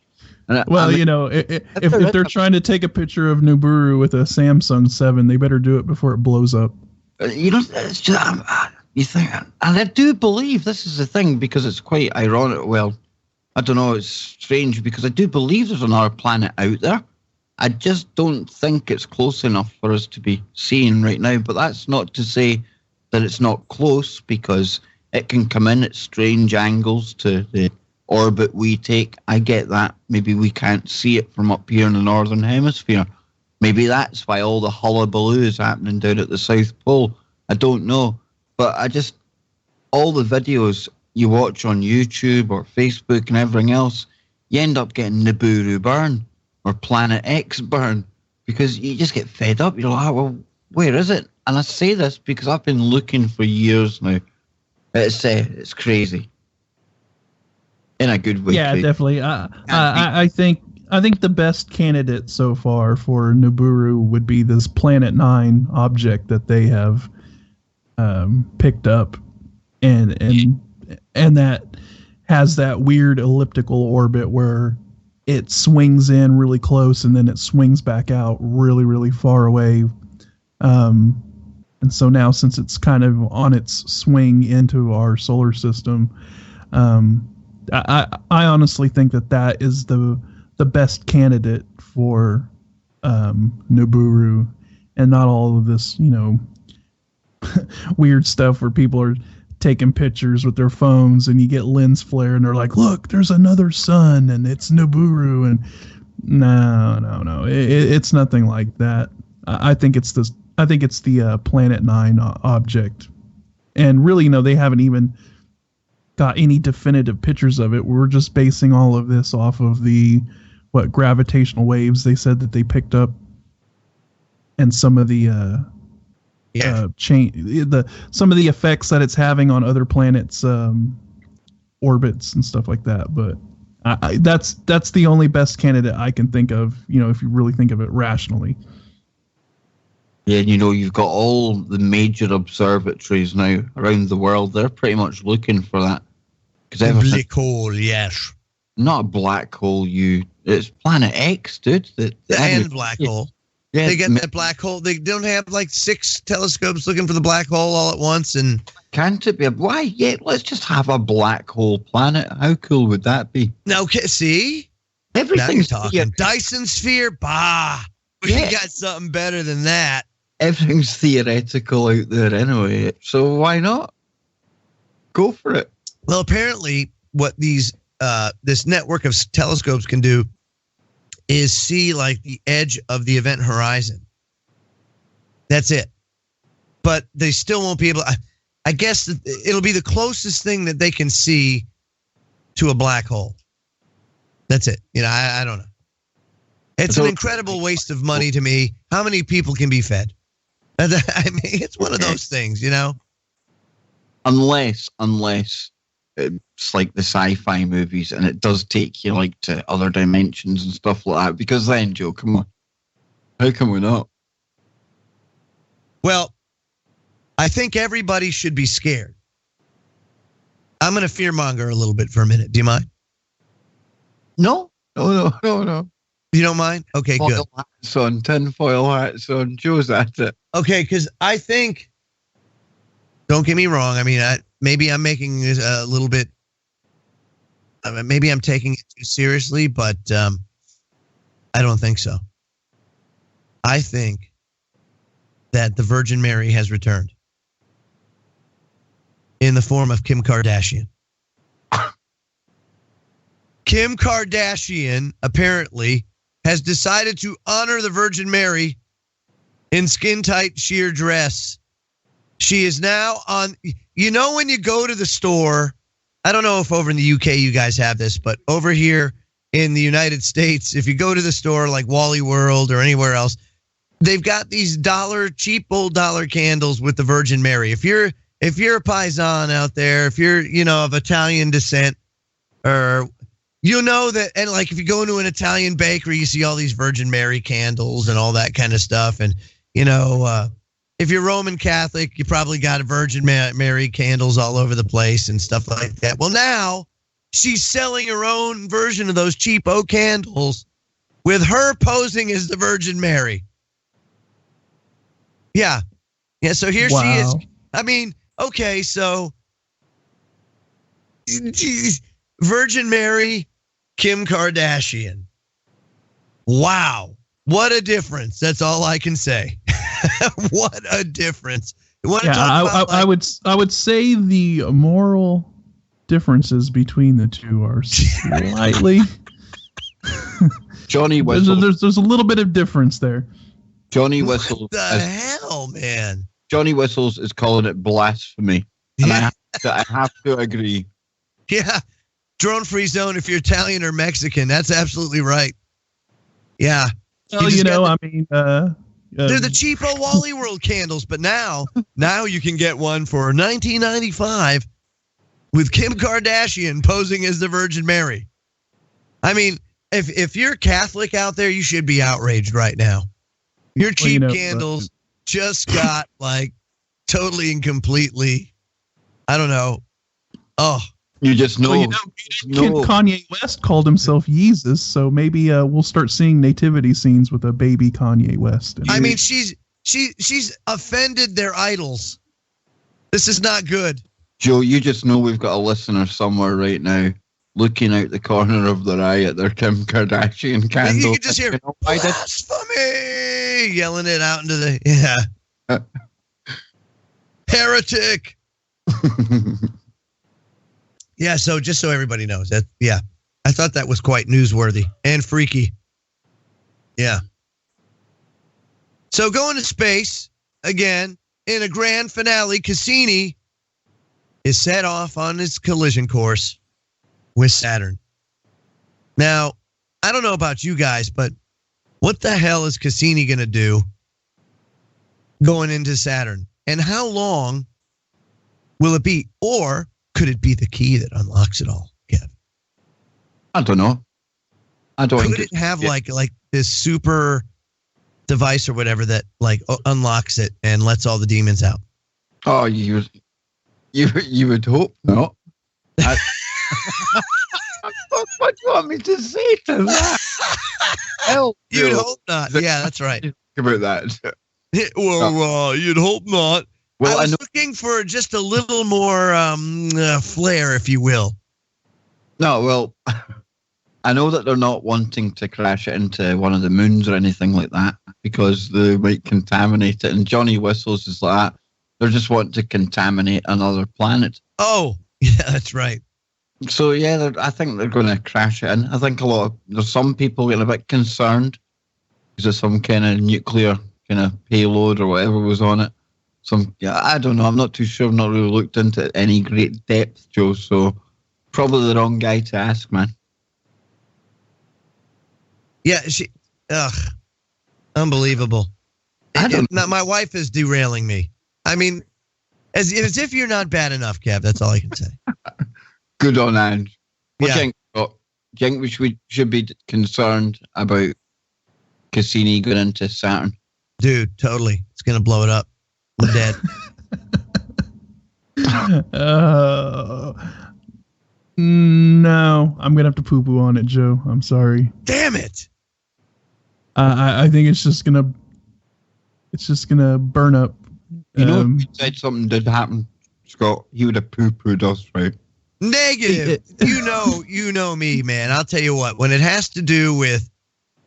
Well, if they're trying to take a picture of Nibiru with a Samsung 7, they better do it before it blows up. It's just, you think, and I do believe this is the thing, because it's quite ironic. Well, I don't know, it's strange because I do believe there's another planet out there. I just don't think it's close enough for us to be seeing right now. But that's not to say that it's not close, because it can come in at strange angles to the orbit we take. I get that. Maybe we can't see it from up here in the Northern Hemisphere. Maybe that's why all the hullabaloo is happening down at the South Pole. I don't know. But all the videos you watch on YouTube or Facebook and everything else, you end up getting Nibiru burn or Planet X burn, because you just get fed up. You're like, well, where is it? And I say this because I've been looking for years now. It's crazy. In a good way. Yeah, too. Definitely. I think the best candidate so far for Nibiru would be this Planet 9 object that they have picked up, and and that has that weird elliptical orbit where it swings in really close and then it swings back out really, really far away. And so now, since it's kind of on its swing into our solar system, I honestly think that is the best candidate for Nibiru, and not all of this, weird stuff where people are taking pictures with their phones and you get lens flare and they're like, look, there's another sun and it's Nibiru. And no, it's nothing like that. I think it's the Planet 9 object, and really, they haven't even got any definitive pictures of it. We're just basing all of this off of the gravitational waves they said that they picked up, and some of the some of the effects that it's having on other planets' orbits and stuff like that. But that's the only best candidate I can think of. If you really think of it rationally. Yeah, and you've got all the major observatories now around the world. They're pretty much looking for that. Black hole, yes. Not a black hole, it's Planet X, dude. And black hole. Yeah, they get that black hole. They don't have like 6 telescopes looking for the black hole all at once. And can't it be why? Yeah, let's just have a black hole planet. How cool would that be? No, okay, see? Everything's talking. Dyson sphere, bah. We got something better than that. Everything's theoretical out there anyway, so why not? Go for it. Well, apparently what this network of telescopes can do is see like the edge of the event horizon. That's it. But they still won't be able to, I guess it'll be the closest thing that they can see to a black hole. That's it. I don't know. It's an incredible waste of money to me. How many people can be fed? I mean, it's one of those things, Unless it's like the sci-fi movies and it does take you like to other dimensions and stuff like that. Because then, Joe, come on. How come we're not? Well, I think everybody should be scared. I'm going to fearmonger a little bit for a minute. Do you mind? No. You don't mind? Okay, good. Tinfoil hats on. Joe's at it. Okay, because I think, don't get me wrong, I mean, maybe I'm making this a little bit, maybe I'm taking it too seriously, but I don't think so. I think that the Virgin Mary has returned in the form of Kim Kardashian. Kim Kardashian apparently has decided to honor the Virgin Mary in skin-tight sheer dress. She is now on, when you go to the store, I don't know if over in the UK you guys have this, but over here in the United States, if you go to the store like Wally World or anywhere else, they've got these cheap old dollar candles with the Virgin Mary. If you're a paisan out there, if you're, of Italian descent, or that, and like if you go into an Italian bakery, you see all these Virgin Mary candles and all that kind of stuff. And, if you're Roman Catholic, you probably got a Virgin Mary candles all over the place and stuff like that. Well, now she's selling her own version of those cheapo candles with her posing as the Virgin Mary. Yeah. Yeah, so here she is. I mean, okay, so Virgin Mary, Kim Kardashian. Wow. What a difference. That's all I can say. What a difference. I would say the moral differences between the two are slightly Johnny Whistle. There's a little bit of difference there. Johnny Whistles. What the hell, man? Johnny Whistles is calling it blasphemy. And I have to agree. Yeah. Drone-free zone if you're Italian or Mexican. That's absolutely right. Yeah. Well, they're the cheapo Wally World candles, but now you can get one for $19.95 with Kim Kardashian posing as the Virgin Mary. I mean, if you're Catholic out there, you should be outraged right now. Your cheap candles just got like totally and completely, I don't know, Oh, You just know. Well, Kanye West called himself Yeezus, so maybe we'll start seeing nativity scenes with a baby Kanye West. I mean, she's offended their idols. This is not good. Joe, you just know we've got a listener somewhere right now looking out the corner of their eye at their Kim Kardashian candle. You can just hear blasphemy yelling it out into the heretic. Yeah, so just so everybody knows that, I thought that was quite newsworthy and freaky. Yeah. So going to space again in a grand finale, Cassini is set off on his collision course with Saturn. Now, I don't know about you guys, but what the hell is Cassini going to do going into Saturn? And how long will it be? Or could it be the key that unlocks it all, Kev? I don't know. Could it have like this super device or whatever that like unlocks it and lets all the demons out? Oh, you would hope not. What do you want me to say to that? Hell, you'd hope not. Yeah, that's right. Think about that. Well, you'd hope not. Well, I was looking for just a little more flair, if you will. No, well, I know that they're not wanting to crash it into one of the moons or anything like that because they might contaminate it. And Johnny Whistles is like that. They're just wanting to contaminate another planet. Oh, yeah, that's right. So, yeah, I think they're going to crash it in. I think there's some people getting a bit concerned because of some kind of nuclear kind of payload or whatever was on it. I don't know. I'm not too sure. I've not really looked into any great depth, Joe. So probably the wrong guy to ask, man. Yeah, unbelievable. Now, my wife is derailing me. I mean, as if you're not bad enough, Kev. That's all I can say. Good on Ange. Do you think we should be concerned about Cassini going into Saturn? Dude, totally. It's going to blow it up. I'm dead. No, I'm gonna have to poo-poo on it, Joe. I'm sorry. Damn it! I think it's just gonna burn up. You know, if you said something did happen, Scott, he would have poo-pooed us, right? Negative. You know me, man. I'll tell you what. When it has to do with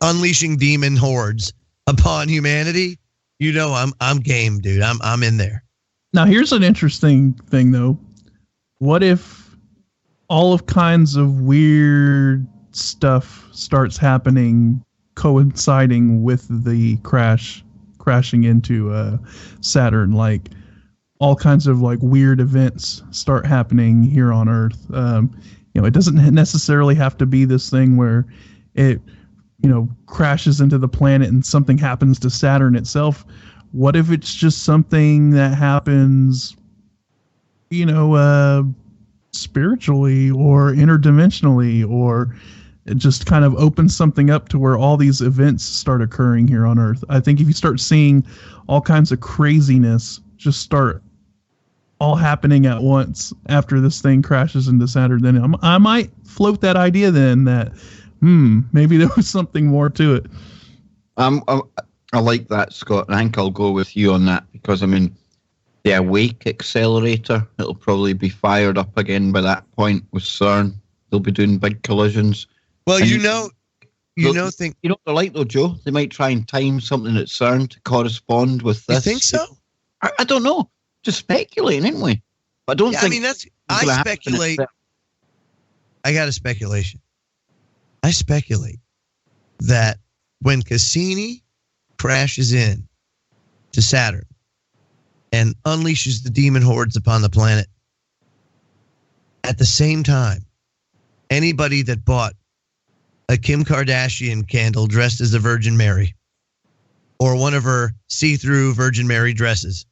unleashing demon hordes upon humanity, you know I'm game, dude. I'm in there. Now here's an interesting thing though. What if all of kinds of weird stuff starts happening coinciding with the crashing into Saturn, like all kinds of like weird events start happening here on Earth. It doesn't necessarily have to be this thing where it crashes into the planet and something happens to Saturn itself. What if it's just something that happens, spiritually or interdimensionally, or it just kind of opens something up to where all these events start occurring here on Earth? I think if you start seeing all kinds of craziness just start all happening at once after this thing crashes into Saturn, then I might float that idea then that maybe there was something more to it. I like that, Scott. I think I'll go with you on that because, the Awake accelerator, it'll probably be fired up again by that point with CERN. They'll be doing big collisions. Well, you know what they're like, though, Joe? They might try and time something at CERN to correspond with this. You think so? I don't know. Just speculating, ain't we? But I don't think... I speculate. I got a speculation. I speculate that when Cassini crashes in to Saturn and unleashes the demon hordes upon the planet, at the same time, anybody that bought a Kim Kardashian candle dressed as the Virgin Mary or one of her see-through Virgin Mary dresses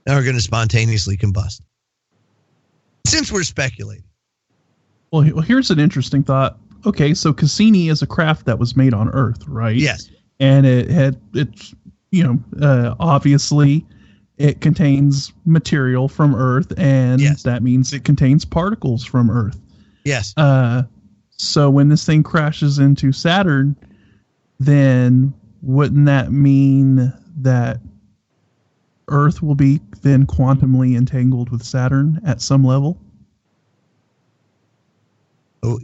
are going to spontaneously combust. Since we're speculating. Well, here's an interesting thought. Okay, so Cassini is a craft that was made on Earth, right? Yes. And obviously it contains material from Earth, and that means it contains particles from Earth. Yes. So when this thing crashes into Saturn, then wouldn't that mean that Earth will be then quantumly entangled with Saturn at some level? Oh,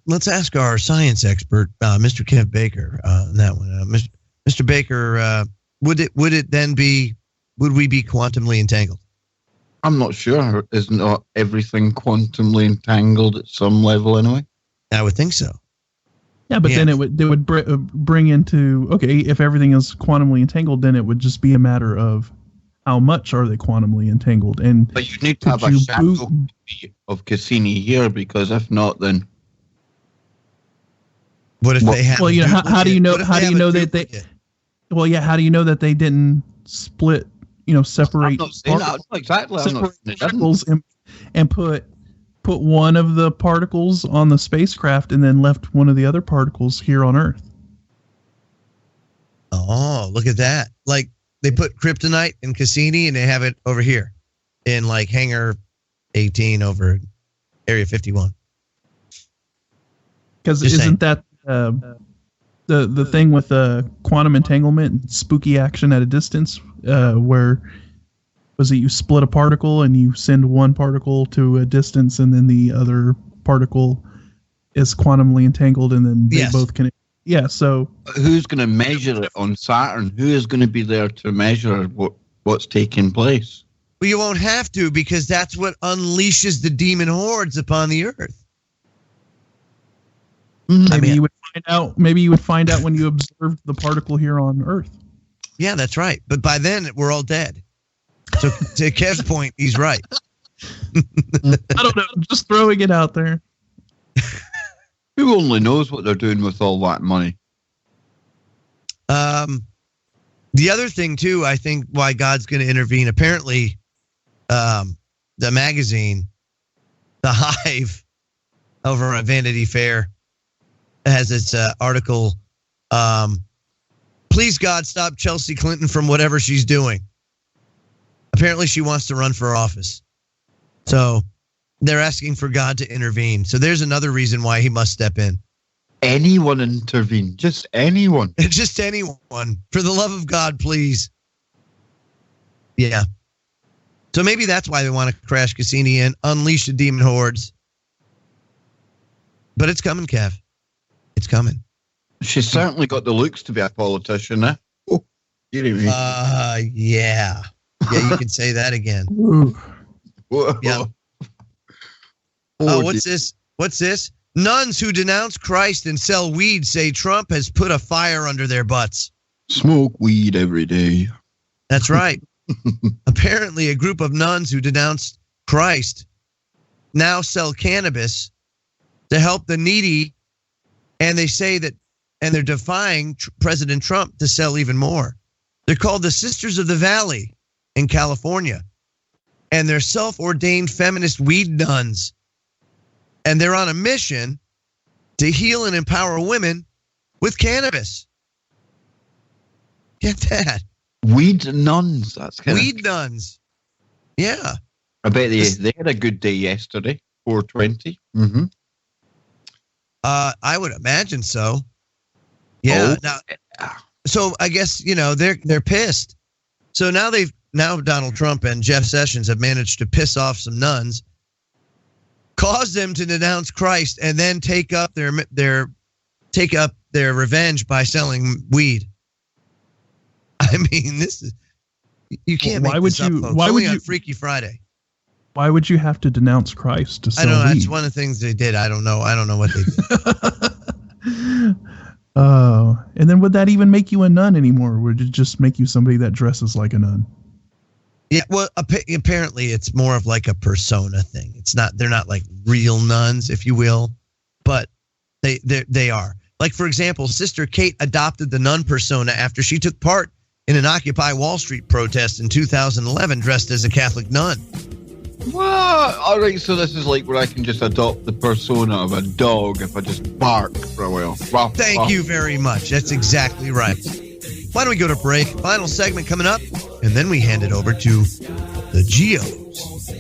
let's ask our science expert, Mr. Kev Baker, on that one. Mr. Baker, would we be quantumly entangled? I'm not sure. Isn't not everything quantumly entangled at some level anyway? I would think so. Yeah, but then it would bring into, okay, if everything is quantumly entangled, then it would just be a matter of how much are they quantumly entangled. But you need to have a shadow of Cassini here, because if not, then what if they have? Well, how do you know that they? Well, yeah, how do you know that they didn't split? Separate. I'm not saying that. Exactly. Particles and put one of the particles on the spacecraft, and then left one of the other particles here on Earth. Oh, look at that! Like they put kryptonite in Cassini, and they have it over here in like Hangar 18 over Area 51. Because isn't that the thing with quantum entanglement and spooky action at a distance, where was it you split a particle and you send one particle to a distance, and then the other particle is quantumly entangled, and then they both can. Yeah. So who's going to measure it on Saturn? Who is going to be there to measure what's taking place? Well, you won't have to, because that's what unleashes the demon hordes upon the Earth. Maybe you would find out. Maybe you would find out when you observed the particle here on Earth. Yeah, that's right. But by then, we're all dead. So to Kev's point, he's right. I don't know. Just throwing it out there. Who only knows what they're doing with all that money? The other thing, too, I think why God's going to intervene, apparently the magazine, The Hive, over on Vanity Fair, has its article, Please God, stop Chelsea Clinton from whatever she's doing. Apparently she wants to run for office. So they're asking for God to intervene. So there's another reason why he must step in. Anyone intervene. Just anyone. Just anyone. For the love of God, please. Yeah. So maybe that's why they want to crash Cassini and unleash the demon hordes. But it's coming, Kev. It's coming. She's certainly got the looks to be a politician, eh? Oh, you know what I mean? Yeah. Yeah, you can say that again. Yeah. Oh, what's this? What's this? Nuns who denounce Christ and sell weed say Trump has put a fire under their butts. Smoke weed every day. That's right. Apparently, a group of nuns who denounced Christ now sell cannabis to help the needy, and they say that, and they're defying President Trump to sell even more. They're called the Sisters of the Valley in California, and they're self-ordained feminist weed nuns, and they're on a mission to heal and empower women with cannabis. Get that? Weed nuns. That's kind weed nuns. Yeah. I bet they had a good day yesterday. 420. Mm-hmm. I would imagine so. Yeah. So I guess they're pissed. So now Donald Trump and Jeff Sessions have managed to piss off some nuns, cause them to denounce Christ, and then take up their revenge by selling weed. I mean, this is you can't. Why would you? Folks. Why would you? On Freaky Friday. Why would you have to denounce Christ to sell weed? I don't know. That's one of the things they did. I don't know what they did. Oh, and then would that even make you a nun anymore? Would it just make you somebody that dresses like a nun? Yeah, well, apparently it's more of like a persona thing. It's not. They're not like real nuns, if you will, but they are. Like, for example, Sister Kate adopted the nun persona after she took part in an Occupy Wall Street protest in 2011, dressed as a Catholic nun. Well, all right, so this is like where I can just adopt the persona of a dog if I just bark for a while. Thank you very much. That's exactly right. Why don't we go to break? Final segment coming up, and then we hand it over to the Geos.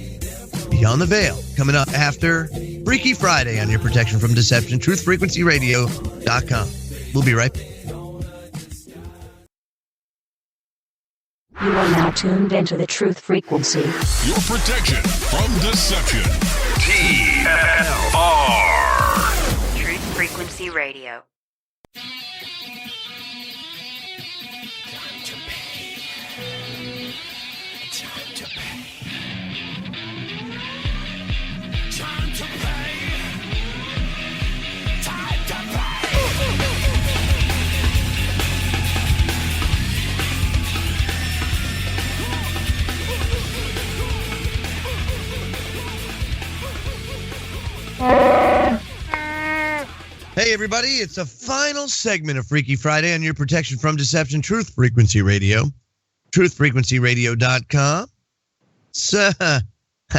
Beyond the Veil, coming up after Freaky Friday on your protection from deception, truthfrequencyradio.com. We'll be right back. You are now tuned into the truth frequency. Your protection from deception. TFR. Truth Frequency Radio. Hey, everybody, it's a final segment of Freaky Friday on your protection from deception, Truth Frequency Radio, truthfrequencyradio.com. So, I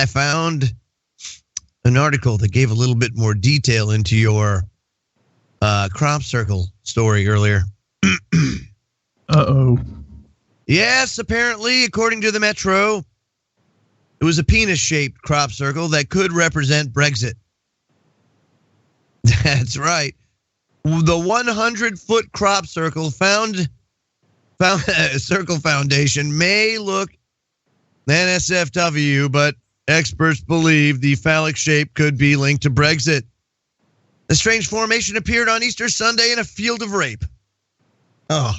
found an article that gave a little bit more detail into your crop circle story earlier. Uh-oh. Yes, apparently, according to the Metro, it was a penis-shaped crop circle that could represent Brexit. That's right. The 100-foot crop circle found Circle Foundation may look NSFW, but experts believe the phallic shape could be linked to Brexit. The strange formation appeared on Easter Sunday in a field of rape. Oh.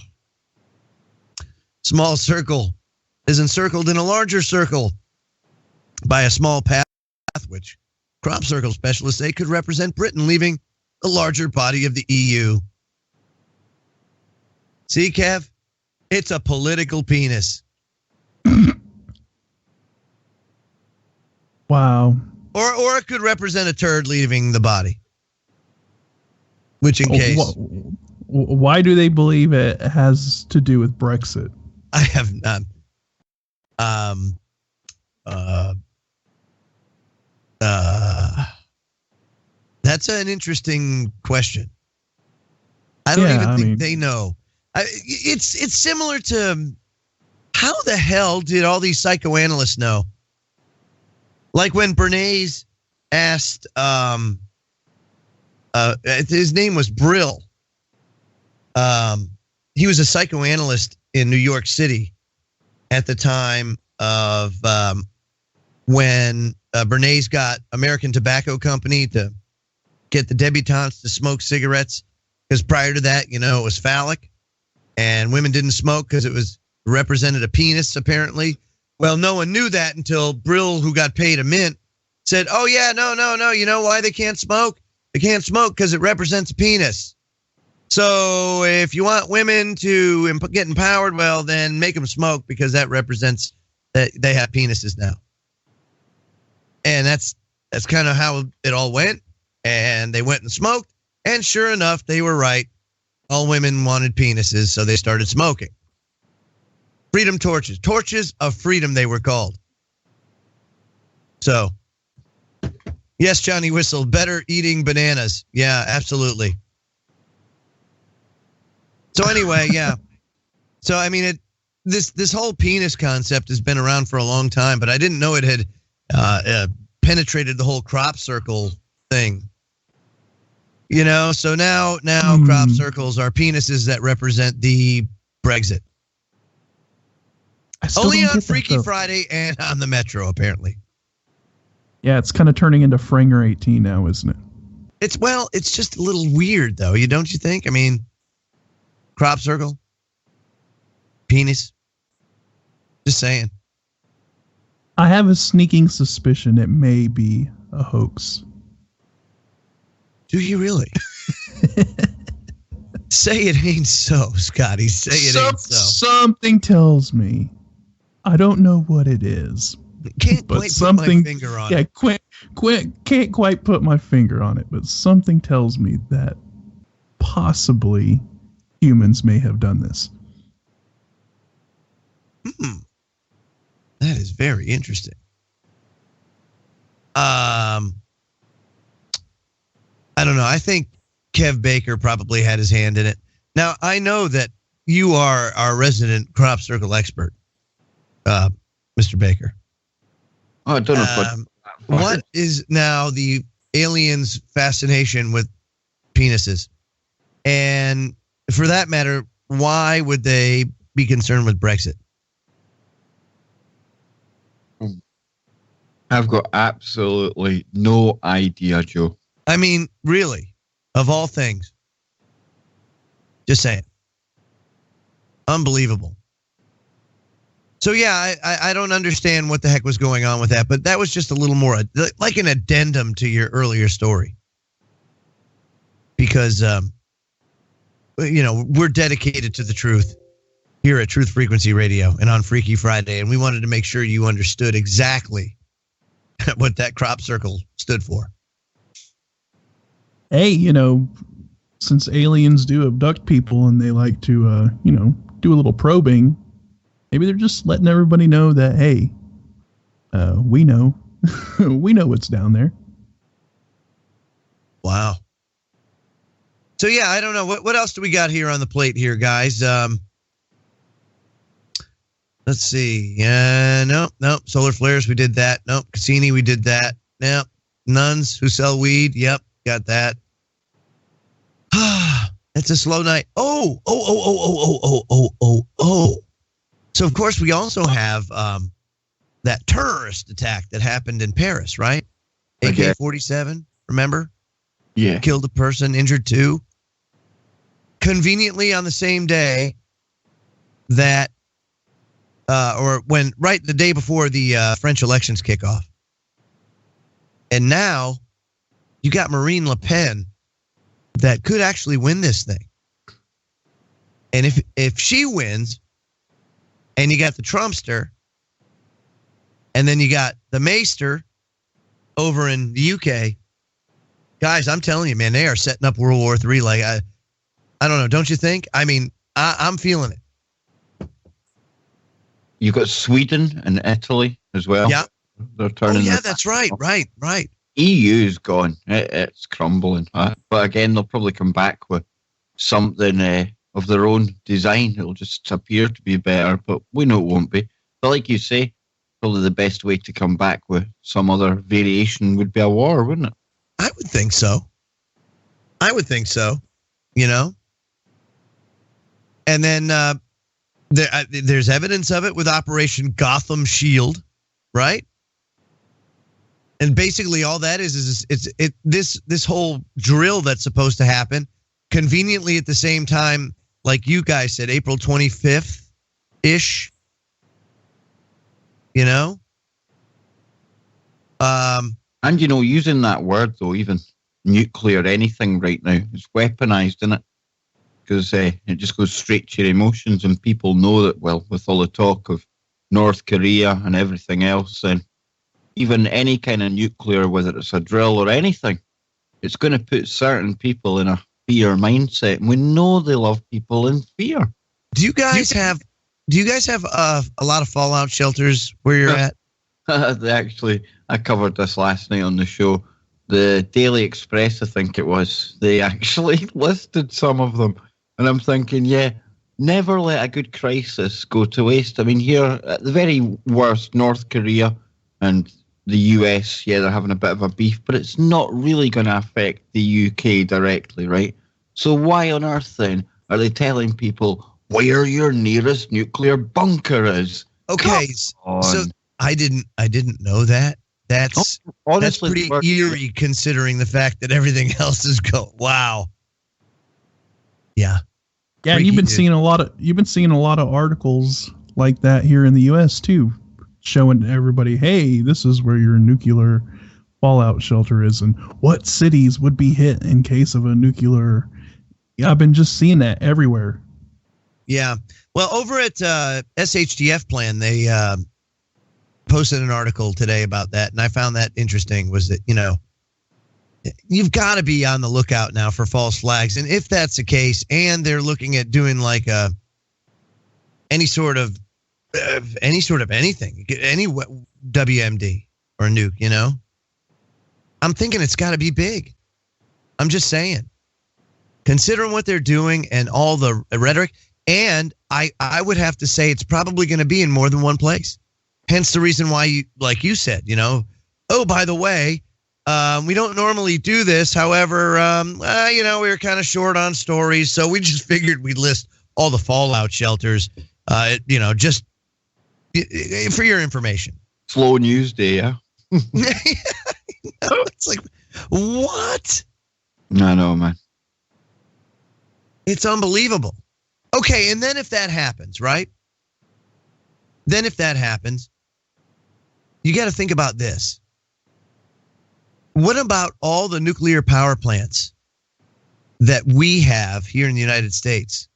Small circle is encircled in a larger circle by a small path, which crop circle specialists say could represent Britain leaving the larger body of the EU. See, Kev? It's a political penis. Wow. Or it could represent a turd leaving the body. Which in case... Why do they believe it has to do with Brexit? I have not. That's an interesting question. I don't even think they know. It's similar to how the hell did all these psychoanalysts know? Like when Bernays asked, his name was Brill. He was a psychoanalyst in New York City at the time of when Bernays got American Tobacco Company to get the debutantes to smoke cigarettes, because prior to that, it was phallic, and women didn't smoke because it was represented a penis, apparently. Well, no one knew that until Brill, who got paid a mint, said, oh, yeah, no. You know why they can't smoke? They can't smoke because it represents a penis. So if you want women to get empowered, well, then make them smoke, because that represents that they have penises now. And that's kind of how it all went. And they went and smoked. And sure enough, they were right. All women wanted penises, so they started smoking. Freedom torches. Torches of freedom, they were called. So, yes, Johnny Whistle, better eating bananas. Yeah, absolutely. So anyway, yeah. So, I mean, this whole penis concept has been around for a long time, but I didn't know it had penetrated the whole crop circle thing. So now crop circles are penises that represent the Brexit. Only on Freaky Friday and on the Metro, apparently. Yeah, it's kind of turning into Franger 18 now, isn't it? It's just a little weird, though. Don't you think? I mean, crop circle, penis. Just saying. I have a sneaking suspicion it may be a hoax. Do you really? Say it ain't so, Scotty. Say it ain't so. Something tells me. I don't know what it is. Can't quite put my finger on it. Yeah, can't quite put my finger on it, but something tells me that possibly humans may have done this. That is very interesting. I don't know. I think Kev Baker probably had his hand in it. Now, I know that you are our resident crop circle expert, Mr. Baker. Oh, I don't know. What is now the aliens' fascination with penises? And for that matter, why would they be concerned with Brexit? I've got absolutely no idea, Joe. I mean, really, of all things. Just saying. Unbelievable. So, yeah, I don't understand what the heck was going on with that, but that was just a little more like an addendum to your earlier story. Because, we're dedicated to the truth here at Truth Frequency Radio and on Freaky Friday, and we wanted to make sure you understood exactly what that crop circle stood for. Hey, since aliens do abduct people and they like to, do a little probing, maybe they're just letting everybody know that, hey, we know. We know what's down there. Wow. So, yeah, I don't know. What else do we got here on the plate here, guys? Let's see. Nope. Solar flares, we did that. Nope. Cassini, we did that. Nope. Nuns who sell weed. Yep. Got that. It's a slow night. Oh. So, of course, we also have that terrorist attack that happened in Paris, right? AK-47, remember? Yeah. Killed a person, injured two. Conveniently on the same day that, the day before the French elections kick off. And now you got Marine Le Pen that could actually win this thing. And if she wins, and you got the Trumpster, and then you got the Maester over in the UK, guys, I'm telling you, man, they are setting up World War III. Like, I don't know, don't you think? I mean, I'm feeling it. You've got Sweden and Italy as well. Yeah. They're turning. Oh, yeah, that's right. Right. EU's gone. It's crumbling. But again, they'll probably come back with something of their own design. It'll just appear to be better, but we know it won't be. But like you say, probably the best way to come back with some other variation would be a war, wouldn't it? I would think so. And then there's evidence of it with Operation Gotham Shield, right? And basically all that is this whole drill that's supposed to happen conveniently at the same time, like you guys said, April 25th-ish, And, using that word, though, even nuclear anything right now, it's weaponized, isn't it? Because it just goes straight to your emotions, and people know that, well, with all the talk of North Korea and everything else, and even any kind of nuclear, whether it's a drill or anything, it's going to put certain people in a fear mindset, and we know they love people in fear. Do you guys have a lot of fallout shelters where you're at? Actually, I covered this last night on the show. The Daily Express, I think it was, they actually listed some of them. And I'm thinking, yeah, never let a good crisis go to waste. I mean, here, at the very worst, North Korea and the US, yeah, they're having a bit of a beef, but it's not really going to affect the UK directly, right? So why on earth, then, are they telling people where your nearest nuclear bunker is? Okay, so I didn't know that. That's honestly pretty eerie considering the fact that everything else is wow. Yeah. Yeah, you've been seeing a lot of articles like that here in the US too, showing everybody, hey, this is where your nuclear fallout shelter is and what cities would be hit in case of a nuclear. Yeah, I've been just seeing that everywhere. Yeah. Well, over at SHDF Plan, they posted an article today about that, and I found that interesting. Was that you've got to be on the lookout now for false flags, and if that's the case, and they're looking at doing like any sort of anything, any WMD or nuke, I'm thinking it's got to be big. I'm just saying, considering what they're doing and all the rhetoric. And I would have to say it's probably going to be in more than one place. Hence the reason why, you, like you said, oh, by the way, we don't normally do this. However, we were kind of short on stories, so we just figured we'd list all the fallout shelters, just for your information. Slow news day, yeah? It's like, what? I know, man. It's unbelievable. Okay, and then if that happens, right? Then if that happens, you got to think about this. What about all the nuclear power plants that we have here in the United States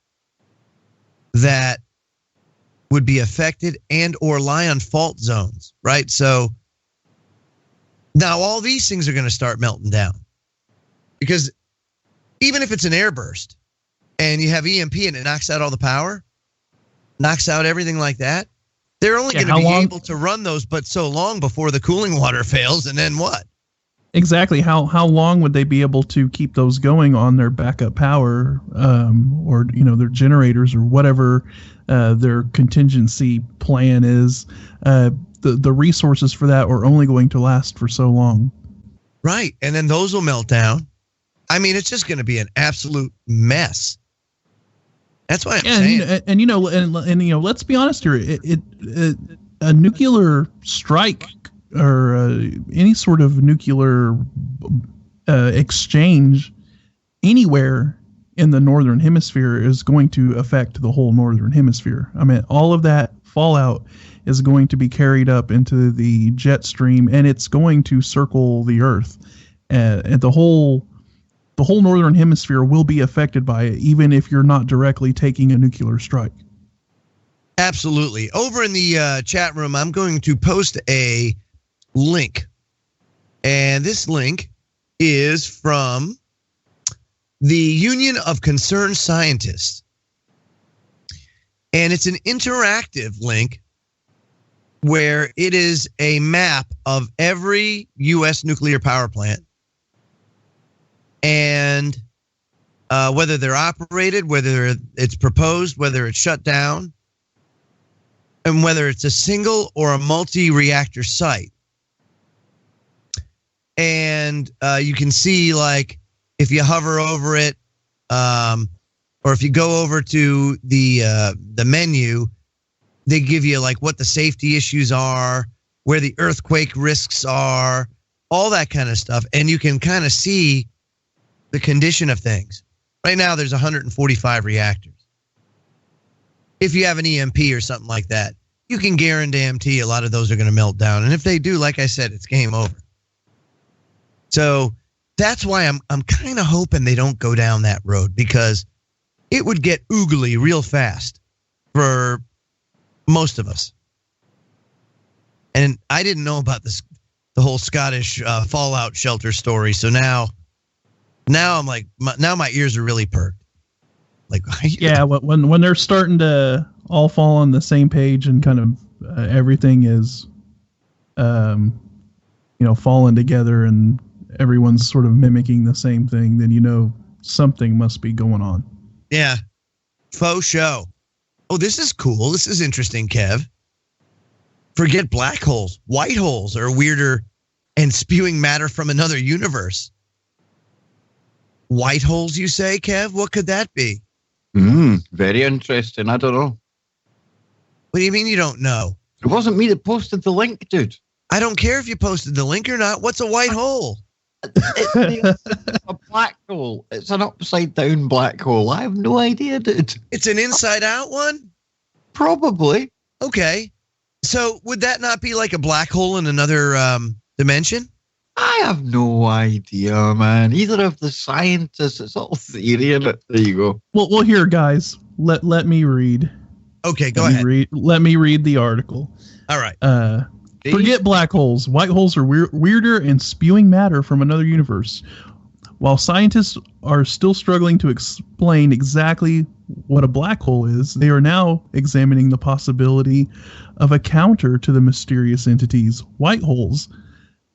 that would be affected and or lie on fault zones, right? So now all these things are going to start melting down, because even if it's an airburst and you have EMP and it knocks out all the power, knocks out everything like that, they're only going to be able to run those but so long before the cooling water fails, and then what? Exactly. How long would they be able to keep those going on their backup power, or their generators or whatever their contingency plan is? The resources for that are only going to last for so long. Right, and then those will melt down. I mean, it's just going to be an absolute mess. That's why I'm saying. And let's be honest here. A nuclear strike or any sort of nuclear exchange anywhere in the northern hemisphere is going to affect the whole northern hemisphere. I mean, all of that fallout is going to be carried up into the jet stream, and it's going to circle the Earth, and the whole northern hemisphere will be affected by it, even if you're not directly taking a nuclear strike. Absolutely. Over in the chat room, I'm going to post a link, and this link is from the Union of Concerned Scientists, and it's an interactive link where it is a map of every U.S. nuclear power plant, and whether they're operated, whether it's proposed, whether it's shut down, and whether it's a single or a multi-reactor site. And you can see, like, if you hover over it, or if you go over to the menu, they give you like what the safety issues are, where the earthquake risks are, all that kind of stuff, and you can kind of see the condition of things. Right now, there's 145 reactors. If you have an EMP or something like that, you can guarantee a lot of those are going to melt down, and if they do, like I said, it's game over. So that's why I'm kind of hoping they don't go down that road, because it would get oogly real fast for most of us. And I didn't know about the whole Scottish fallout shelter story. So now I'm like, now my ears are really perked. Like, yeah, when they're starting to all fall on the same page and kind of everything is, falling together and everyone's sort of mimicking the same thing, then something must be going on. Yeah, faux show. Oh, this is cool. This is interesting, Kev. Forget black holes. White holes are weirder and spewing matter from another universe. White holes, you say, Kev? What could that be? Very interesting. I don't know. What do you mean you don't know? It wasn't me that posted the link, dude. I don't care if you posted the link or not. What's a white hole? It's a black hole. It's an upside down black hole. I have no idea, dude. It's an inside out one? Probably. Okay. So would that not be like a black hole in another dimension? I have no idea, man. Either of the scientists. It's all theory in it. There you go. Well, here, guys. Let me read. Okay, go ahead. Let me read the article. All right. Forget black holes. White holes are weirder and spewing matter from another universe. While scientists are still struggling to explain exactly what a black hole is, they are now examining the possibility of a counter to the mysterious entities, white holes.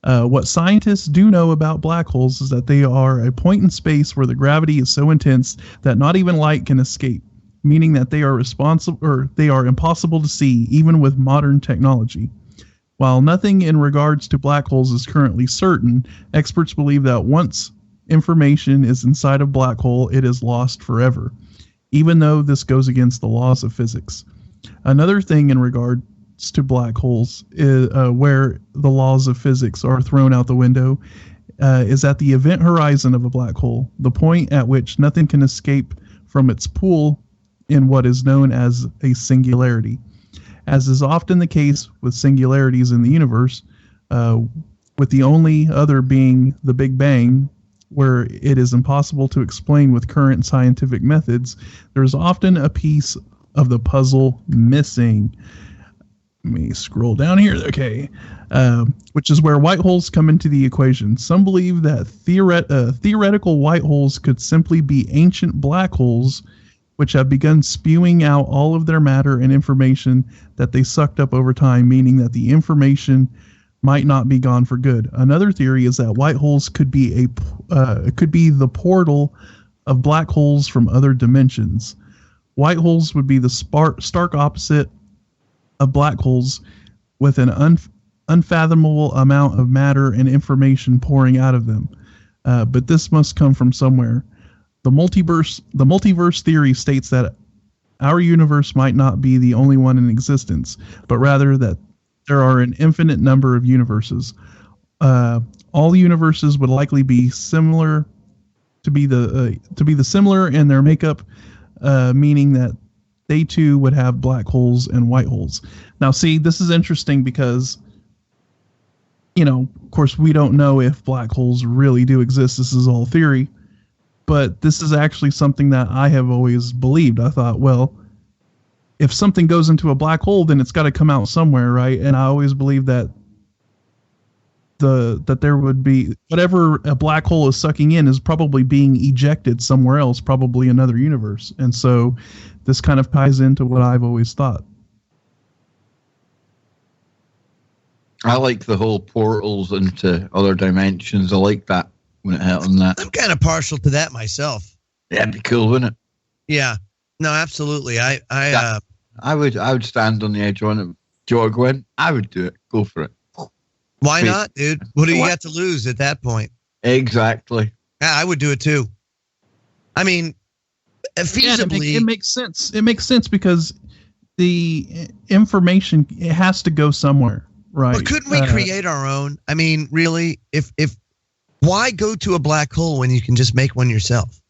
What scientists do know about black holes is that they are a point in space where the gravity is so intense that not even light can escape. meaning that they are impossible to see even with modern technology. While nothing in regards to black holes is currently certain, experts believe that once information is inside a black hole, it is lost forever, even though this goes against the laws of physics. Another thing in regards to black holes is, where the laws of physics are thrown out the window, is at the event horizon of a black hole, the point at which nothing can escape from its pool in what is known as a singularity. As is often the case with singularities in the universe, with the only other being the Big Bang, where it is impossible to explain with current scientific methods, there is often a piece of the puzzle missing. Let me scroll down here. Okay. Which is where white holes come into the equation. Some believe that theoretical white holes could simply be ancient black holes which have begun spewing out all of their matter and information that they sucked up over time, meaning that the information might not be gone for good. Another theory is that white holes could be the portal of black holes from other dimensions. White holes would be the stark opposite of black holes, with an unfathomable amount of matter and information pouring out of them. But this must come from somewhere. The multiverse theory states that our universe might not be the only one in existence, but rather that there are an infinite number of universes. All universes would likely be similar to be the similar in their makeup, meaning that they too would have black holes and white holes. Now, see, this is interesting because, of course, we don't know if black holes really do exist. This is all theory. But this is actually something that I have always believed. I thought, well, if something goes into a black hole, then it's got to come out somewhere, right? And I always believed that that there would be whatever a black hole is sucking in is probably being ejected somewhere else, probably another universe. And so this kind of ties into what I've always thought. I like the whole portals into other dimensions. I like that. When it happened, that I'm kind of partial to that myself. Yeah, it'd be cool, wouldn't it? Yeah, no, absolutely. I would stand on the edge on it. Do you want to go in? I would do it. Go for it. Why not, dude? What do you got to lose at that point? Exactly. Yeah, I would do it too. I mean, feasibly, it makes sense. It makes sense because the information, it has to go somewhere, right? But couldn't we create our own? I mean, really, if why go to a black hole when you can just make one yourself?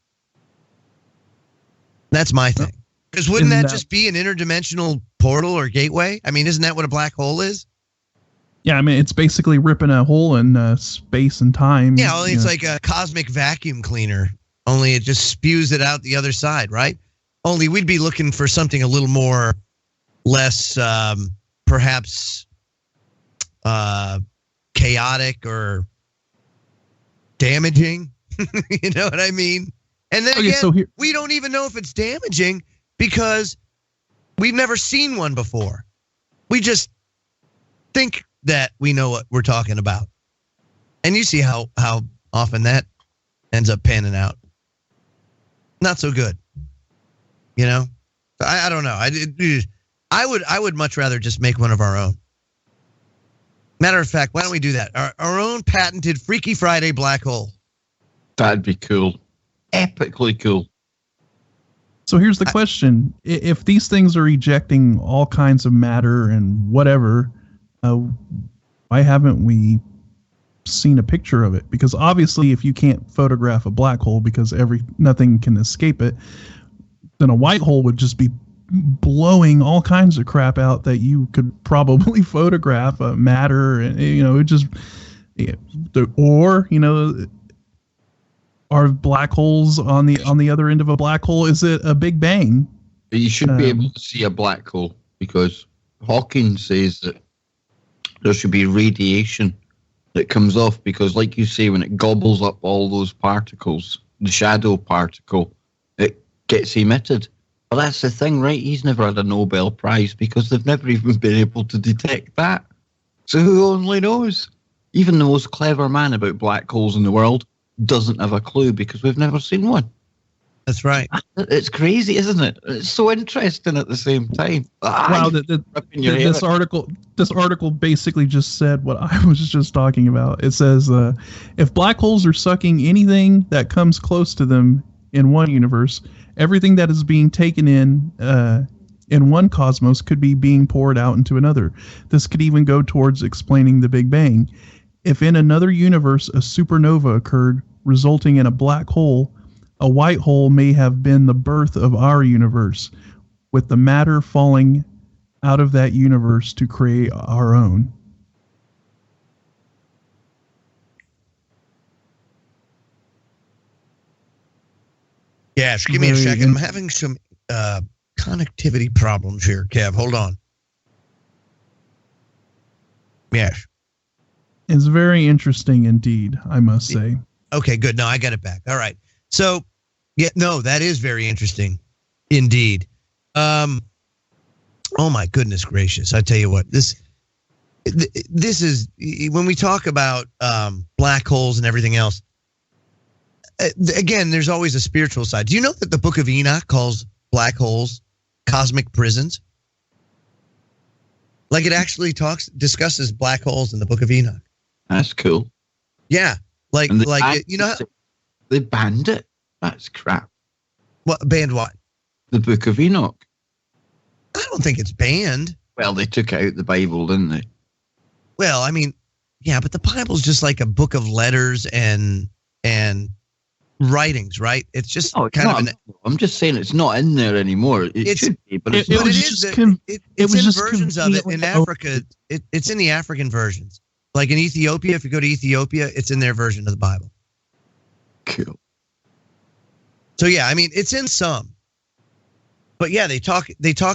That's my thing. Because wouldn't that just be an interdimensional portal or gateway? I mean, isn't that what a black hole is? Yeah, I mean, it's basically ripping a hole in space and time. Yeah, only it's like a cosmic vacuum cleaner, only it just spews it out the other side, right? Only we'd be looking for something a little more, less, perhaps chaotic or damaging. You know what I mean? And then again, so we don't even know if it's damaging because we've never seen one before. We just think that we know what we're talking about. And you see how often that ends up panning out. Not so good. I don't know. I would much rather just make one of our own. Matter of fact, why don't we do that? Our own patented Freaky Friday black hole. That'd be cool. Epically cool. So here's the question. If these things are ejecting all kinds of matter and whatever, why haven't we seen a picture of it? Because obviously if you can't photograph a black hole because nothing can escape it, then a white hole would just be blowing all kinds of crap out that you could probably photograph, matter, and it just, or are black holes on the other end of a black hole? Is it a Big Bang? You should be able to see a black hole because Hawking says that there should be radiation that comes off because, like you say, when it gobbles up all those particles, the shadow particle, it gets emitted. But that's the thing, right? He's never had a Nobel Prize because they've never even been able to detect that. So who only knows? Even the most clever man about black holes in the world doesn't have a clue because we've never seen one. That's right. It's crazy, isn't it? It's so interesting at the same time. Wow, this article basically just said what I was just talking about. It says, if black holes are sucking anything that comes close to them in one universe, everything that is being taken in one cosmos could be being poured out into another. This could even go towards explaining the Big Bang. If in another universe a supernova occurred, resulting in a black hole, a white hole may have been the birth of our universe, with the matter falling out of that universe to create our own. Yeah, give me a second. I'm having some connectivity problems here, Kev. Hold on. Yes. It's very interesting indeed, I must say. Okay, good. No, I got it back. All right. So, that is very interesting indeed. Oh my goodness gracious. I tell you what, this is, when we talk about black holes and everything else, again, there's always a spiritual side. Do you know that the Book of Enoch calls black holes cosmic prisons? Like, it actually discusses black holes in the Book of Enoch. That's cool. Yeah. They banned it. That's crap. What, banned what? The Book of Enoch. I don't think it's banned. Well, they took out the Bible, didn't they? Well, I mean, yeah, but the Bible's just like a book of letters and writings, right? It's just I'm just saying it's not in there anymore. It should be, but it's not. It's in versions of it in Africa. It's in the African versions. Like in Ethiopia, if you go to Ethiopia, it's in their version of the Bible. Cool. So yeah, I mean, it's in some. But yeah, they talk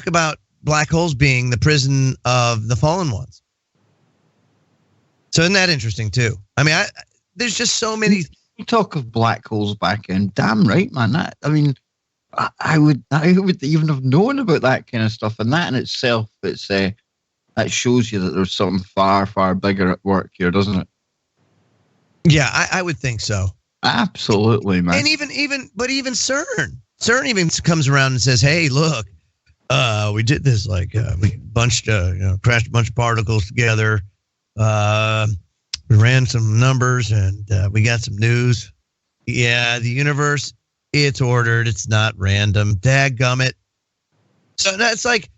about black holes being the prison of the fallen ones. So isn't that interesting too? I mean, there's just so many. You talk of black holes back in, damn right, man. I would even have known about that kind of stuff, and that in itself, that shows you that there's something far, far bigger at work here, doesn't it? Yeah, I would think so. Absolutely, man. And even CERN even comes around and says, "Hey, look, we did this we crashed a bunch of particles together. We ran some numbers and we got some news. Yeah, the universe, it's ordered. It's not random. Dadgummit." So that's like,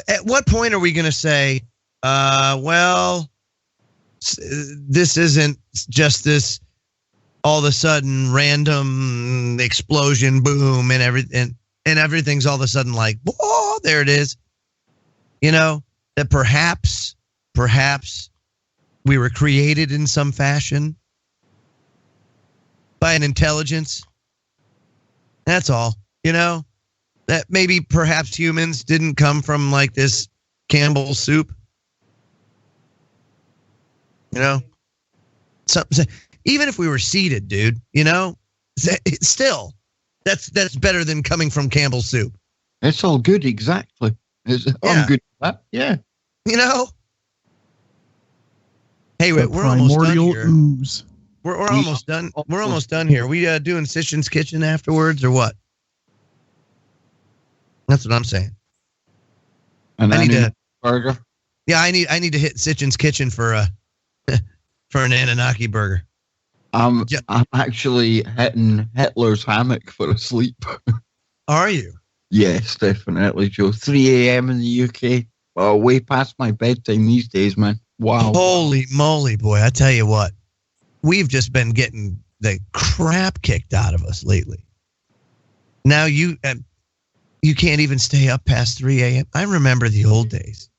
at what point are we going to say, this isn't just this all of a sudden random explosion, boom, and everything's all of a sudden like, whoa, there it is. You know, that perhaps we were created in some fashion by an intelligence. That's all, you know, that maybe perhaps humans didn't come from like this Campbell's soup. You know, even if we were seated, dude, you know, still, that's better than coming from Campbell's soup. It's all good, exactly. I'm good with that. Yeah. You know. Hey, we're almost done here. Ooze. We're almost done. We're almost done here. We doing Sitchin's Kitchen afterwards or what? That's what I'm saying. And I need a burger. Yeah, I need to hit Sitchin's Kitchen for an Anunnaki burger. I'm actually hitting Hitler's hammock for a sleep. Are you? Yes, definitely, Joe. 3 a.m. in the UK. Oh, way past my bedtime these days, man. Wow. Holy moly, boy. I tell you what. We've just been getting the crap kicked out of us lately. Now you can't even stay up past 3 a.m. I remember the old days.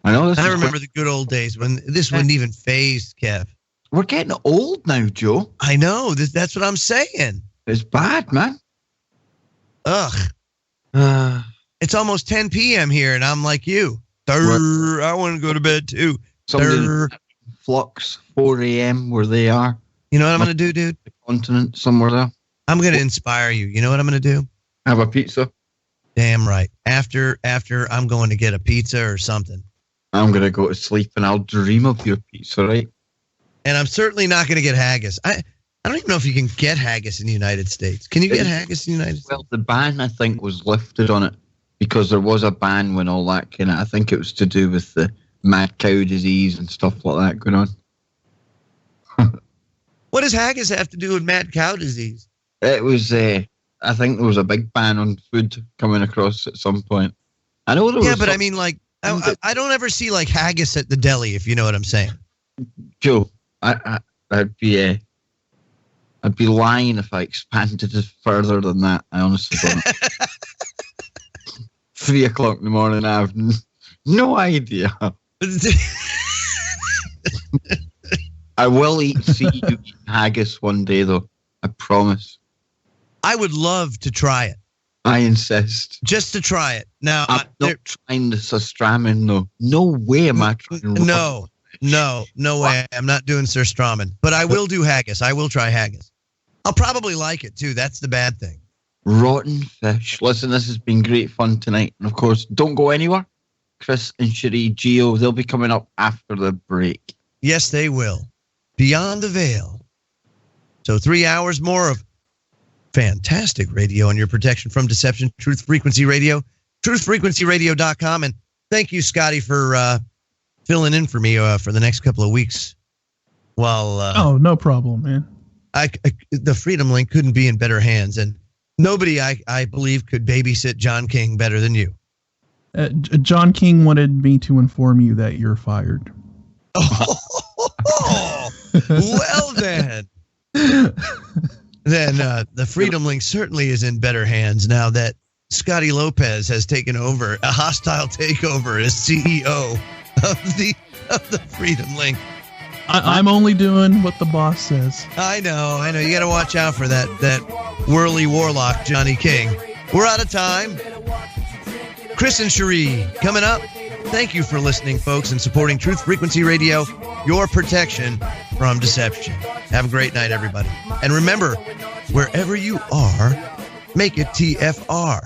I know. I remember the good old days when this wouldn't even phase, Kev. We're getting old now, Joe. I know. That's what I'm saying. It's bad, man. Ugh. It's almost 10 p.m. here, and I'm like you. I want to go to bed, too. Flux, 4 a.m. where they are. You know what I'm going to do, dude? The continent, somewhere there. I'm going to inspire you. You know what I'm going to do? Have a pizza. Damn right. After I'm going to get a pizza or something. I'm going to go to sleep, and I'll dream of your pizza, right? And I'm certainly not going to get haggis. I I don't even know if you can get haggis in the United States. Can you get haggis in the United States? Well, the ban, I think, was lifted on it because there was a ban when all that came out. I think it was to do with the mad cow disease and stuff like that going on. What does haggis have to do with mad cow disease? It was, I think there was a big ban on food coming across at some point. I know there was. Yeah, but I mean, like, I don't ever see like haggis at the deli, if you know what I'm saying. Joe, I'd be lying if I expanded it further than that. I honestly don't. 3 o'clock in the morning, I have no idea. I will see you eat haggis one day, though. I promise. I would love to try it. I insist. Just to try it. Now, I'm not trying the surstramming, though. No way am I trying. No way. I'm not doing surstramming. But I will do haggis. I will try haggis. I'll probably like it, too. That's the bad thing. Rotten fish. Listen, this has been great fun tonight. And, of course, don't go anywhere. Chris and Cherie, Gio, they'll be coming up after the break. Yes, they will. Beyond the Veil. So 3 hours more of fantastic radio on your protection from deception. Truth Frequency Radio. TruthFrequencyRadio.com. And thank you, Scotty, for filling in for me for the next couple of weeks. While no problem, man. The Freedom Link couldn't be in better hands. And nobody, I believe, could babysit John King better than you. John King wanted me to inform you that you're fired. Oh, well then. Then the Freedom Link certainly is in better hands now that Scotty Lopez has taken over, a hostile takeover as CEO of the Freedom Link. I'm only doing what the boss says. I know. You got to watch out for that whirly warlock, Johnny King. We're out of time. Chris and Cherie coming up. Thank you for listening, folks, and supporting Truth Frequency Radio, your protection from deception. Have a great night, everybody. And remember, wherever you are, make it TFR.